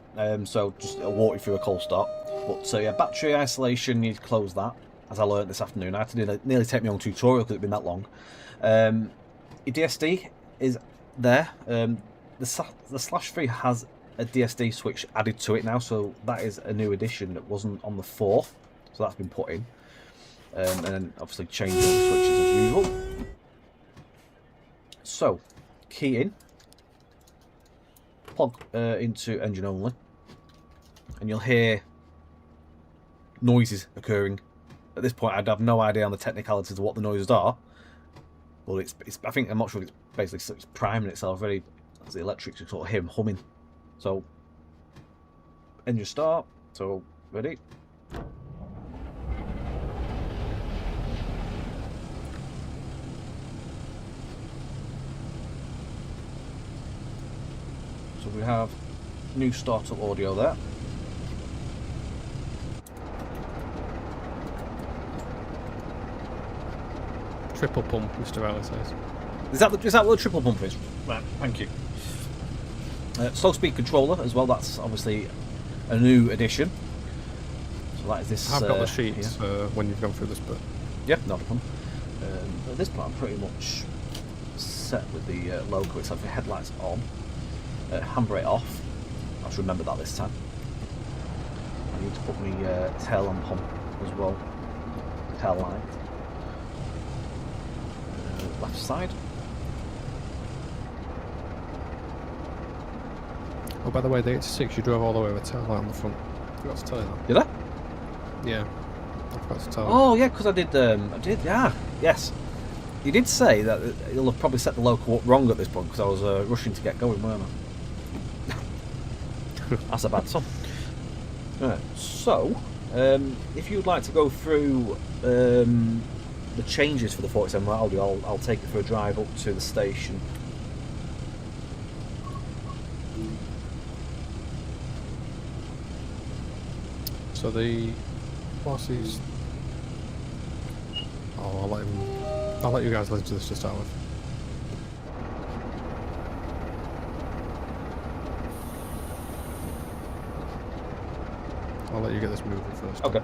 Speaker 2: So just I'll walk you through a cold start. But yeah, battery isolation, you need to close that, as I learned this afternoon. I had to nearly take my own tutorial because it's been that long. Your DSD is there. The Slash 3 has a DSD switch added to it now, so that is a new addition that wasn't on the 4. So that's been put in. And then obviously change all the switches as usual. So, key in. Plug into engine only. And you'll hear noises occurring. At this point, I'd have no idea on the technicalities of what the noises are. Well, it's I think, I'm not sure if it's basically it's priming itself ready as the electrics, you sort of hear them humming. So, engine start. So, ready. So we have new startup audio there.
Speaker 1: Triple pump, Mr. Ellis says.
Speaker 2: Is that what the triple pump is? Right, thank you. Slow speed controller as well, that's obviously a new addition. So that is this.
Speaker 1: I've got the sheets when you've gone through this bit.
Speaker 2: Yep, not a problem. At this point, I'm pretty much set with the logo itself. The headlights on, handbrake off. I have to remember that this time. I need to put my tail lamp on as well. Tail light. Left side.
Speaker 1: Oh, by the way, the 86 you drove all the way with a tail light on the front. I forgot to tell you that.
Speaker 2: Did I?
Speaker 1: Yeah, I forgot to tell you.
Speaker 2: Oh yeah, because I did. Yeah, yes. You did say that you'll have probably set the loco up wrong at this point because I was rushing to get going, weren't I? That's a bad song. Right. So, if you'd like to go through the changes for the 47 Route Add-On, I'll take you for a drive up to the station.
Speaker 1: So the bosses. Oh, I'll let you guys listen to this to start with. I'll let you get this moving first.
Speaker 2: Okay.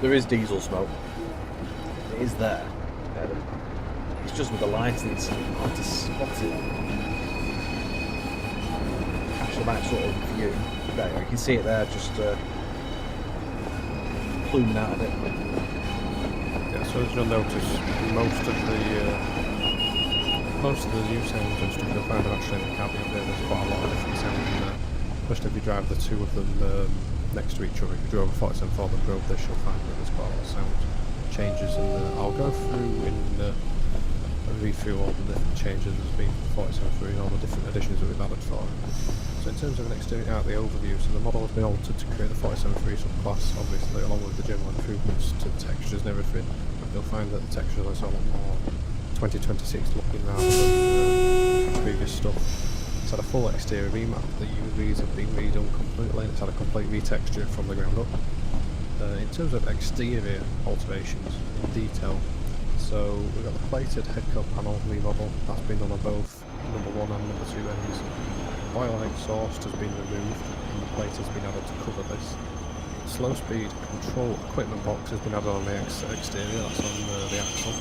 Speaker 2: There is diesel smoke. It is there. It's just with the lighting, it's hard to spot it. Actually, back sort of view. There you go. You can see it there, just pluming out of it.
Speaker 1: Yeah, so as you'll notice, most of the new sounds and stuff you'll find are actually in the cabin up there. There's quite a lot of different sounds in there. Especially if you drive the two of them next to each other. If you drove a 47 Ford and drove this, you'll find that there's quite a lot of sound changes in there. I'll go through in a read through all the different changes there's been for 47 and all the different additions that we've added for it. So in terms of an exterior out the overview, so the model has been altered to create the 47 subclass, obviously, along with the general improvements to textures and everything. You'll find that the textures are a lot more 2026 looking rather than previous stuff. It's had a full exterior remap. The UVs have been redone completely, and it's had a complete retexture from the ground up. In terms of exterior alterations in detail, so we've got the plated head coat panel removal. That's been done on both number 1 and number 2 ends. Oil exhaust has been removed, and the plate has been added to cover this. Slow speed control equipment box has been added on the exterior. That's on the axle.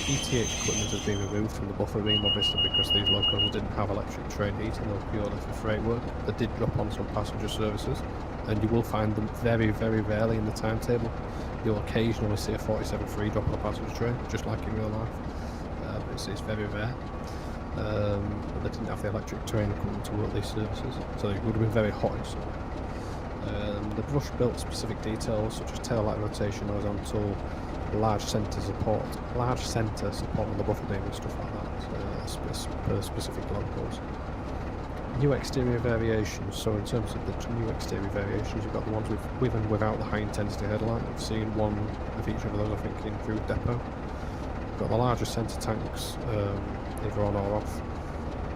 Speaker 1: ETH equipment has been removed from the buffer beam, obviously, because these locos didn't have electric train heating, they were purely for freight work. They did drop on some passenger services, and you will find them very, very rarely in the timetable. You'll occasionally see a 47-3 drop on a passenger train, just like in real life, but it's very rare. They didn't have the electric train equipment to work these services, so it would have been very hot in summer. The brush built specific details such as tail light rotation, horizontal, large centre support on the buffer beam and stuff like that, per specific locos. New exterior variations. So in terms of the new exterior variations, you've got the ones with and without the high intensity headlight. I've seen one of each of those, I think, in Crewe Depot. You've got the larger centre tanks, either on or off.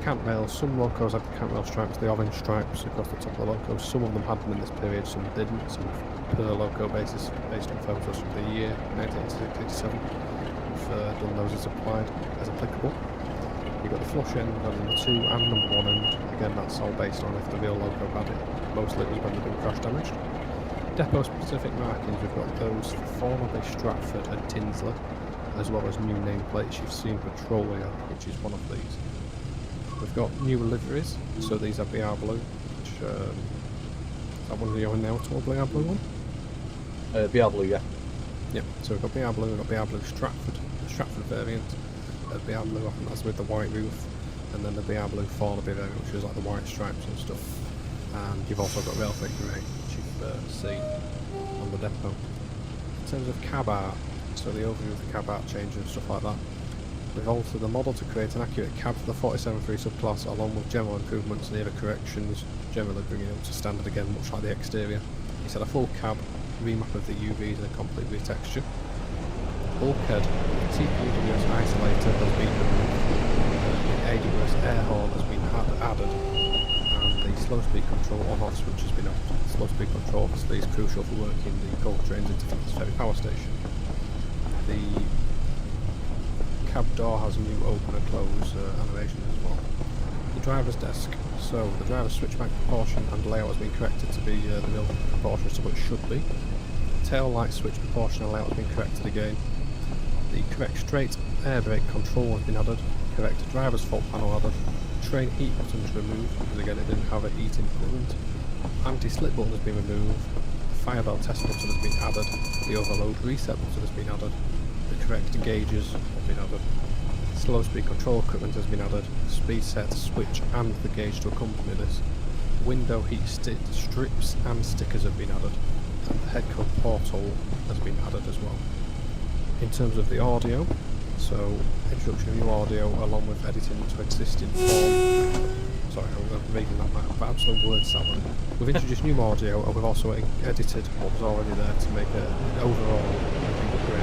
Speaker 1: Cant rails. Some locos had the cant rail stripes, the orange stripes across the top of the locos. Some of them had them in this period, some didn't. Some per loco basis, based on photos from the year 1987. We've done those as applied, as applicable. You've got the flush end on number 2 and number 1 end. Again, that's all based on if the real loco had it. Mostly it was when they've been crash damaged. Depot specific markings, we've got those for Thornaby, Stratford and Tinsler, as well as new nameplates you've seen Petrolia, which is one of these. We've got new liveries, so these are BR Blue, which is that one you're in now, tall BR Blue one?
Speaker 2: BR Blue, yeah.
Speaker 1: Yep, so we've got BR Blue, we've got BR Blue Stratford, the Stratford variant. BR Blue, I think that's with the white roof, and then the BR Blue Thornaby variant, which is like the white stripes and stuff. And you've also got Railfreight Grey, which you've seen on the depot. In terms of cab art, so the overview of the cab art changes and stuff like that, we've altered the model to create an accurate cab for the 47.3 subclass, along with general improvements and either corrections, generally bringing it up to standard again, much like the exterior. He's had a full cab, remap of the UVs and a complete retexture. Bulkhead, the TPWS isolator has been removed, the AWS air horn has been added, and the slow speed control on-off switch has been off. Slow speed control obviously is crucial for working the coal trains into Fiddlers Ferry power station. The cab door has a new open and close animation as well. The driver's desk, so the driver's switchback proportion and layout has been corrected to be the real proportion to what it should be. Tail light switch proportion and layout has been corrected again. The correct straight air brake control has been added, correct driver's fault panel added, train heat buttons removed because again it didn't have a heating equivalent, anti-slip button has been removed, the fire bell test button has been added, the overload reset button has been added, the correct gauges have been added, slow speed control equipment has been added, speed set, switch and the gauge to accompany this, window heat strips and stickers have been added, and the head code portal has been added as well. In terms of the audio, so introduction of new audio along with editing to existing form. Sorry, I'm reading that by absolute word salad. We've introduced new audio and we've also edited what was already there to make an overall upgrade.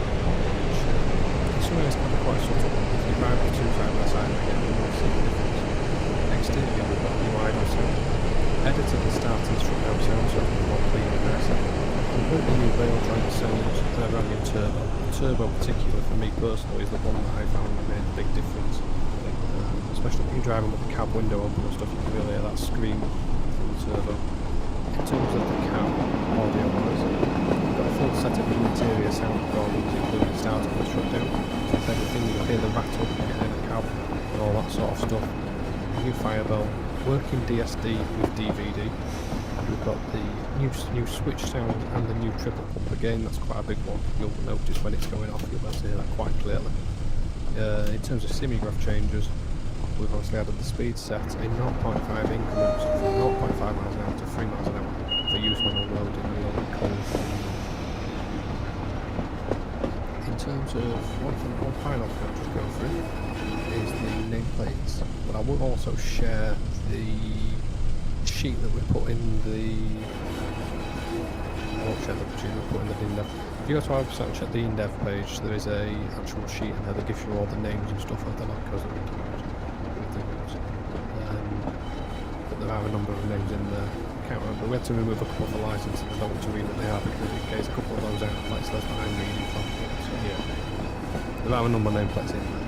Speaker 1: In some ways, kind of quite subtle. If you drive the two side by side again, you'll see the difference. Exterior, we've got new idle sound. Edited the start and strip down sound so it's more clean and nicer. Completely new rail joint sounds and a brand new turbo. Turbo particularly for me personally is the one that I found made a big difference, especially when you're driving with the cab window open and stuff. You can really hear that scream from the turbo. In terms of the cab audio wise, we've got a full set of interior sound recordings including start and shutdown, everything. You'll hear the rattle you get in the cab and all that sort of stuff. A new fire bell, working DSD with DVD. We've got the new switch sound and the new triple pump again. That's quite a big one. You'll notice when it's going off, you'll be able to hear that quite clearly. In terms of semigraph changes, we've obviously added the speed set in 0.5 increments from 0.5 miles an hour to 3 miles an hour for use when unloading and loading coal. In terms of one final thing I'll just go through is the nameplates, but I will also share the sheet that we put in the InDev. If you go to our website and check the InDev page, there is a actual sheet in there that gives you all the names and stuff of the locos that we can use with the routes. But there are a number of names in there. I can't remember. We had to remove a couple of the licenses. I don't want to read what they are because in case a couple of those nameplates that's what I'm reading from. So yeah, there are a number of nameplates in there.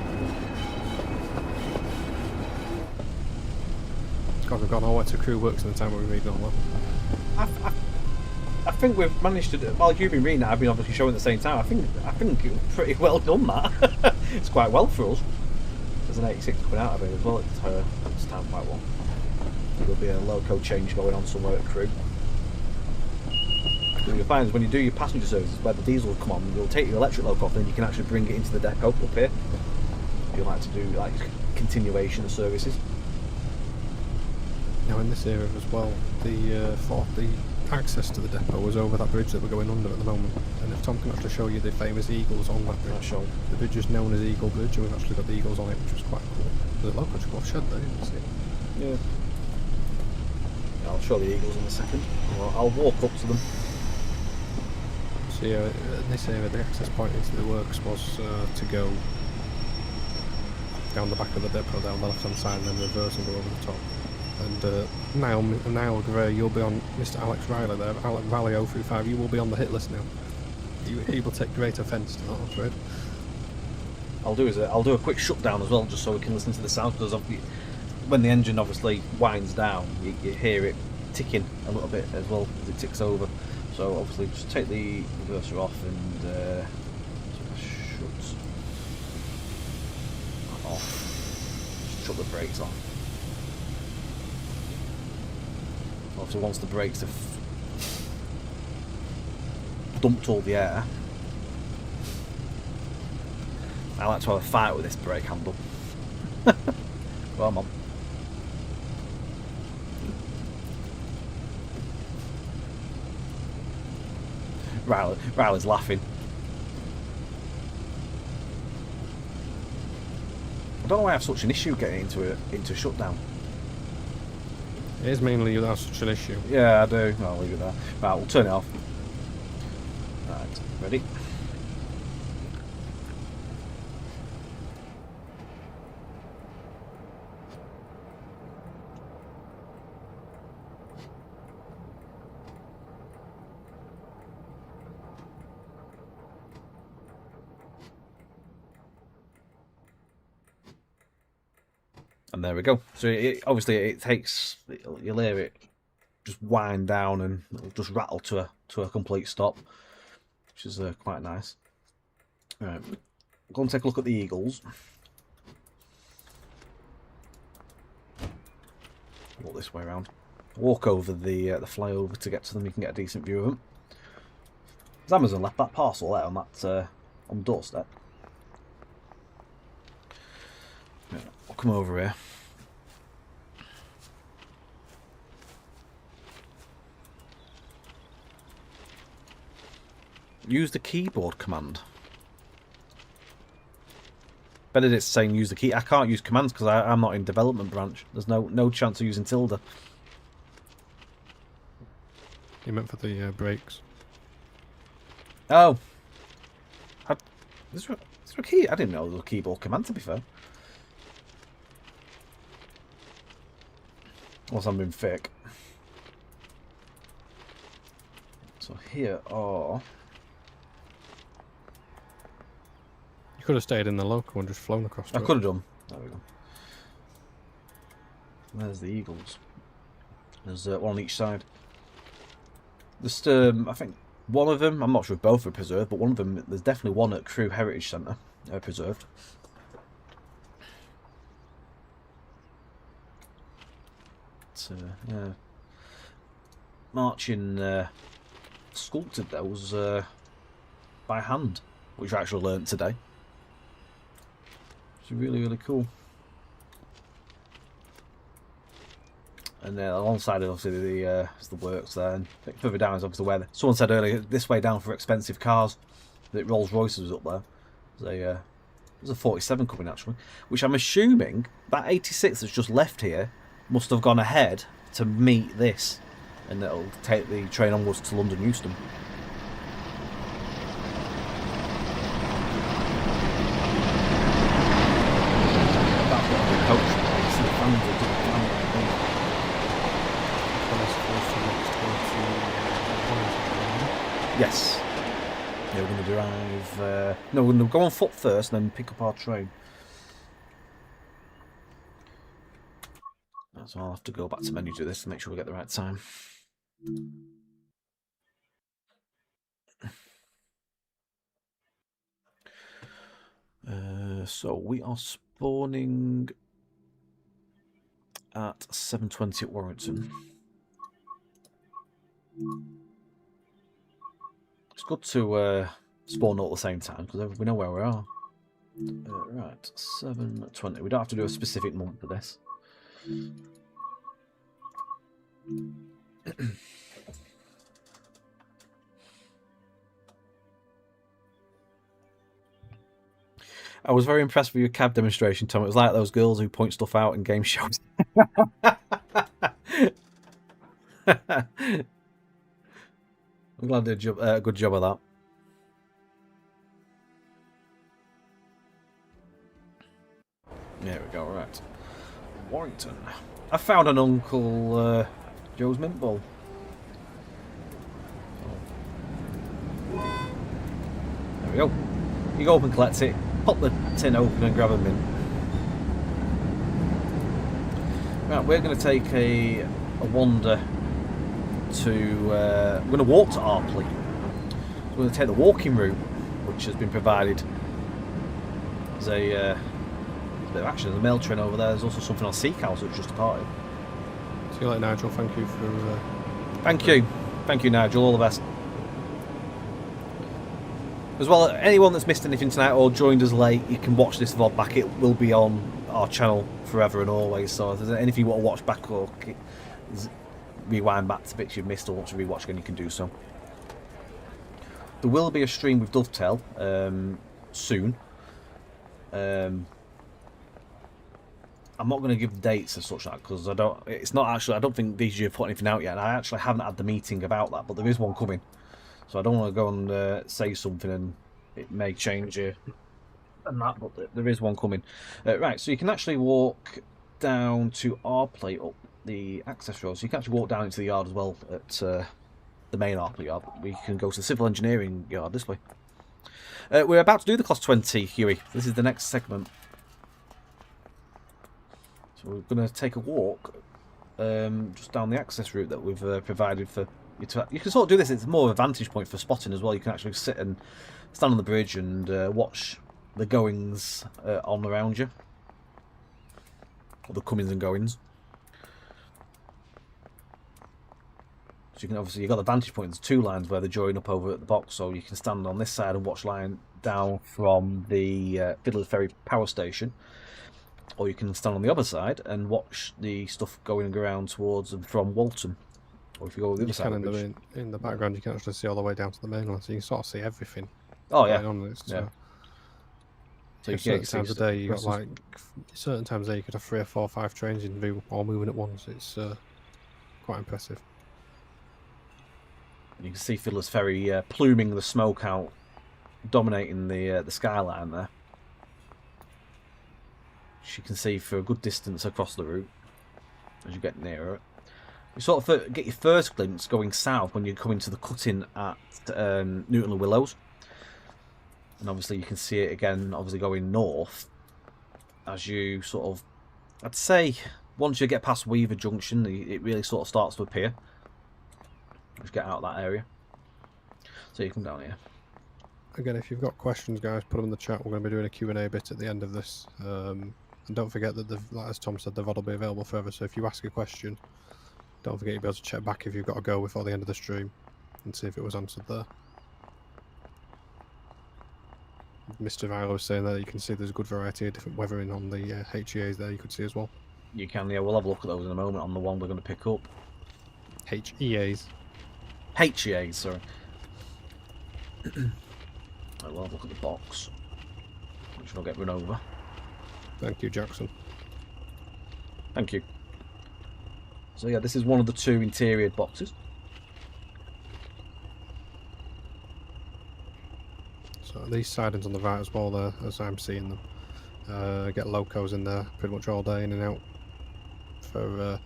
Speaker 1: God, we've gone all the way to Crewe Works in the time we're reading all that.
Speaker 2: I think we've managed to do, while you've been reading it, I've been obviously showing at the same time. I think it was pretty well done, that. It's quite well for us. There's an 86 coming out of it as well at this time, quite well. There'll be a loco change going on somewhere at Crewe. What you'll find is when you do your passenger services where the diesel will come on, you'll take your electric loco off and then you can actually bring it into the depot up here. If you like to do like continuation of services.
Speaker 1: Now in this area as well, the access to the depot was over that bridge that we're going under at the moment. And if Tom can actually show you the famous eagles on that bridge.
Speaker 2: Sure.
Speaker 1: The bridge is known as Eagle Bridge and we've actually got the eagles on it, which was quite cool. There's a local off shed there, you can see.
Speaker 2: Yeah. I'll show the Eagles in a second. I'll walk up to them.
Speaker 1: So yeah, this area, the access point into the works was to go down the back of the depot, down the left hand side, and then reverse and go over the top. And now Gray, you'll be on Mr. Alex Riley there, Alex Valley 035, you will be on the hit list now. He will take great offence to that, I'm afraid.
Speaker 2: I'll do a quick shutdown as well, just so we can listen to the sound, because when the engine obviously winds down, you hear it ticking a little bit as well as it ticks over. So obviously just take the reverser off and shut that off. Just shut the brakes off. Obviously once the brakes have dumped all the air, I like to have a fight with this brake handle. Come on. Riley's laughing. I don't know why I have such an issue getting into a shutdown.
Speaker 1: It is mainly you that have such an issue.
Speaker 2: Yeah, I do. I'll leave it there. Right, we'll turn it off. Right, ready? And there we go. So obviously it takes, you'll hear it just wind down and it'll just rattle to a complete stop, which is quite nice. All right, go and take a look at the Eagles. Walk this way around. Walk over the flyover to get to them. You can get a decent view of them. Has Amazon left that parcel there on that on the doorstep? I'll come over here. Use the keyboard command. Benedict's saying use the key. I can't use commands because I'm not in development branch. There's no chance of using tilde.
Speaker 1: You meant for the brakes.
Speaker 2: Oh. Is there a key? I didn't know there was a keyboard command, to be fair. Unless I'm being fake. So here are...
Speaker 1: You could have stayed in the local and just flown across to
Speaker 2: I
Speaker 1: it.
Speaker 2: could have done. There we go. There's the Eagles. There's one on each side. Just, I think one of them, I'm not sure if both are preserved, but one of them, there's definitely one at Crewe Heritage Centre preserved. Yeah. Marching sculpted those by hand, which I actually learnt today. It's really, really cool. And alongside it, obviously, is the works there. And a bit further down is obviously where someone said earlier, this way down for expensive cars. That Rolls Royce was up there. There's a 47 coming actually, which I'm assuming that 86 that's just left here must have gone ahead to meet this, and it'll take the train onwards to London Euston. That's what the coach is. The fans are doing. Yes. Yeah, we're going to drive... no, we're going to go on foot first and then pick up our train. So I'll have to go back to menu to this to make sure we get the right time. So we are spawning at 7:20 at Warrington. It's good to spawn all at the same time because we know where we are. Right, 7:20. We don't have to do a specific month for this. I was very impressed with your cab demonstration, Tom. It was like those girls who point stuff out in game shows. I'm glad they did a good job of that. There we go, right. Warrington. I found an Uncle Joe's mint ball. There we go. You go up and collect it, pop the tin open and grab a mint. Right, we're going to take a wander to... we're going to walk to Arpley. So we're going to take the walking route, which has been provided. There's a bit of action. There's a mail train over there. There's also something on Seacows that's just departed.
Speaker 1: See you later, Nigel. Thank you for...
Speaker 2: Thank you. Thank you, Nigel. All the best. As well, anyone that's missed anything tonight or joined us late, you can watch this VOD back. It will be on our channel forever and always. So if there's anything you want to watch back or rewind back to bits you've missed or want to rewatch again, you can do so. There will be a stream with Dovetail soon. I'm not going to give dates as such because I don't. It's not actually. I don't think DG have put anything out yet, and I actually haven't had the meeting about that. But there is one coming, so I don't want to go and say something and it may change and that. But there is one coming. Right, so you can actually walk down to Arpley up the access road. So you can actually walk down into the yard as well at the main Arpley yard. We can go to the civil engineering yard this way. We're about to do the Class 20, Huey. This is the next segment. So we're going to take a walk just down the access route that we've provided for you to... You can sort of do this, it's more of a vantage point for spotting as well. You can actually sit and stand on the bridge and watch the goings on around you. Or the comings and goings. So you can obviously, you've got the vantage point, there's two lines where they join up over at the box, so you can stand on this side and watch line down from the Fiddlers Ferry power station. Or you can stand on the other side and watch the stuff going around towards and from Walton. Or if you go on the other side of the bridge.
Speaker 1: In the background, you can actually see all the way down to the mainland, so you can sort of see everything.
Speaker 2: Oh yeah.
Speaker 1: Yeah.
Speaker 2: So
Speaker 1: certain times of day, you got like certain times of day you could have 3 or 4 or 5 trains in view all moving at once. It's quite impressive.
Speaker 2: You can see Fiddlers Ferry pluming the smoke out, dominating the skyline there. As you can see for a good distance across the route as you get nearer it. You sort of get your first glimpse going south when you come into the cutting at Newton Le Willows. And obviously you can see it again, obviously going north as you sort of, I'd say, once you get past Weaver Junction, it really sort of starts to appear. Just get out of that area. So you come down here.
Speaker 1: Again, if you've got questions, guys, put them in the chat. We're going to be doing a Q&A bit at the end of this. And don't forget that, like as Tom said, the VOD will be available forever. So if you ask a question, don't forget you'll be able to check back if you've got to go before the end of the stream and see if it was answered there. Mr. Viro was saying that you can see there's a good variety of different weathering on the HEAs there you could see as well.
Speaker 2: You can, yeah, we'll have a look at those in a moment on the one we're going to pick up.
Speaker 1: HEAs.
Speaker 2: HEAs, sorry. We'll have a look at the box, which will get run over.
Speaker 1: Thank you, Jackson.
Speaker 2: Thank you. So yeah, this is one of the 2 interior boxes.
Speaker 1: So these sidings on the right as well there, as I'm seeing them. Get locos in there pretty much all day in and out for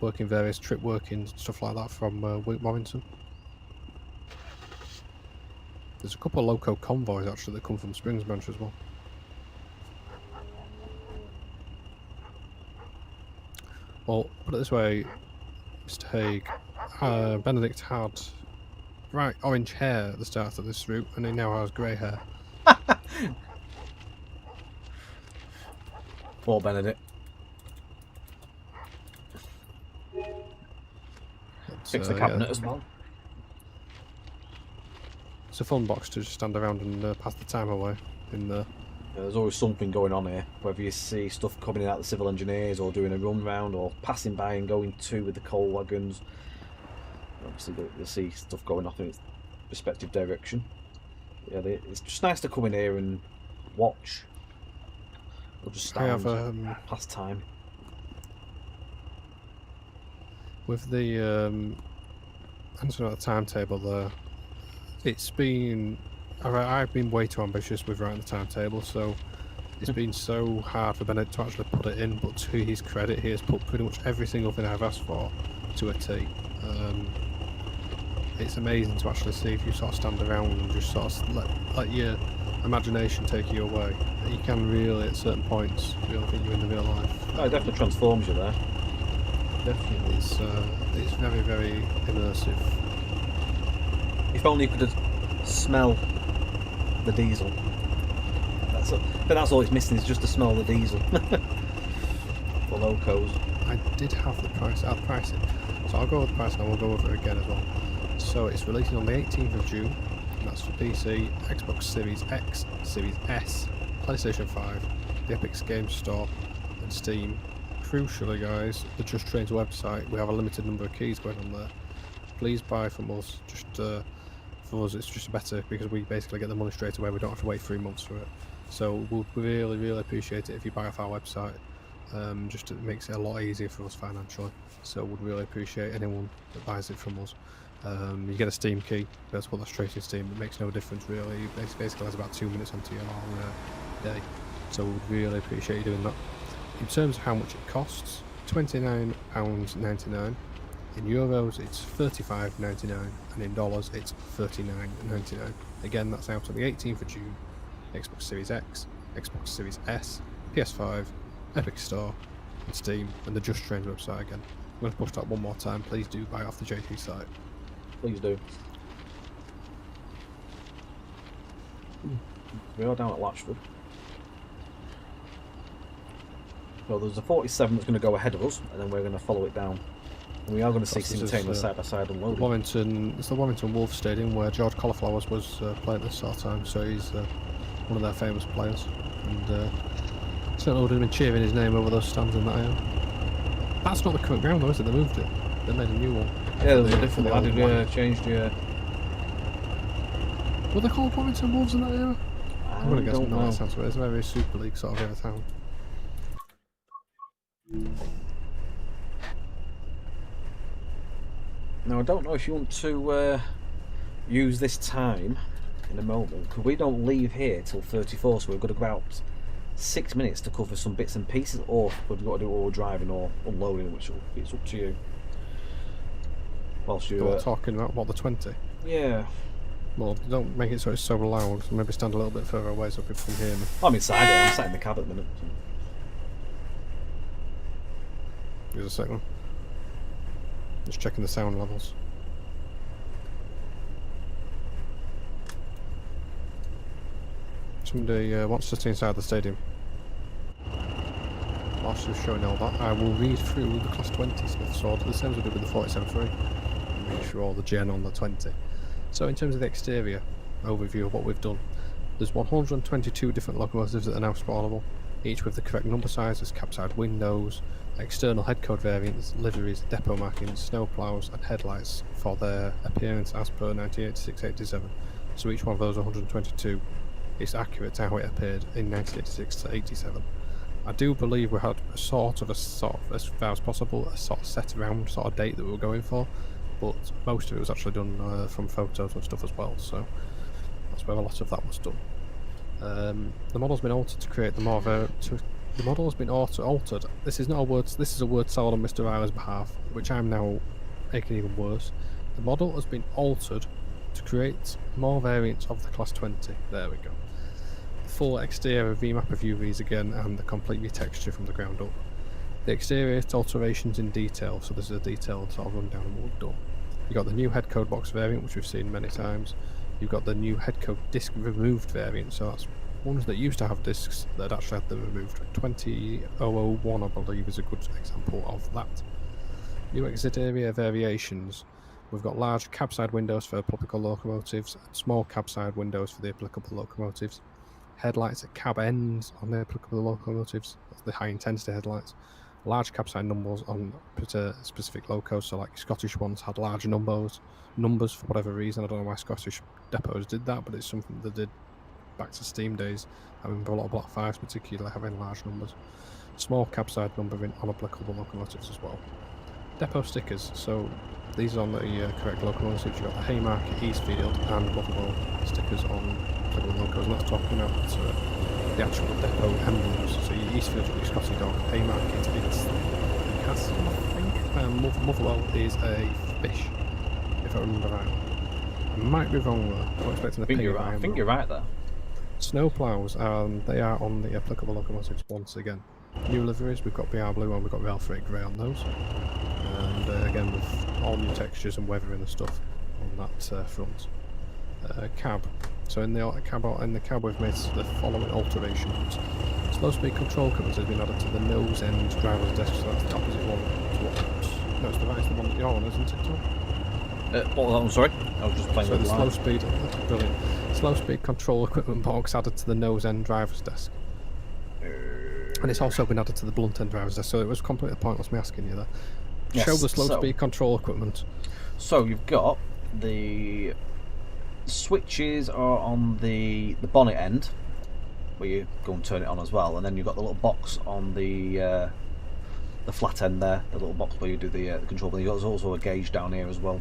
Speaker 1: working various trip workings and stuff like that from Warrington. There's a couple of loco convoys actually that come from Springs Branch as well. Well, put it this way, Mr. Haig, Benedict had bright orange hair at the start of this route, and he now has grey hair.
Speaker 2: Poor Benedict. Fix the cabinet as well.
Speaker 1: It's a fun box to just stand around and pass the time away in there.
Speaker 2: There's always something going on here, whether you see stuff coming in out of the civil engineers or doing a run round or passing by and going to with the coal wagons. Obviously you'll see stuff going off in its respective direction. Yeah, it's just nice to come in here and watch. Or just stand, pass time.
Speaker 1: With the answering about the timetable there, it's been I've been way too ambitious with writing the timetable, so it's been so hard for Bennett to actually put it in. But to his credit, he has put pretty much every single thing I've asked for to a T. It's amazing to actually see if you sort of stand around and just sort of let your imagination take you away. You can really, at certain points, really think you're in the real life.
Speaker 2: Oh, it definitely transforms you there. Definitely.
Speaker 1: It's very, very immersive.
Speaker 2: If only you could smell the diesel. But that's all it's missing, is just the smell of the diesel. For locos.
Speaker 1: I did have the price. I'll price it. So I'll go with the price and I will go over it again as well. So it's releasing on the 18th of June. And that's for PC, Xbox Series X, Series S, PlayStation 5, the Epic Games Store, and Steam. Crucially, guys, the Just Trains website, we have a limited number of keys going on there. Please buy from us. Just for us, it's just better because we basically get the money straight away. We don't have to wait 3 months for it. So we'll really, really appreciate it if you buy off our website. Just it makes it a lot easier for us financially. So we'd really appreciate anyone that buys it from us. You get a Steam key. Let's put that straight in Steam. It makes no difference really. It basically has about 2 minutes onto your day. So we'd really appreciate you doing that. In terms of how much it costs, £29.99. In euros, it's $35.99, and in dollars, it's $39.99. Again, that's out on the 18th of June. Xbox Series X, Xbox Series S, PS5, Epic Store, and Steam, and the Just Trains website again. I'm going to push that one more time. Please do buy off the JT site.
Speaker 2: Please do. We are down at Latchford. Well, there's a 47 that's going to go ahead of us, and then we're going to follow it down. And we are going to see simultaneous side-by-side unloading.
Speaker 1: It's the Warrington Wolves Stadium where George Cauliflowers was playing at the sort of time, so he's one of their famous players. And certainly would have been cheering his name over those stands in that area. That's not the current ground though, is it? They moved it. They made a new one.
Speaker 2: Yeah, there was a different one. Added, changed, yeah.
Speaker 1: Were they called Warrington Wolves in that era? I'm going to guess no,
Speaker 2: know.
Speaker 1: that sounds right. It's a very Super League sort of era town.
Speaker 2: Now, I don't know if you want to use this time in a moment, because we don't leave here till 34, so we've got about 6 minutes to cover some bits and pieces, or we've got to do all driving or unloading, which it's up to you. Whilst you're
Speaker 1: talking about what, the 20?
Speaker 2: Yeah.
Speaker 1: Well, don't make it so it's so loud. Maybe stand a little bit further away so people can hear me.
Speaker 2: I'm inside here. I'm sat in the cab at the minute.
Speaker 1: Here's a second. Just checking the sound levels. Somebody wants to stay inside the stadium. Whilst you're showing all that, I will read through the Class 20 Smith Sword, the same as we did with the 47.3. And read through all the gen on the 20. So in terms of the exterior overview of what we've done, there's 122 different locomotives that are now spawnable, each with the correct number sizes, capside windows, external headcode variants, liveries, depot markings, snowplows and headlights for their appearance as per 1986-87. So each one of those 122 is accurate to how it appeared in 1986-87. I do believe we had a sort of, as far as possible, a sort of set around sort of date that we were going for, but most of it was actually done from photos and stuff as well, so that's where a lot of that was done. The model's been altered to create the more the model has been altered. This is not a word. This is a word sold on Mr. Riley's behalf, which I'm now making even worse. The model has been altered to create more variants of the Class 20. There we go. The full exterior VMAP of UVs again, and the complete retexture from the ground up. The exterior alterations in detail. So this is a detailed sort of rundown of what we've done. You got the new head code box variant, which we've seen many times. You've got the new head code disc removed variant. So that's ones that used to have discs that actually had them removed. 20001, I believe, is a good example of that. New exterior variations. We've got large cabside windows for applicable locomotives, and small cabside windows for the applicable locomotives. Headlights at cab ends on the applicable locomotives. That's the high intensity headlights. Large cabside numbers on specific locos, so like Scottish ones had large numbers for whatever reason. I don't know why Scottish depots did that, but it's something they did back to Steam days. I remember a lot of Block 5s particularly having large numbers. Small cabside numbering on applicable locomotives as well. depot stickers. So these are on the correct locomotives. You've got the Haymarket, Eastfield and Motherwell stickers on Fiddler locos, and that's talking about the actual depot emblems. So your Eastfield will be Scotty Dog, Haymarket it's a castle, I think. Motherwell is a fish, if I remember right. I might be wrong though. I'm expecting the pig.
Speaker 2: I think you're right there.
Speaker 1: Snowplows, they are on the applicable locomotives once again. New liveries, we've got BR Blue and we've got Rail Freight Grey on those. And again, with all new textures and weathering and stuff on that front. Cab. So in the cab we've made the following alterations. Slow speed control covers has been added to the nose end driver's desk, so that's the opposite one to what... No, it's the right, it's the one that you're on, isn't it, Tom?
Speaker 2: What was that one, sorry? I was just playing
Speaker 1: so
Speaker 2: with
Speaker 1: the slow speed, brilliant. Slow speed control equipment box added to the nose end driver's desk. And it's also been added to the blunt end driver's desk, so it was completely pointless me asking you that.
Speaker 2: Yes,
Speaker 1: show the slow speed control equipment.
Speaker 2: So you've got the switches are on the bonnet end, where you go and turn it on as well, and then you've got the little box on the flat end there, the little box where you do the control. But there's also a gauge down here as well,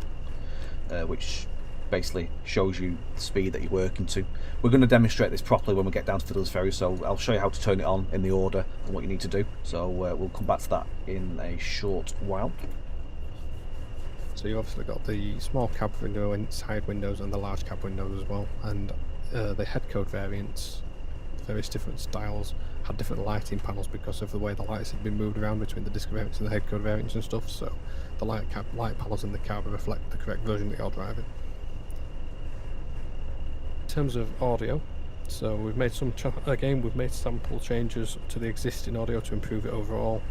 Speaker 2: which basically shows you the speed that you're working to. We're going to demonstrate this properly when we get down to Fiddlers Ferry, so I'll show you how to turn it on in the order and what you need to do. So we'll come back to that in a short while.
Speaker 1: So you obviously got the small cab window and side windows and the large cab windows as well, and the head code variants, various different styles, had different lighting panels because of the way the lights had been moved around between the disc variants and the head code variants and stuff. So the light panels in the cab reflect the correct version that you're driving. In terms of audio, so we've made we've made sample changes to the existing audio to improve it overall.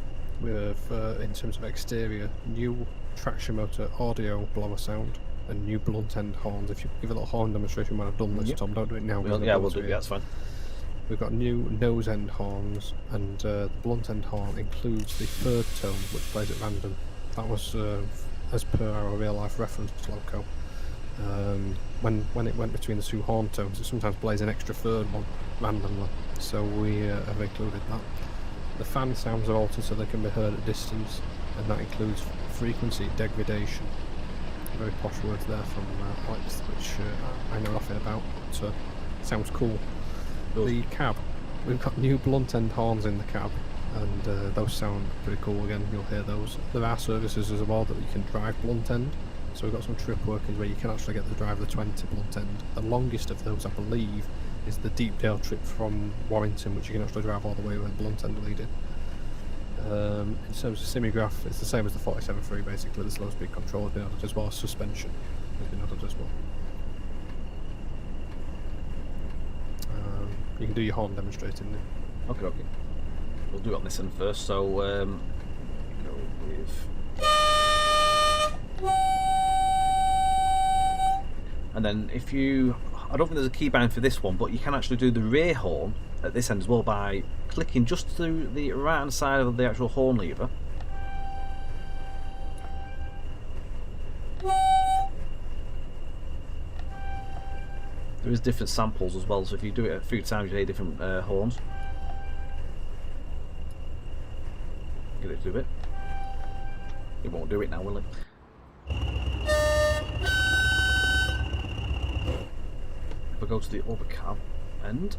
Speaker 1: With in terms of exterior, new traction motor audio blower sound and new blunt end horns. If you give a little horn demonstration when I've done this, Tom, don't do it now.
Speaker 2: We'll do it. Yeah, that's fine.
Speaker 1: We've got new nose end horns, and the blunt end horn includes the third tone, which plays at random. That was as per our real life reference loco. When it went between the two horn tones, it sometimes plays an extra third one randomly, so we have included that. The fan sounds are altered so they can be heard at distance, and that includes frequency degradation. Very posh words there from Alex, which I know nothing about, but sounds cool. The cab, we've got new blunt end horns in the cab, and those sound pretty cool again, you'll hear those. There are services as well that you can drive blunt end. So we've got some trip workings where you can actually get to drive the 20 blunt end. The longest of those, I believe, is the Deepdale trip from Warrington, which you can actually drive all the way with blunt end leading. In terms of simograph, it's the same as the 47.3 basically. The slow speed control has been added as well as suspension has been added as well. You can do your horn demonstrating there.
Speaker 2: Okay. We'll do it on this end first. So go with. And then if you, I don't think there's a keybind for this one, but you can actually do the rear horn at this end as well by clicking just through the right hand side of the actual horn lever. There is different samples as well, so if you do it a few times you hear different horns. Get it to do it. It won't do it now, will it? If I go to the other cab end,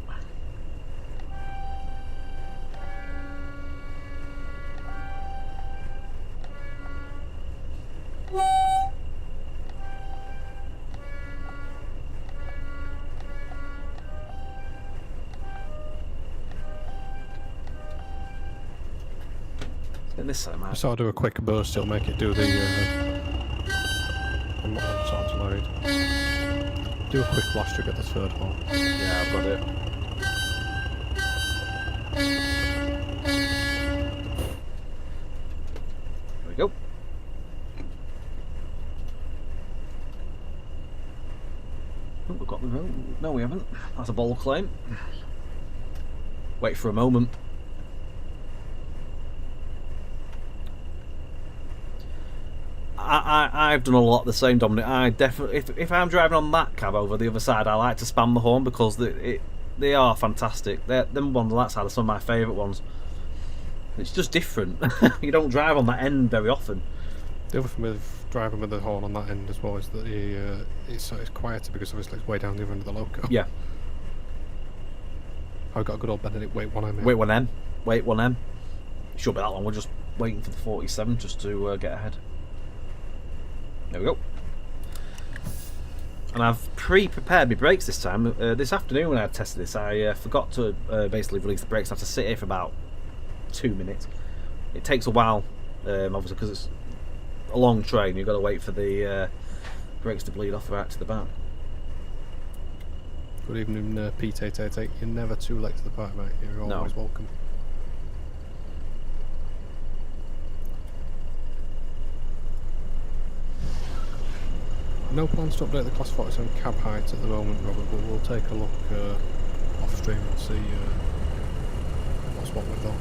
Speaker 2: in this side,
Speaker 1: So I'll do a quick burst, it'll make it do the I'm not starting to load. Do a quick blast to get the third horn.
Speaker 2: Yeah, I've got it. There we go. Oh, we've got the vote. No, we haven't. That's a bold claim. Wait for a moment. I've done a lot the same, Dominic. I definitely, if I'm driving on that cab over the other side, I like to spam the horn because they are fantastic. Them ones on that side are some of my favourite ones. It's just different. You don't drive on that end very often.
Speaker 1: The other thing with driving with the horn on that end as well is that it's quieter because obviously it's way down the other end of the loco.
Speaker 2: Yeah.
Speaker 1: I've got a good old Benedict wait 1M.
Speaker 2: Wait 1M. Wait 1M. It shouldn't be that long. We're just waiting for the 47 just to get ahead. There we go. And I've pre-prepared my brakes this time. This afternoon when I tested this, I forgot to basically release the brakes. I have to sit here for about 2 minutes. It takes a while, obviously, because it's a long train. You've got to wait for the brakes to bleed off right to the back.
Speaker 1: Good evening, Pete 888. You're never too late to the party, mate. You're always welcome. No plans to update the Class 47 cab height at the moment, Robert, but we'll take a look off stream and see what's what with that.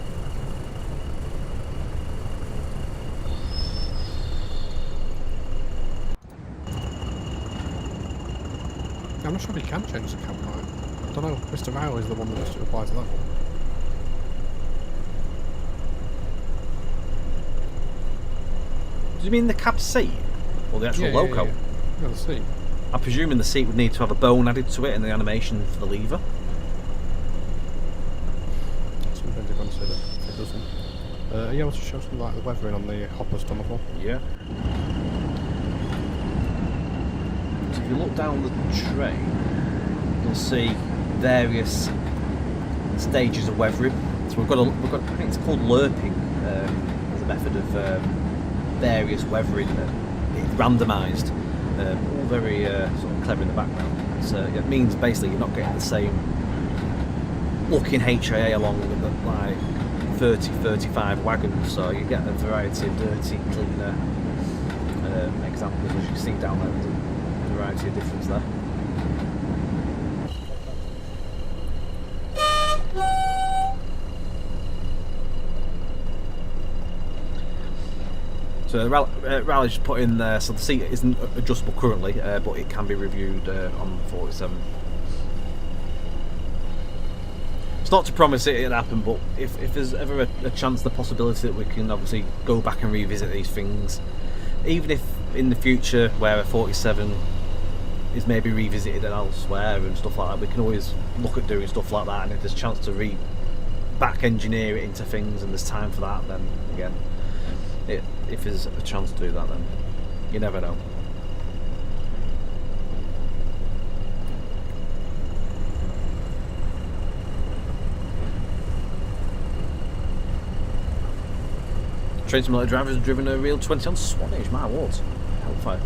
Speaker 1: I'm not sure if you can change the cab height. I don't know, Mr. Rao is the one that has to reply to that one.
Speaker 2: Do you mean the cab seat? Or the actual loco?
Speaker 1: Yeah, the seat.
Speaker 2: I'm presuming the seat would need to have a bone added to it and the animation for the lever.
Speaker 1: Something to consider if it doesn't. Are you able to show some like the weathering on the hopper stomach one?
Speaker 2: Yeah. So if you look down the train, you'll see various stages of weathering. So we've got I think it's called lerping as a method of various weathering. It's randomised. All very sort of clever in the background. So it means basically you're not getting the same looking HIA along with the like 30-35 wagons, so you get a variety of dirty, cleaner examples as you see down there. There's a variety of difference there. So Raleigh just put in there, so the seat isn't adjustable currently, but it can be reviewed on 47. It's not to promise it'll happen, but if there's ever a chance, the possibility that we can obviously go back and revisit these things, even if in the future where a 47 is maybe revisited elsewhere and stuff like that, we can always look at doing stuff like that, and if there's a chance to back engineer it into things and there's time for that, then again, if there's a chance to do that, then you never know. Train simulator drivers have driven a real 20 on Swanage, my awards. Hellfire.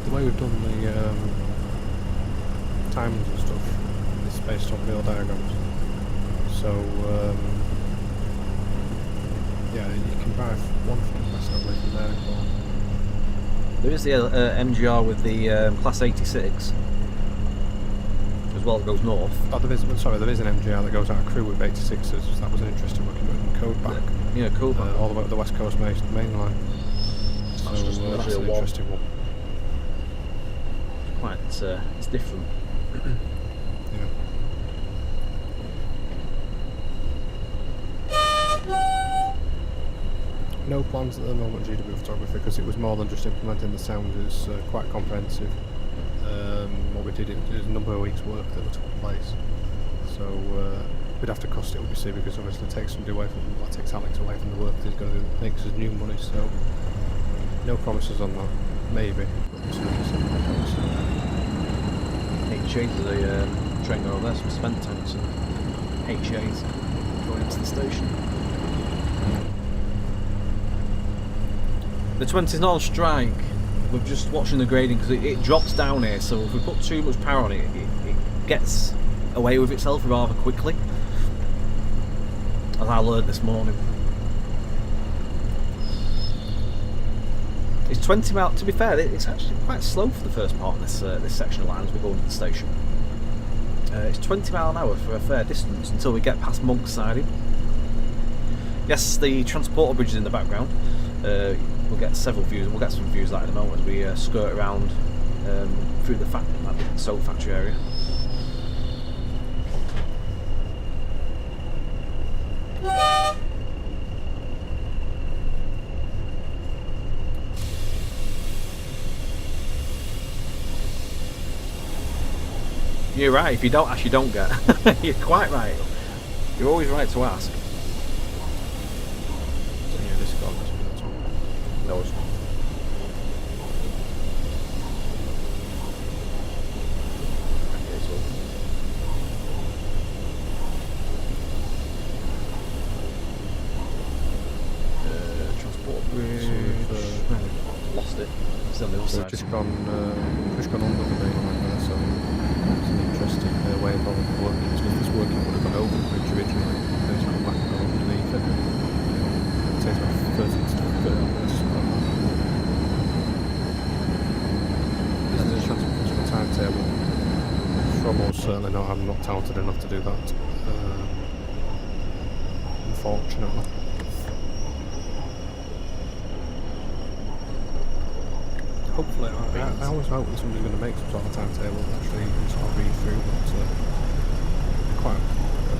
Speaker 1: The way we've done the times and stuff is based on real diagrams. So yeah, you can drive one from Preston away from there as well.
Speaker 2: There is the MGR with the Class 86 as well, that goes north.
Speaker 1: Oh, there is an MGR that goes out of Crewe with 86s. That was an interesting looking code back.
Speaker 2: Yeah, cool.
Speaker 1: All the way up the West Coast main line. So that's an interesting one.
Speaker 2: Quite, it's different.
Speaker 1: Yeah. No plans at the moment GW photography because it was more than just implementing the sound. It was quite comprehensive. What we did is a number of weeks' work that took place. So we'd have to cost it obviously because obviously it takes somebody away from, that takes Alex away from the work that he's going to do, makes us new money. So no promises on that. Maybe.
Speaker 2: He changes the train over there, some cement tanks and HAs going into the station. The 20's not on strike. We're just watching the grading because it drops down here, so if we put too much power on it, it gets away with itself rather quickly, as I learned this morning. It's 20 miles. To be fair, it's actually quite slow for the first part of this section of line as we go into the station. It's 20 mile an hour for a fair distance until we get past Monk's Siding. Yes, the transporter bridge is in the background. We'll get several views. We'll get some views of that in a moment as we skirt around through the soap factory area. You're right. If you don't ask, you don't get. You're quite right. You're always right to ask.
Speaker 1: So yeah, this got this one. That's all.
Speaker 2: No, it's not. Okay, so transport bridge. Lost it. It's on the other
Speaker 1: So
Speaker 2: side.
Speaker 1: just gone under the main line there, so it's an interesting way of working. So if this working would have gone over the bridge originally, then it's come back and gone underneath it. It takes about 30 minutes to put it on this. There's a transport timetable. From us, certainly not. I'm not talented enough to do that. Unfortunately. Hopefully, I always hope that somebody's going to make some sort of timetable that actually you can sort of read through, but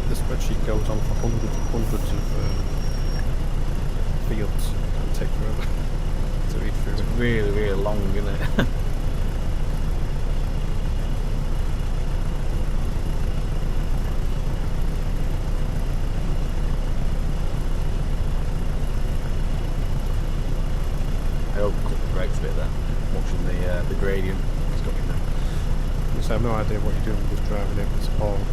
Speaker 1: the spreadsheet goes on for hundreds of fields and take forever to read through.
Speaker 2: It's really, really long, isn't it? I hope a couple of breaks a bit there. Watching the gradient. It's got me now.
Speaker 1: So I have no idea what you're doing with just driving it, it's appalling.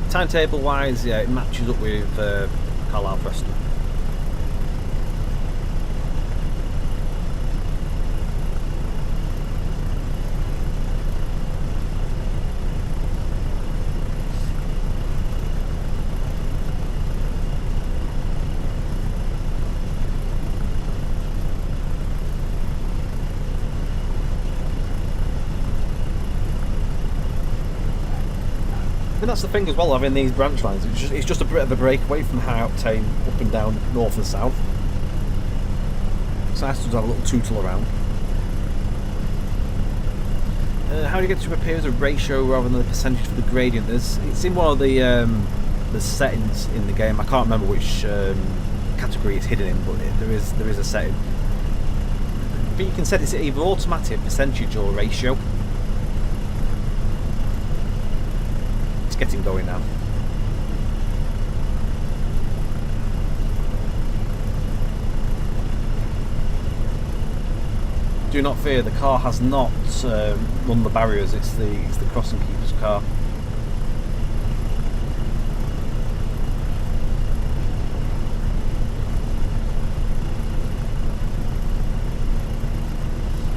Speaker 2: Timetable wise, yeah, it matches up with Carlisle Preston. And that's the thing as well, having these branch lines, it's just a bit of a break away from high octane up and down north and south. It's nice to have a little tootle around. How do you get to appear as a ratio rather than a percentage for the gradient? It's in one of the settings in the game. I can't remember which category it's hidden in, but there is a setting. But you can set it either automatic, percentage, or ratio. It's getting going now. Do not fear, the car has not run the barriers. It's the crossing keeper's car.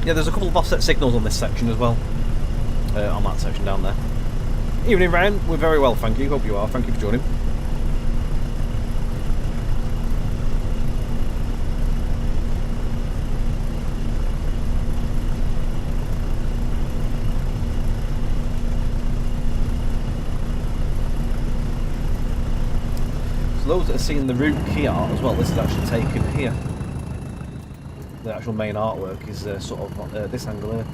Speaker 2: Yeah, there's a couple of offset signals on this section as well. On that section down there. Evening, Ryan. We're very well, thank you. Hope you are. Thank you for joining. So those that are seeing the route key art as well, this is actually taken here. The actual main artwork is sort of this angle here.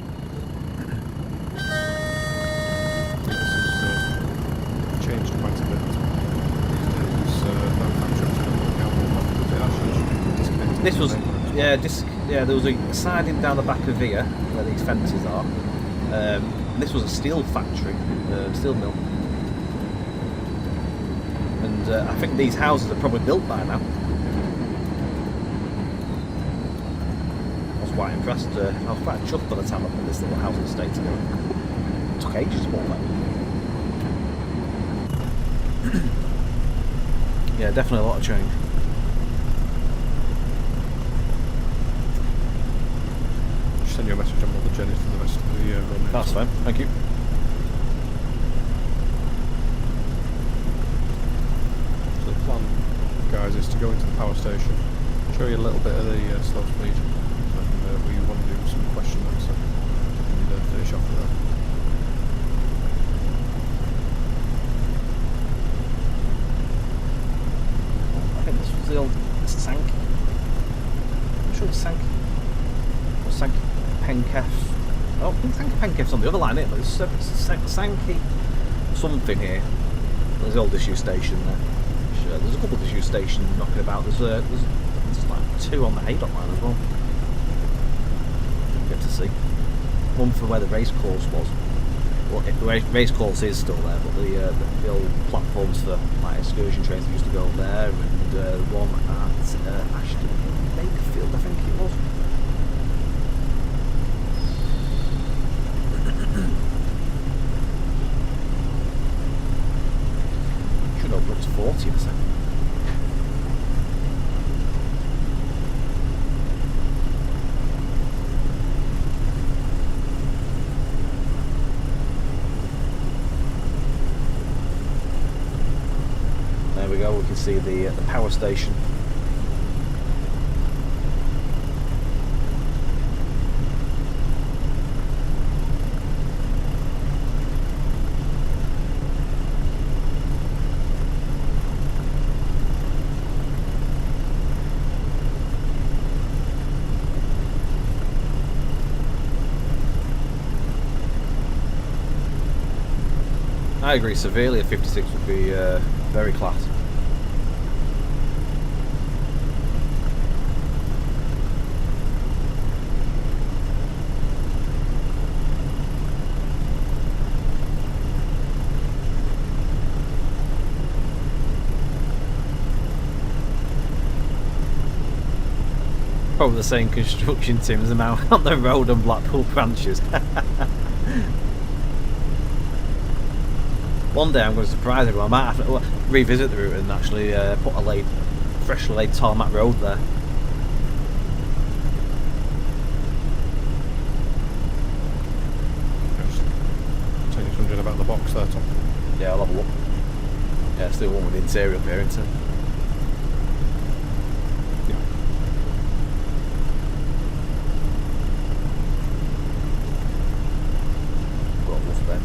Speaker 1: Changed quite a bit.
Speaker 2: This was, yeah, there was a siding down the back of here where these fences are. This was a steel factory, steel mill, and I think these houses are probably built by now. I was quite impressed. I was quite chuffed by the time I put this little housing estate together. It took ages to walk that. Yeah, definitely a lot of change.
Speaker 1: Just send you a message on what the journey for the rest of the run.
Speaker 2: That's fine, thank you.
Speaker 1: So the plan, guys, is is to go into the power station, show you a little bit of the slow speed, and we want to do some question and answer, and finish off with that.
Speaker 2: I think this was the old Sankey. I'm sure it's Sankey. Or Sankey Penketh. Oh, I think Sankey Penketh's on the other line, isn't it? But it's Sankey something here. There's the old disused station there. There's a couple of disused stations knocking about. There's like 2 on the Haydock line as well. Get to see. One for where the race course was. Well, the race course is still there, but the old platforms for like excursion trains that used to go there, and one at Ashton Bakerfield, I think it was. Should open up to 40 in a second. There we go, we can see the power station. I agree severely, a 56 would be very class. Probably the same construction team as them out on the road on Blackpool branches. One day I'm going to surprise everyone. I might have to revisit the route and actually put a freshly laid tarmac road there.
Speaker 1: Tell you something about the box there, Tom.
Speaker 2: Yeah, I'll have a look. Yeah, it's the one with the interior up here, isn't it? Got a wolf bed.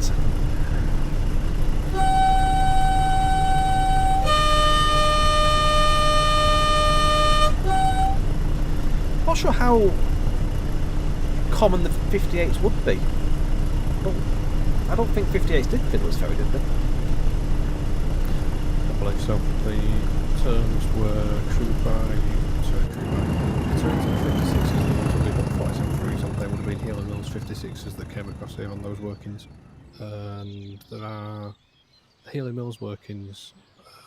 Speaker 2: Not sure how common the 58s would be. But I don't think 58s did Fiddlers Ferry, did they?
Speaker 1: I believe so. The terms were crewed by the terms of the 56s, the ones that we got 47 on, they would have been Healy Mills 56s that came across here on those workings. And there are Healy Mills workings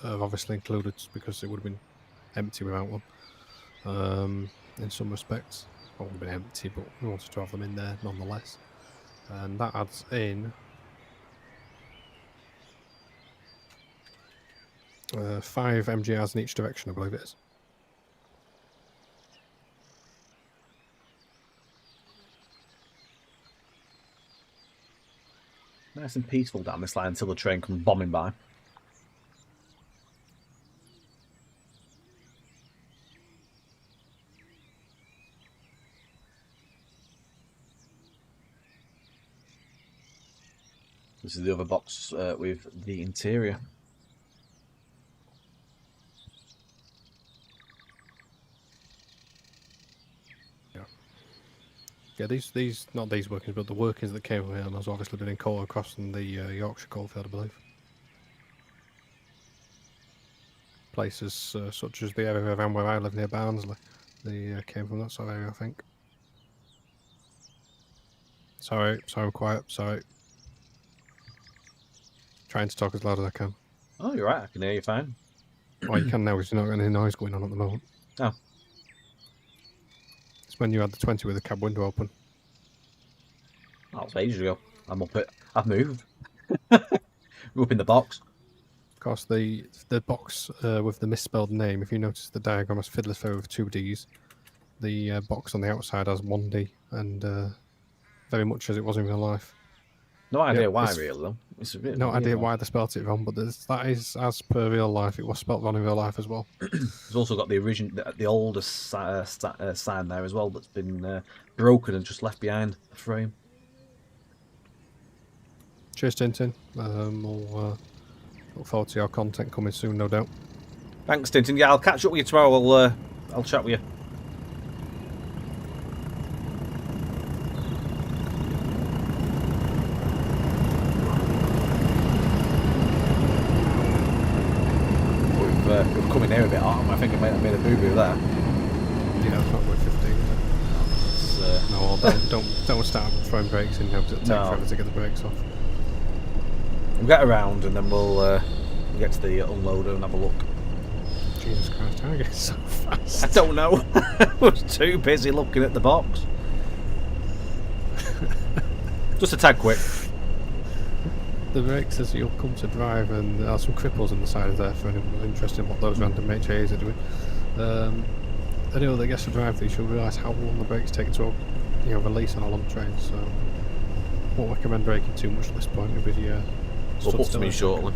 Speaker 1: have obviously included because it would have been empty without them. In some respects, it would have been empty, but we wanted to have them in there nonetheless. And that adds in 5 MGRs in each direction, I believe it is.
Speaker 2: Nice and peaceful down this line until the train comes bombing by. This is the other box with the interior.
Speaker 1: Yeah, these not these workings, but the workings that came from here, and has obviously been in coal across in the Yorkshire coalfield, I believe. Places such as the area around where I live near Barnsley, they came from that sort of area, I think. Sorry, I'm quiet, sorry. Trying to talk as loud as I can.
Speaker 2: Oh, you're right, I can hear you fine.
Speaker 1: Oh, you can now because you're not got any noise going on at the moment.
Speaker 2: Oh.
Speaker 1: It's when you had the 20 with the cab window open.
Speaker 2: That was ages ago. I'm up it. I've moved. We're up in the box.
Speaker 1: Of course, the box with the misspelled name, if you notice the diagram has Fiddlers Ferry with 2 Ds. The box on the outside has 1 D, and very much as it was in real life.
Speaker 2: No idea
Speaker 1: Yeah,
Speaker 2: why,
Speaker 1: it's-
Speaker 2: really, though. It's a bit
Speaker 1: No
Speaker 2: weird
Speaker 1: idea
Speaker 2: one.
Speaker 1: why they spelt it wrong, but that is as per real life. It was spelt wrong in real life as well.
Speaker 2: It's also got the the older sign there as well that's been broken and just left behind the frame.
Speaker 1: Cheers, Tintin. We'll look forward to your content coming soon, no doubt.
Speaker 2: Thanks, Tintin. Yeah, I'll catch up with you tomorrow. I'll chat with you. We've come in here a bit, aren't we? I think I might have made a boo-boo there.
Speaker 1: Yeah, it's not worth 15, is it? No, well, don't start throwing brakes in now because it'll take forever to get the brakes off.
Speaker 2: We'll get around and then we'll get to the unloader and have a look.
Speaker 1: Jesus Christ, how are you getting so fast?
Speaker 2: I don't know. I was too busy looking at the box. Just a tad quick.
Speaker 1: The brake says you'll come to drive, and there are some cripples on the side of there for anyone who's interested in what those random HAs are doing. Anyone that gets to drive these, you'll realise how long the brakes take to release on a long train, so won't recommend braking too much at this point. You'll be
Speaker 2: We'll put some in shortly.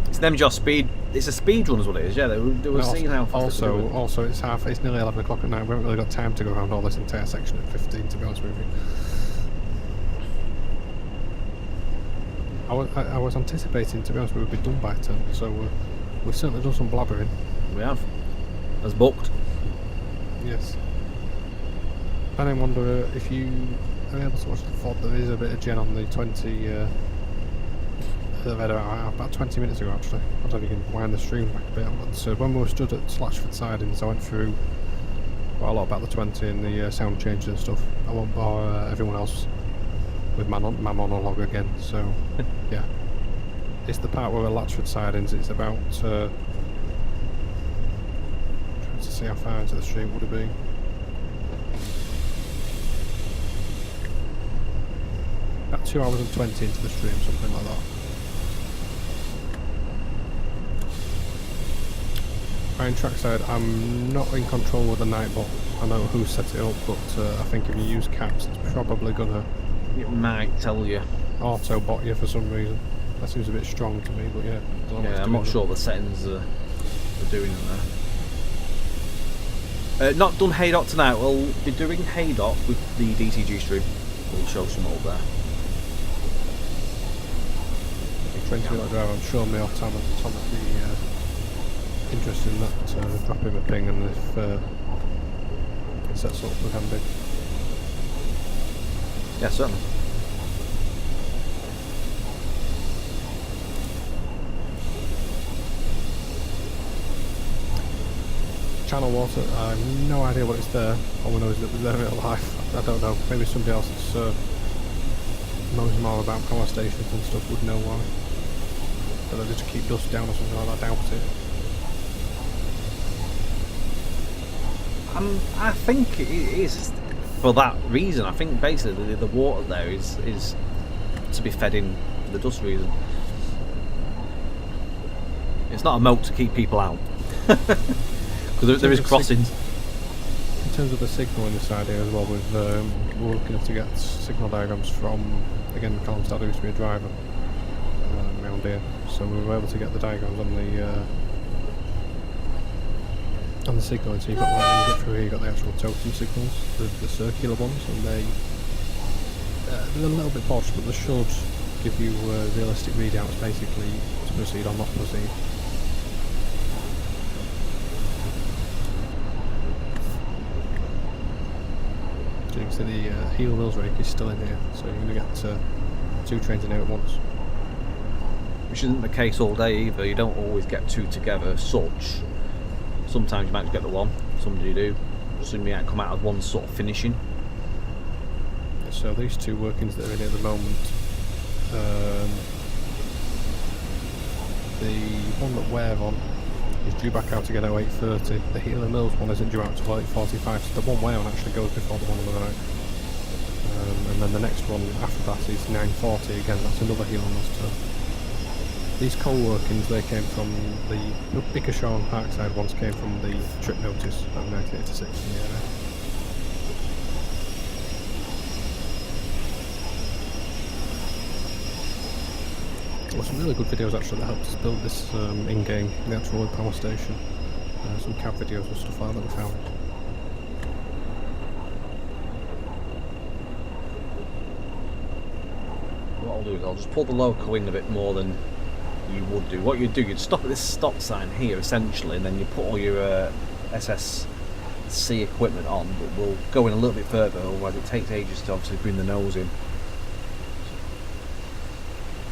Speaker 2: It's an MGR speed. It's a speed run, is what it is. Yeah, they were seeing how fast.
Speaker 1: Also, it's nearly 11 o'clock at night. We haven't really got time to go around all this entire section at 15. To be honest with you, I was anticipating, to be honest, we would be done by 10. So we've certainly done some blabbering.
Speaker 2: We have. As booked.
Speaker 1: Yes. And I wonder if you are able to watch the VOD. There is a bit of gen on the 20. I've had about 20 minutes ago actually. I don't know if you can wind the stream back a bit. So when we were stood at Latchford Sidings, I went through quite a lot about the 20 and the sound changes and stuff. I won't bore everyone else with my monologue again. So yeah, it's the part where at Latchford Sidings. It's about trying to see how far into the stream would it be. About 2 hours and 20 into the stream, something like that. Ryan Trackside, I'm not in control of the Nightbot. I know who set it up, but I think if you use caps, it's probably gonna.
Speaker 2: It might tell you.
Speaker 1: Auto-bot you for some reason. That seems a bit strong to me, but yeah.
Speaker 2: Yeah, I'm not sure the settings are doing it there. Not done Haydock tonight. We'll be doing Haydock with the DTG stream. We'll show some up there.
Speaker 1: Trying to like drive, I'm sure me or Tom would be interested in that. Drop him a ping, and if it sets up, we can do.
Speaker 2: Yeah, certainly.
Speaker 1: Channel water, I have no idea what it's there. All we know is that it was there in real life. I don't know. Maybe somebody else that knows more about power stations and stuff would know why. But they just keep dust down or something like that. I doubt it.
Speaker 2: I think it is for that reason. I think basically the water there is to be fed in for the dust reason. It's not a moat to keep people out. Because there is crossings.
Speaker 1: In terms of the signal in this side here as well, we're looking to get signal diagrams from, again, Colin's dad used to be a driver around here, so we were able to get the diagrams on the signal. And so you've got, like, when you get through here, you've got the actual totem signals, the circular ones, and they're a little bit bodged, but they should give you realistic readouts basically to proceed or not proceed. You can see the heel mills rake is still in here, so you're going to get 2 trains in here at once.
Speaker 2: Which isn't the case all day either. You don't always get 2 together as such. Sometimes you might just get the 1, some do do. So you might come out of one sort of finishing.
Speaker 1: So these 2 workings that are in here at the moment, the one that we're on is due back out again at 8:30. The heel and mills one isn't due out till 8:45, so the one we're on actually goes before the one on the right. And then the next one after that is 9:40 again. That's another heel and mills turn. These coal workings, they came from the Bickershaw and Parkside ones came from the trip notice of 1986 in the area. There were some really good videos actually that helped us build this in-game, the actual power station. Some cab videos and stuff like that we found.
Speaker 2: What I'll do is I'll just pull the loco in a bit more than you would do. What you'd do, you'd stop at this stop sign here essentially, and then you put all your SSC equipment on, but we'll go in a little bit further, otherwise it takes ages to obviously bring the nose in.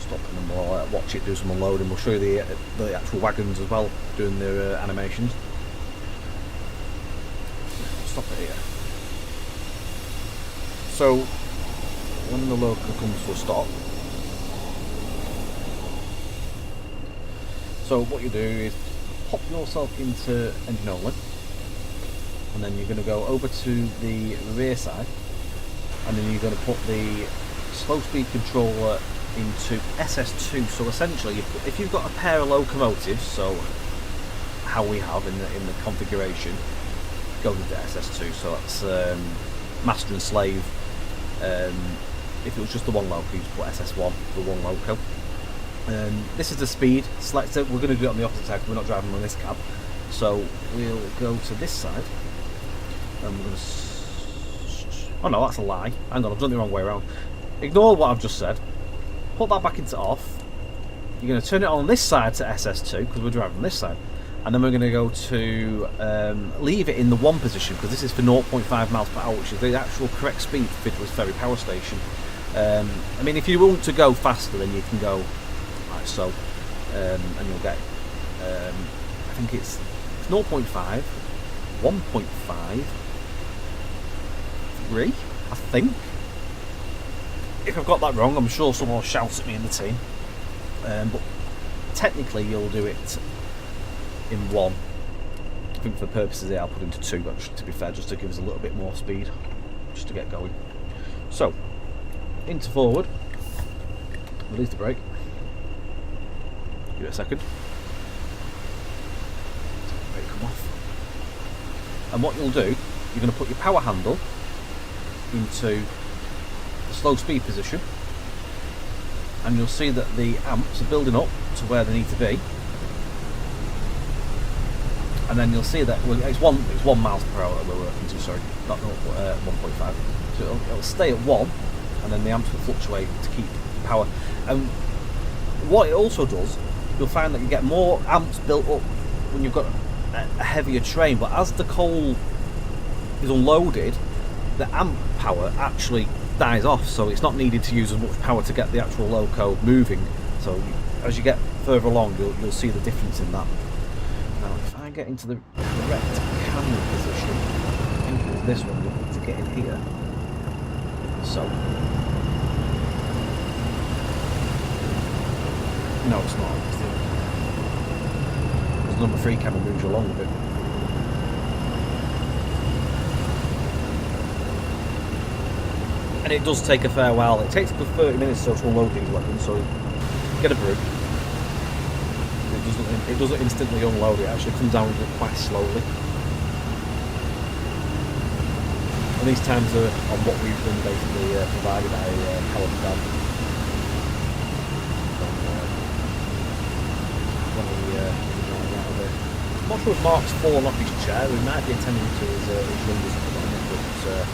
Speaker 2: Stop and then we'll watch it do some unloading. We'll show you the actual wagons as well doing their animations. Stop it here. So when the loco comes to a stop, so what you do is pop yourself into engine only, and then you're going to go over to the rear side, and then you're going to put the slow speed controller into SS2. So essentially, if you've got a pair of locomotives, so how we have in the configuration, goes into SS2. So that's master and slave. If it was just the one loco, you just put SS1 for one loco. This is the speed selector. We're going to do it on the opposite side because we're not driving on this cab. So we'll go to this side, and we're going to. Oh no, that's a lie. Hang on, I've done it the wrong way around. Ignore what I've just said. Put that back into off. You're going to turn it on this side to SS2 because we're driving on this side, and then we're going to go to leave it in the 1 position because this is for 0.5 miles per hour, which is the actual correct speed for Fiddlers Ferry power station. I mean, if you want to go faster, then you can go like so, and you'll get. I think it's 0.5, 1.5, 3. I think. If I've got that wrong, I'm sure someone will shout at me in the team. But technically, you'll do it in 1. I think for the purposes here, I'll put it into 2, actually, to be fair, just to give us a little bit more speed, just to get going. So, into forward, release the brake, give it a second, brake come off, and what you'll do, you're going to put your power handle into slow speed position, and you'll see that the amps are building up to where they need to be, and then you'll see that it's 1 miles per hour that we're working to, sorry, not 1.5. So it'll stay at 1, and then the amps will fluctuate to keep power. And what it also does, you'll find that you get more amps built up when you've got a heavier train, but as the coal is unloaded, the amp power actually dies off, so it's not needed to use as much power to get the actual loco moving. So as you get further along, you'll see the difference in that. Now if I get into the correct camera position, I think it was this one, we need to get in here. So no, it's not. Because number 3 camera moves you along a bit. And it does take a fair while. It takes about 30 minutes to unload these weapons, so get a brew. It doesn't instantly unload, it actually comes down quite slowly. And these times are on what we've been basically provided by Power Cab. I'm not sure if Mark's fallen off his chair, we might be attending to his numbers at the moment, but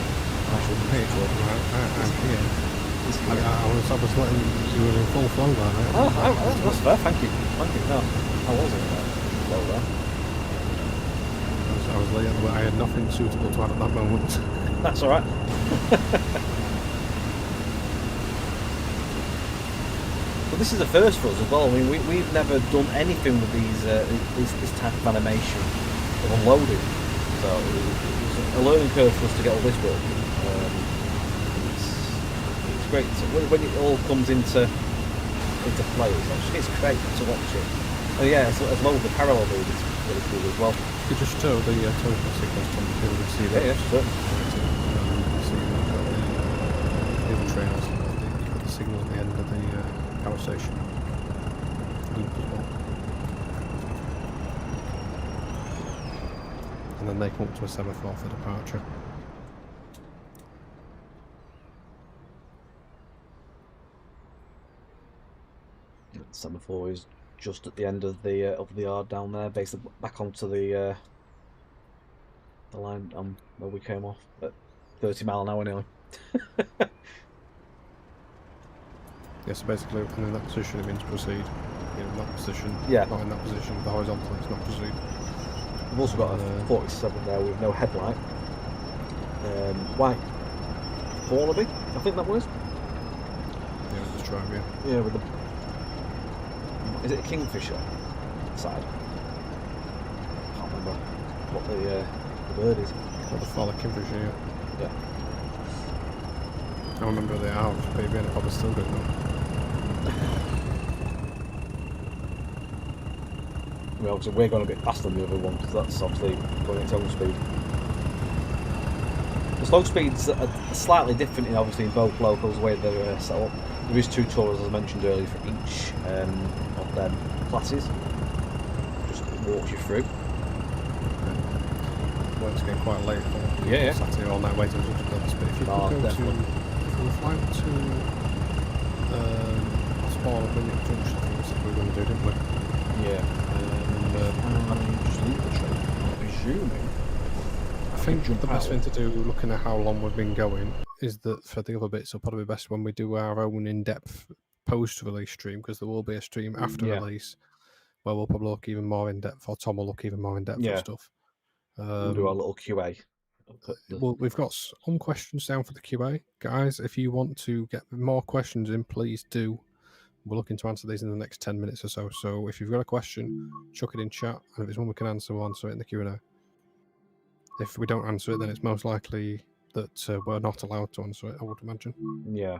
Speaker 1: I'm here. I was letting you were in full flow there, mate.
Speaker 2: Oh, that's fair, thank you. Thank you. No, I wasn't flow there.
Speaker 1: I was late, but I had nothing suitable to add at that moment.
Speaker 2: That's alright. But this is the first for us as well. I mean, we've never done anything with this type of animation of unloading. So it was a learning curve for us to get all this working. It's great. So when it all comes into play, it's great to watch it. Oh yeah, as well as the parallel move, it's really cool as well.
Speaker 1: You could just show the total sequence on the people to see that.
Speaker 2: Yeah, certainly.
Speaker 1: The other trails, you've got the signal at the end of the power station loop as well. And then they come up to a semaphore for departure.
Speaker 2: said before, is just at the end of the yard down there, basically back onto the line where we came off at 30 mile an hour nearly.
Speaker 1: Yeah, so basically, when in that position, it means proceed. In that position,
Speaker 2: Yeah.
Speaker 1: not in that position, the horizontal, it's not proceed.
Speaker 2: We've also got a 47 there with no headlight. White Wallaby, I think that was.
Speaker 1: Yeah, with the stripe, yeah.
Speaker 2: Yeah, with the. Is it a kingfisher side? Can't remember what the bird is.
Speaker 1: What the father kingfisher, yeah.
Speaker 2: Yeah.
Speaker 1: I remember the hour of PB and it probably still good now.
Speaker 2: Well, obviously we're going a bit faster than the other one because that's obviously going at its own speed. The slow speeds are slightly different, obviously, in both locals, the way they're set up. There is tutorials, as I mentioned earlier, for each of them classes. Just walks you through.
Speaker 1: Well, it's getting quite late.
Speaker 2: Yeah.
Speaker 1: Sat here all night waiting for this. But if you
Speaker 2: Oh,
Speaker 1: could go
Speaker 2: definitely.
Speaker 1: if we were flying to Spawn and Winnick Junction, I think we said we were going to do, didn't we?
Speaker 2: Yeah. Just leave the train, I'm presuming.
Speaker 1: I think the best
Speaker 2: out.
Speaker 1: thing to do, looking at how long we've been going, is that for the other bits, it'll probably be best when we do our own in-depth post-release stream, because there will be a stream after release where we'll probably look even more in-depth, or Tom will look even more in-depth at stuff.
Speaker 2: We'll do our little QA.
Speaker 1: Well, we've got some questions down for the QA. Guys, if you want to get more questions in, please do. We're looking to answer these in the next 10 minutes or so. So if you've got a question, chuck it in chat, and if it's one we can answer, we'll answer it in the Q&A. If we don't answer it, then it's most likely that we're not allowed to answer it, I would imagine.
Speaker 2: Yeah.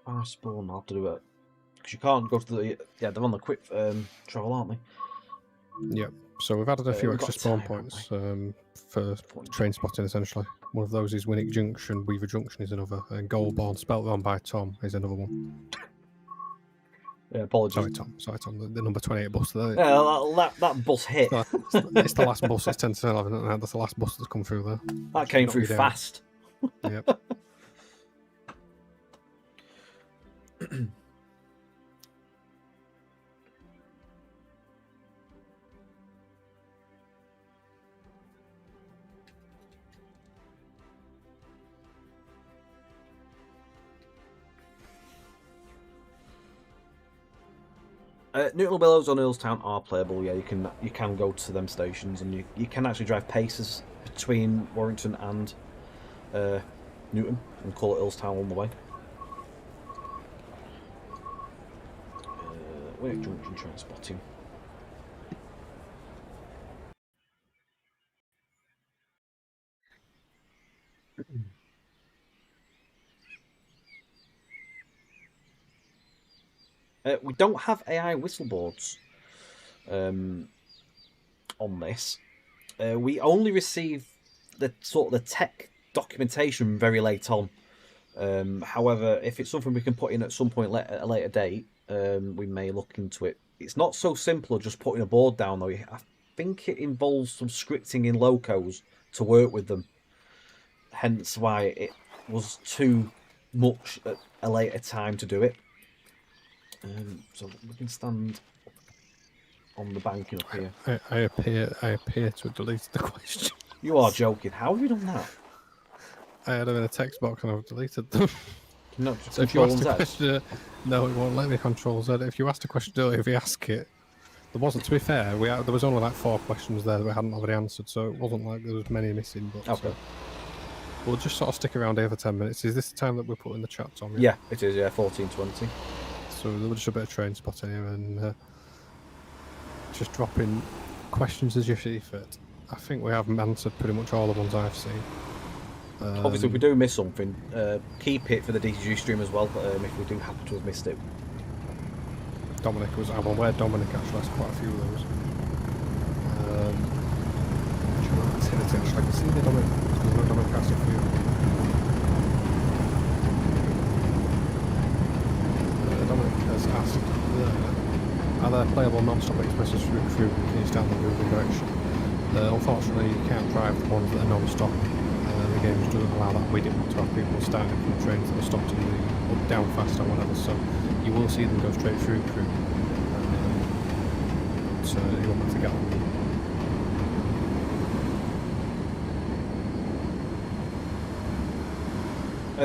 Speaker 2: I spawn, I'll have to do it. Because you can't go to the... Yeah, they're on the quick travel, aren't they?
Speaker 1: Yep. So we've added a few
Speaker 2: we've
Speaker 1: extra
Speaker 2: got
Speaker 1: spawn
Speaker 2: time, haven't
Speaker 1: points for train spotting, essentially. One of those is Winnick Junction, Weaver Junction is another, and Goulburn, spelt wrong by Tom, is another one.
Speaker 2: Yeah, apologies.
Speaker 1: Sorry, Tom, the number 28 bus there.
Speaker 2: Yeah, that bus hit.
Speaker 1: It's the last bus, it's 10 to 11, isn't it? That's the last bus that's come through there.
Speaker 2: That came through
Speaker 1: Knocked me down.
Speaker 2: fast.
Speaker 1: Yep.
Speaker 2: Neutral Billows on Earlstown are playable. Yeah, you can go to them stations, and you can actually drive paces between Warrington and Newton and call it Earlstown on the way. Winnick Junction train spotting. We don't have AI whistleboards on this. We only receive the tech documentation very late on. However, if it's something we can put in at some point at a later date, we may look into it. It's not so simple just putting a board down, though. I think it involves some scripting in locos to work with them. Hence why it was too much at a later time to do it. So we can stand on the banking up here.
Speaker 1: I appear to have deleted the question.
Speaker 2: You are joking. How have you done that?
Speaker 1: I had them in a text box and I've deleted them.
Speaker 2: No, just
Speaker 1: So if you
Speaker 2: Control
Speaker 1: asked a
Speaker 2: Z.
Speaker 1: question, no, it won't let me control Z. If you asked a question earlier, if you ask it, there wasn't. To be fair, there was only like 4 questions there that we hadn't already answered, so it wasn't like there was many missing. But
Speaker 2: Okay.
Speaker 1: we'll just sort of stick around here for 10 minutes. Is this the time that we put in the chat, Tom?
Speaker 2: Yeah, it is. Yeah, 14:20.
Speaker 1: So we'll just a bit of train spotting here and just drop in questions as you see fit. I think we have answered pretty much all the ones I've seen.
Speaker 2: Obviously, if we do miss something, keep it for the DTG stream as well. If we do happen to have missed it.
Speaker 1: Dominic was. I'm aware Dominic actually has quite a few of those. Activity actually. I can see the Dominic. There's no Dominic has a few. Dominic has asked, are there playable non-stop expresses through Crewe? Can you stand the moving direction? Unfortunately, you can't drive the ones that are non-stop. They gauge doesn't allow that. We didn't want to have people standing from trains that were stopped in the up, down fast or whatever, so you will see them go straight through Crewe. So you won't have to get on them.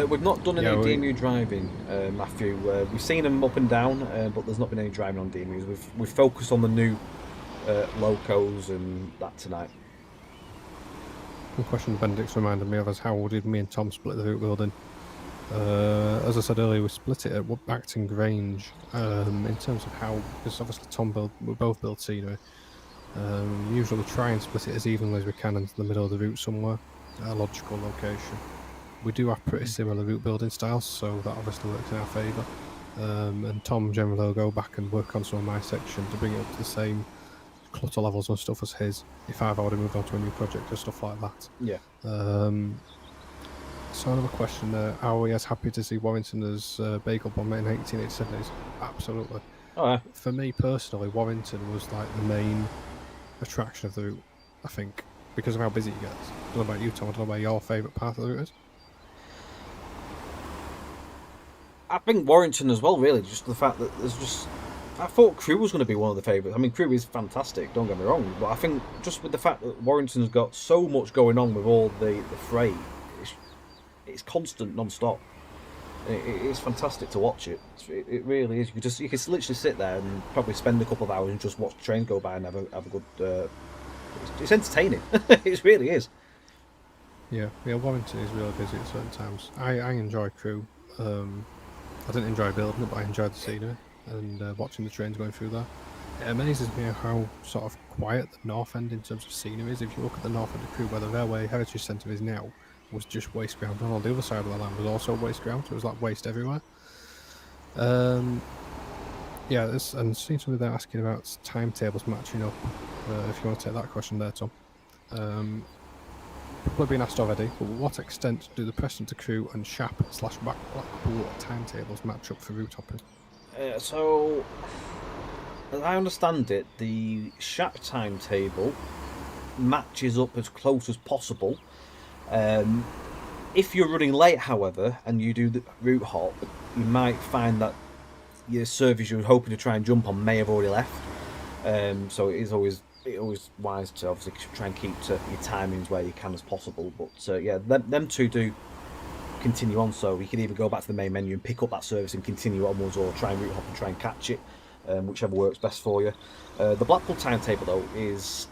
Speaker 2: We've not done any DMU driving, Matthew. We've seen them up and down, but there's not been any driving on DMUs. We've focused on the new locos and that tonight.
Speaker 1: One question Benedict's reminded me of is how did me and Tom split the route building? As I said earlier, we split it at Acton Grange. In terms of how, because obviously we both build scenery. Usually we try and split it as evenly as we can into the middle of the route somewhere, at a logical location. We do have pretty similar route building styles, so that obviously works in our favour. And Tom generally will go back and work on some of my section to bring it up to the same clutter levels and stuff as his, if I've already moved on to a new project or stuff like that.
Speaker 2: Yeah.
Speaker 1: So another question there, are we as happy to see Warrington as Bagel Bomb in 1887s? Absolutely.
Speaker 2: Oh, yeah.
Speaker 1: For me personally, Warrington was like the main attraction of the route, I think, because of how busy it gets. I don't know about you, Tom, I don't know where your favourite part of the route is.
Speaker 2: I think Warrington as well, really, just the fact that there's just... I thought Crewe was going to be one of the favourites. I mean, Crewe is fantastic, don't get me wrong, but I think just with the fact that Warrington's got so much going on with all the freight, it's constant, non-stop. It's fantastic to watch it. It really is. You can literally sit there and probably spend a couple of hours and just watch the trains go by and have a good... it's entertaining. It really is.
Speaker 1: Yeah, Warrington is really busy at certain times. I enjoy Crewe. I didn't enjoy building it, but I enjoyed the scenery and watching the trains going through there. It amazes me how sort of quiet the north end in terms of scenery is. If you look at the north end of Crewe, where the Railway Heritage Centre is now, was just waste ground, and on the other side of the land was also waste ground. It was like waste everywhere. Yeah, and seeing somebody there asking about timetables matching up. If you want to take that question there, Tom. Probably been asked already, but to what extent do the Preston to Crewe and Shap/Blackpool timetables match up for route hopping?
Speaker 2: So, as I understand it, the Shap timetable matches up as close as possible. If you're running late, however, and you do the route hop, you might find that your service you're hoping to try and jump on may have already left. So it is always wise to obviously try and keep to your timings where you can as possible. But yeah, them two do continue on, so you can either go back to the main menu and pick up that service and continue onwards, or try and route hop and try and catch it, whichever works best for you. The Blackpool timetable though is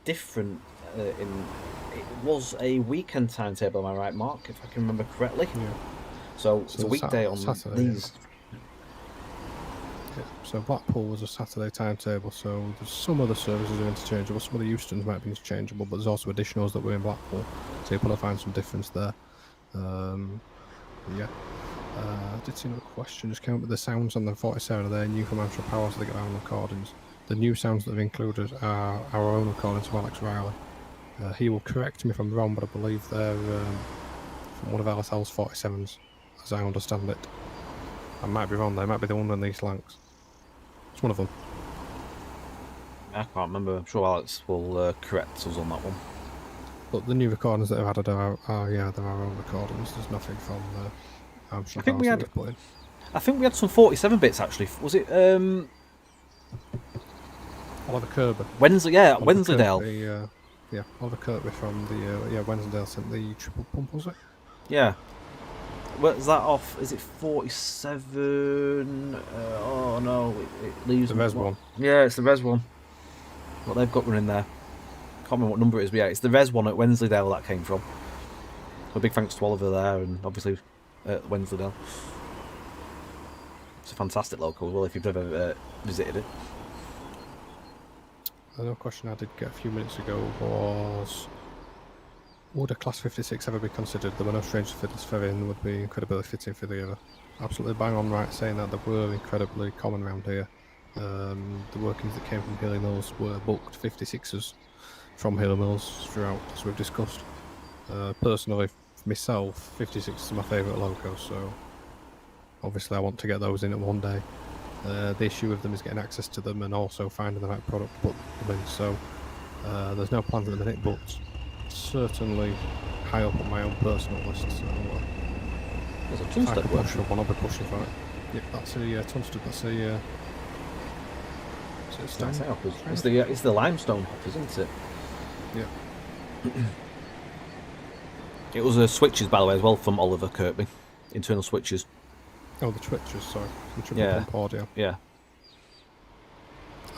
Speaker 2: different. It was a weekend timetable, am I right, Mark? If I can remember correctly. Yeah. So it's a weekday on Saturday, these.
Speaker 1: Yeah. So Blackpool was a Saturday timetable, so there's some other services are interchangeable. Some of the Eustons might be interchangeable, but there's also additionals that were in Blackpool, so you'll probably find some difference there. Yeah. I did see another question just came up with the sounds on the 47. Are they new from Hampshire Power, so they get our own recordings? The new sounds that are included are our own recordings of Alex Riley. He will correct me if I'm wrong, but I believe they're from one of LSL's 47s, as I understand it. I might be wrong, they might be the one on these Lancs. It's one of them.
Speaker 2: I can't remember. I'm sure Alex will correct us on that one.
Speaker 1: But the new recordings that I've added are they're our own recordings. There's nothing from Hampshire.
Speaker 2: I think we had some 47 bits actually. Was it
Speaker 1: Oliver Kirby?
Speaker 2: Wensleydale.
Speaker 1: Yeah, Oliver Kirby from the Wensleydale sent the triple pump, was it?
Speaker 2: Yeah. Where's that off? Is it 47? Oh no, it leaves
Speaker 1: the res one.
Speaker 2: Yeah, it's the res one. What they've got running there. Can't remember what number it is, but yeah, it's the res one at Wensleydale that came from. So big thanks to Oliver there, and obviously Wensleydale. It's a fantastic local as well if you've ever visited it.
Speaker 1: Another question I did get a few minutes ago was, would a Class 56 ever be considered? There were no strangers to Fiddlers Ferry and would be incredibly fitting for the era. Absolutely bang on right saying that they were incredibly common around here. The workings that came from Hilly Mills were booked 56s from Hilly Mills throughout, as we've discussed. Personally, for myself, 56s are my favourite locos, so obviously I want to get those in at one day. The issue with them is getting access to them and also finding the right product to put them in, so there's no plans at the minute, but certainly high up on my own personal list. So
Speaker 2: There's a
Speaker 1: if I
Speaker 2: Tunstead
Speaker 1: could
Speaker 2: one.
Speaker 1: push for one, I'll be pushing for it. Yep, that's a Tunstead. That's a. Is it a stone?
Speaker 2: That's it, hoppers. It's the limestone hoppers, isn't it?
Speaker 1: Yeah.
Speaker 2: It was switches, by the way, as well, from Oliver Kirkby. Internal switches.
Speaker 1: Oh, the Twitchers, sorry. The triple
Speaker 2: Yeah.
Speaker 1: pump audio.
Speaker 2: Yeah.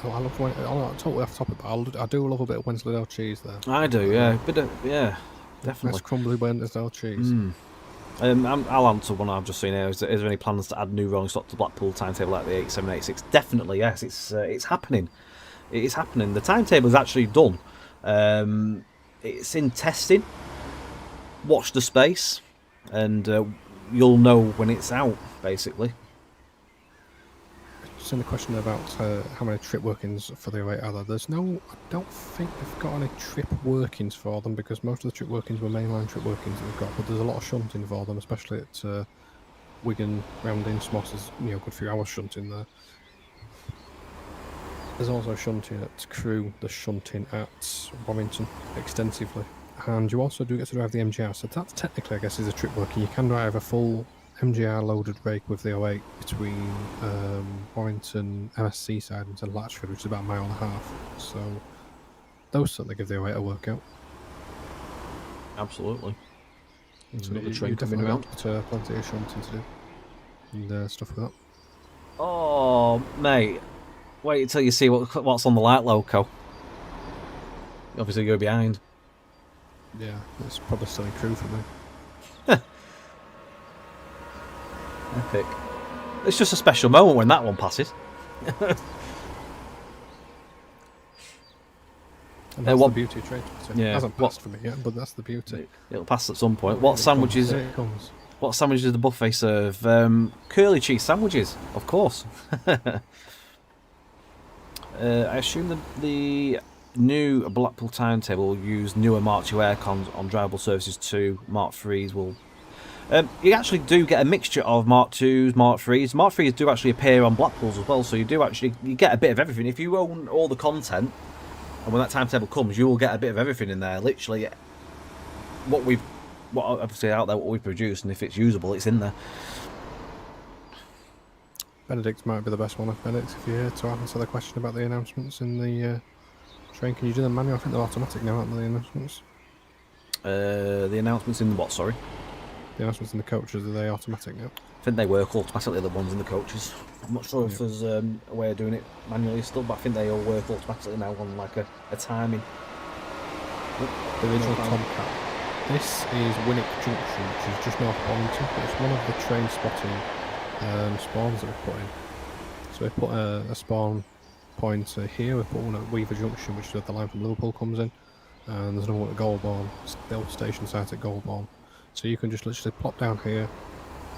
Speaker 1: Oh, I love when. I'm totally off topic, but I do love a bit of Wensleydale cheese there.
Speaker 2: I do, yeah. Yeah, definitely.
Speaker 1: Nice crumbly Wensleydale cheese.
Speaker 2: I'll answer one I've just seen here. Is there any plans to add new rolling stock to Blackpool timetable like the 8786? Definitely, yes. It's happening. It is happening. The timetable is actually done. It's in testing. Watch the space, and you'll know when it's out, basically.
Speaker 1: Just in the question about how many trip workings for the 08 are there. There's no. I don't think they've got any trip workings for them because most of the trip workings were mainline trip workings that they've got. But there's a lot of shunting for them, especially at Wigan, round Innsmouth. There's a good few hours shunting there. There's also shunting at Crewe. There's shunting at Warrington extensively. And you also do get to drive the MGR, so that technically, I guess, is a trip working. You can drive a full MGR loaded rake with the 08 between Warrington, MSC Sidings and Latchford, which is about a mile and a half. So those certainly give the 08 a workout.
Speaker 2: Absolutely.
Speaker 1: So
Speaker 2: Got the
Speaker 1: you
Speaker 2: train coming
Speaker 1: definitely
Speaker 2: around.
Speaker 1: got plenty of shunting to do and stuff with that.
Speaker 2: Oh, mate. Wait until you see what's on the light loco. Obviously, go behind.
Speaker 1: Yeah, it's probably still in Crewe for me.
Speaker 2: Epic. It's just a special moment when that one passes.
Speaker 1: And that's
Speaker 2: what-
Speaker 1: the beauty of train.
Speaker 2: Yeah,
Speaker 1: It hasn't
Speaker 2: what-
Speaker 1: passed for me yet, but that's the beauty.
Speaker 2: It'll pass at some point. What sandwiches?
Speaker 1: Here it comes.
Speaker 2: What sandwiches does the buffet serve? Curly cheese sandwiches, of course. I assume the new Blackpool timetable will use newer Mark II aircons on drivable surfaces too. Mark IIIs will. You actually do get a mixture of Mark IIs, Mark IIIs. Mark IIIs do actually appear on Blackpools as well, so you get a bit of everything. If you own all the content, and when that timetable comes, you will get a bit of everything in there. Literally, what obviously out there, what we've produced, and if it's usable, it's in there.
Speaker 1: Benedict might be the best one. Benedict, if you're here to answer the question about the announcements in the train, can you do them manual? I think they're automatic now, aren't they, the announcements?
Speaker 2: The announcements in the what, sorry?
Speaker 1: The announcements in the coaches, are they automatic now?
Speaker 2: I think they work automatically, the ones in the coaches. I'm not sure if there's a way of doing it manually still, but I think they all work automatically now on like a timing.
Speaker 1: The original Tomcat. This is Winwick Junction, which is just north of Warrington. It's one of the train spotting spawns that we've put in. So we put a spawn point here, we put one at Weaver Junction, which is where the line from Liverpool comes in, and there's another one at Goulburn, the old station site at Goulburn. So you can just literally plop down here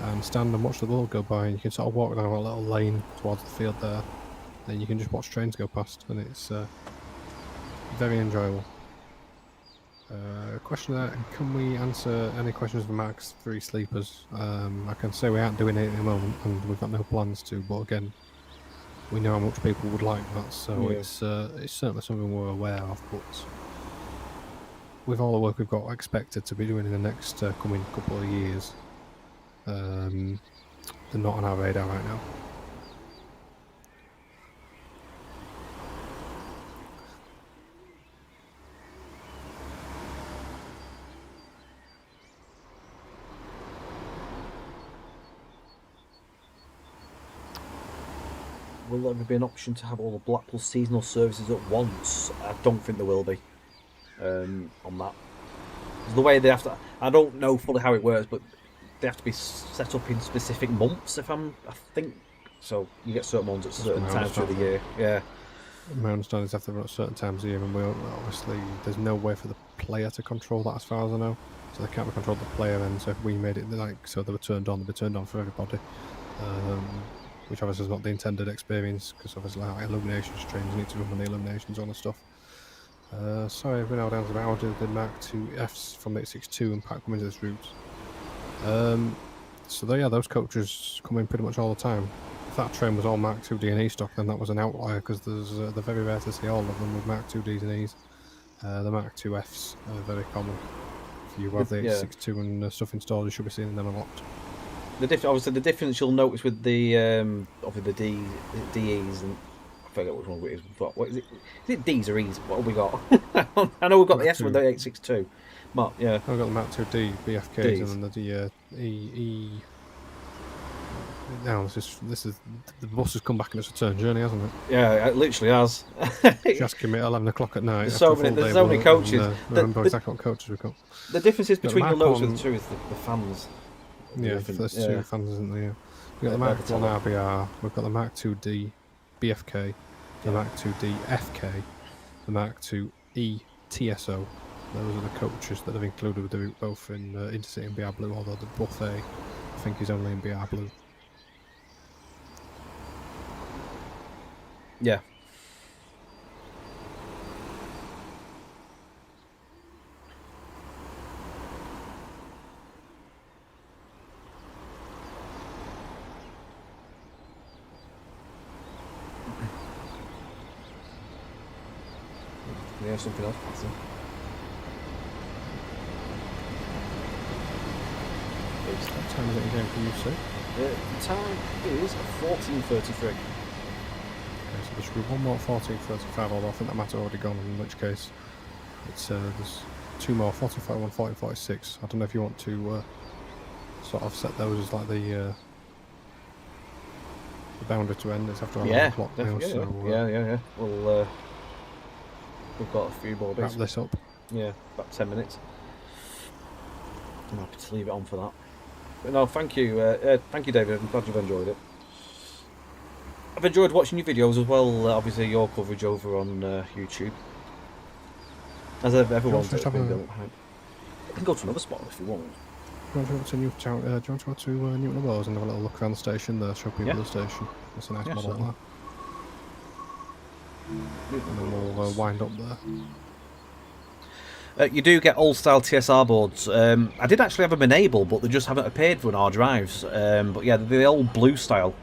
Speaker 1: and stand and watch the world go by, and you can sort of walk down a little lane towards the field there, and you can just watch trains go past, and it's very enjoyable. Question there, can we answer any questions for Max 3 sleepers? I can say we aren't doing it at the moment, and we've got no plans to, but again, we know how much people would like that, so it's certainly something we're aware of, but with all the work we've got expected to be doing in the next coming couple of years, they're not on our radar right now.
Speaker 2: Will there ever be an option to have all the Blackpool seasonal services at once? I don't think there will be on that. The way they have to, I don't know fully how it works, but they have to be set up in specific months. I think so. You get certain ones at certain times through the year. Yeah.
Speaker 1: My understanding is they have to run at certain times of year, and obviously there's no way for the player to control that, as far as I know. So they can't be controlled the player end. So if we made it so they were turned on, they'd be turned on for everybody. Which obviously is not the intended experience, because obviously like illumination trains need to run when the illuminations on and stuff. Sorry, we're now down to how do the Mark II Fs from 862 and pack come into this route. So those coaches come in pretty much all the time. If that train was all Mark II D and E stock, then that was an outlier, because there's they're very rare to see all of them with Mark II Ds and Es. The Mark II Fs are very common you have the 862 and stuff installed, you should be seeing them unlocked.
Speaker 2: Obviously, the difference you'll notice with the obviously the DEs and I forget which one it is. What is it? Is it D's or E's? What have we got? I know we've got the S with the 862. Mark, yeah.
Speaker 1: I've got the Mark 2D BFKs and then the E. Now this is the bus has come back in its return journey, hasn't it?
Speaker 2: Yeah, it literally has.
Speaker 1: Just give me at 11 o'clock at night.
Speaker 2: There's so many coaches.
Speaker 1: And, remember exactly what coaches we've got.
Speaker 2: The differences between you'll notice with the two is the fans.
Speaker 1: Yeah, there's two fans, isn't there? We've got the Mark 1 RBR, we've got the Mark 2D BFK, the Mark 2D FK, the Mark 2E TSO. Those are the coaches that have included with the route, both in Intercity and BR Blue, although the buffet I think is only in BR Blue.
Speaker 2: Yeah. Yeah, something else passing.
Speaker 1: What time is it again for you, sir?
Speaker 2: The time is 14:33.
Speaker 1: Okay, so there should be one more 14:35, although I think that might have already gone, in which case it's there's two more, 14:41, 14:46. I don't know if you want to sort of set those as like the boundary to end. It's after 11 o'clock now, so
Speaker 2: yeah. Well, we've got a few more bits.
Speaker 1: Wrap this up.
Speaker 2: Yeah, about 10 minutes. I'm happy to leave it on for that. But no, thank you, David. I'm glad you've enjoyed it. I've enjoyed watching your videos as well. Obviously, your coverage over on YouTube. As everyone's
Speaker 1: just have a...
Speaker 2: I can go to another spot if you want.
Speaker 1: Do you want to go to Newton Wells and have a little look around the station there, show people the station? It's a nice model
Speaker 2: certainly.
Speaker 1: there. And then we'll wind up there.
Speaker 2: You do get old style TSR boards. I did actually have them enabled, but they just haven't appeared on our drives. But yeah, they're the old blue style,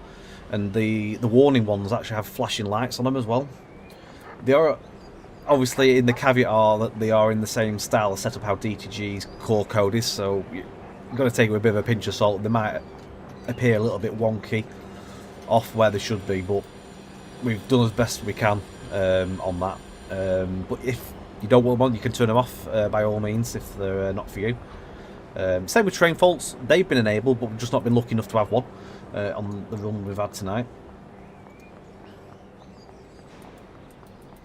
Speaker 2: and the warning ones actually have flashing lights on them as well. They are obviously in the caveat are that they are in the same style as setup how DTG's core code is, so you've got to take it with a bit of a pinch of salt. They might appear a little bit wonky off where they should be, but we've done as best we can on that. But if you don't want one, you can turn them off by all means if they're not for you. Same with train faults. They've been enabled, but we've just not been lucky enough to have one on the run we've had tonight.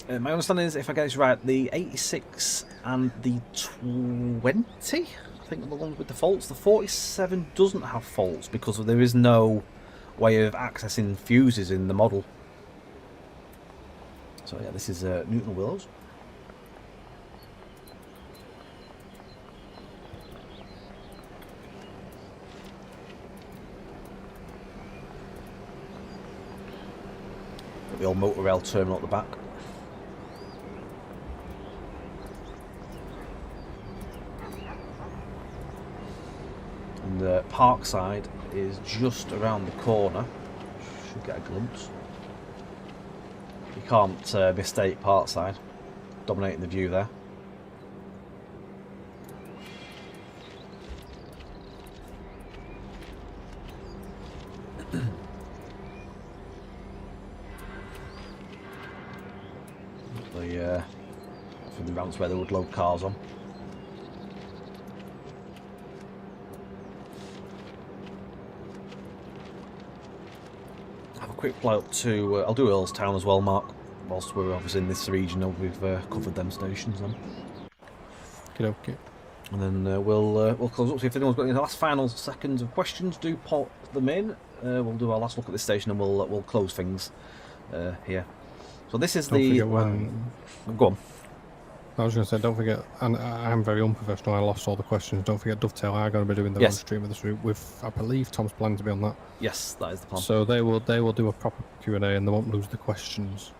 Speaker 2: My understanding is, if I get this right, the 86 and the 20, I think, are the ones with the faults. The 47 doesn't have faults because there is no way of accessing fuses in the model. So yeah, this is Newton Willows. Got the old motor rail terminal at the back. And the Parkside is just around the corner. Should get a glimpse. You can't mistake Parkside. Dominating the view there. From the ramps where they would load cars on. Have a quick fly up to. I'll do Earlstown as well, Mark. Whilst we're obviously in this region, we've covered them stations then.
Speaker 1: Okay.
Speaker 2: And then we'll close up. See if anyone's got any last final seconds of questions. Do pop them in. We'll do our last look at this station and we'll close things here. So this is
Speaker 1: Go
Speaker 2: on.
Speaker 1: I was going to say, don't forget, and I'm very unprofessional, I lost all the questions. Don't forget, Dovetail are going to be doing their own stream of this route with, I believe, Tom's planning to be on that.
Speaker 2: Yes, that is the plan.
Speaker 1: So they will do a proper Q&A and they won't lose the questions.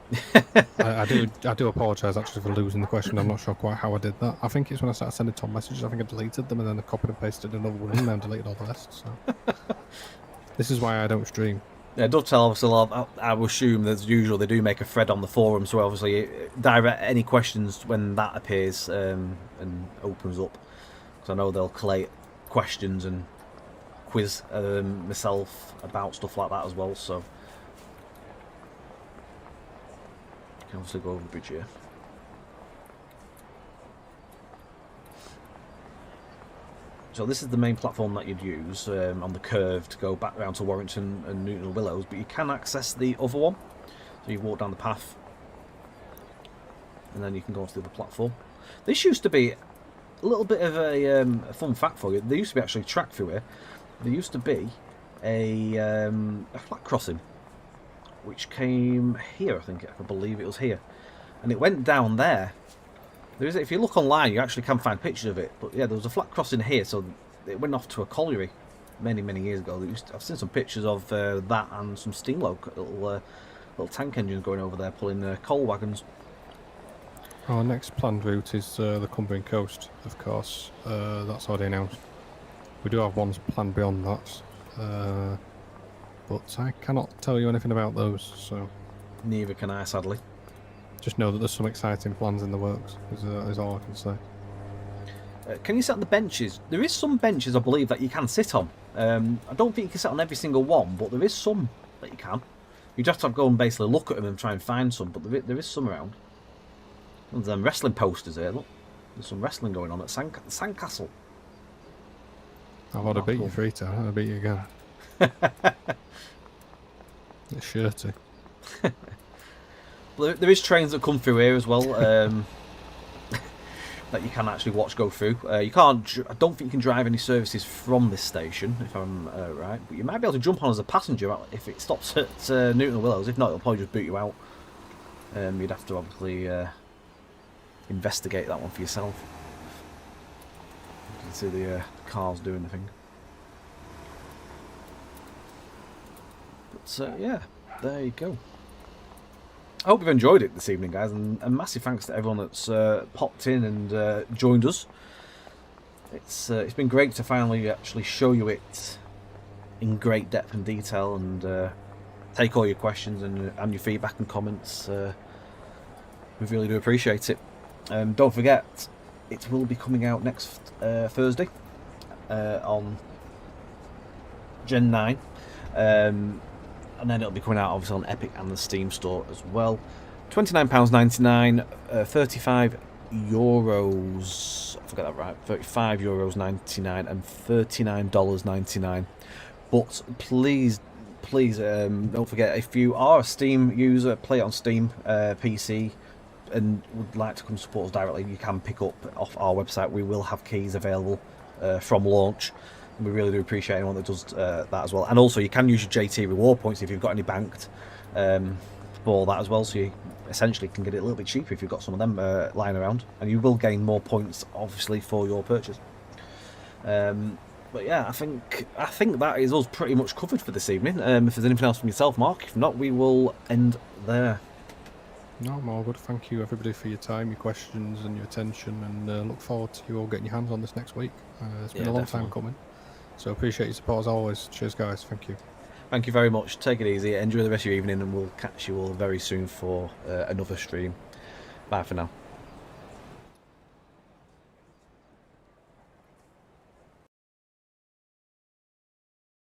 Speaker 1: I do apologise actually for losing the question. I'm not sure quite how I did that. I think it's when I started sending Tom messages. I think I deleted them and then I copied and pasted another one and then deleted all the rest. So this is why I don't stream.
Speaker 2: Yeah, Dovetail obviously, I would assume that as usual they do make a thread on the forum, so obviously direct any questions when that appears and opens up. because I know they'll collate questions and quiz myself about stuff like that as well. So you can obviously go over the bridge here. So this is the main platform that you'd use on the curve to go back round to Warrington and Newton and Willows, but you can access the other one. So you walk down the path and then you can go onto the other platform. This used to be a little bit of a fun fact for you. There used to be actually a track through here. There used to be a flat crossing which came here, I believe it was here. And it went down there. There is, if you look online, you actually can find pictures of it. But yeah, there was a flat crossing here, so it went off to a colliery many years ago. I've seen some pictures of that and some steam little tank engines going over there pulling coal wagons.
Speaker 1: Our next planned route is the Cumbrian coast, of course. That's already announced. We do have ones planned beyond that, but I cannot tell you anything about those. So
Speaker 2: neither can I, sadly.
Speaker 1: Just know that there's some exciting plans in the works, is all I can say.
Speaker 2: Can you sit on the benches? There is some benches, I believe, that you can sit on. I don't think you can sit on every single one, but there is some that you can. You just have to go and basically look at them and try and find some, but there is some around. There's them wrestling posters here, look. There's some wrestling going on at Sandcastle.
Speaker 1: I've had to beat you 3 times, I'll beat you again. It's shirty.
Speaker 2: There is trains that come through here as well, that you can actually watch go through. You can't. I don't think you can drive any services from this station, if I'm right. But you might be able to jump on as a passenger if it stops at Newton and Willows. If not, it'll probably just boot you out. You'd have to obviously investigate that one for yourself. You can see the cars doing the thing. But yeah, there you go. I hope you've enjoyed it this evening, guys, and massive thanks to everyone that's popped in and joined us. It's been great to finally actually show you it in great depth and detail, and take all your questions and your feedback and comments. We really do appreciate it. Don't forget, it will be coming out next Thursday on Gen 9. And then it'll be coming out obviously on Epic and the Steam store as well. £29.99, €35, I forgot that right, €35.99 and $39.99. But please don't forget, if you are a Steam user, play it on Steam PC, and would like to come support us directly, you can pick up off our website. We will have keys available from launch. We really do appreciate anyone that does that as well. And also, you can use your JT reward points if you've got any banked for that as well. So you essentially can get it a little bit cheaper if you've got some of them lying around. And you will gain more points, obviously, for your purchase. But yeah, I think that is us pretty much covered for this evening. If there's anything else from yourself, Mark, if not, we will end there.
Speaker 1: No, I'm all good. Thank you, everybody, for your time, your questions, and your attention. And look forward to you all getting your hands on this next week. It's been a long time coming. So appreciate your support as always. Cheers, guys. Thank you.
Speaker 2: Thank you very much. Take it easy. Enjoy the rest of your evening, and we'll catch you all very soon for another stream. Bye for now.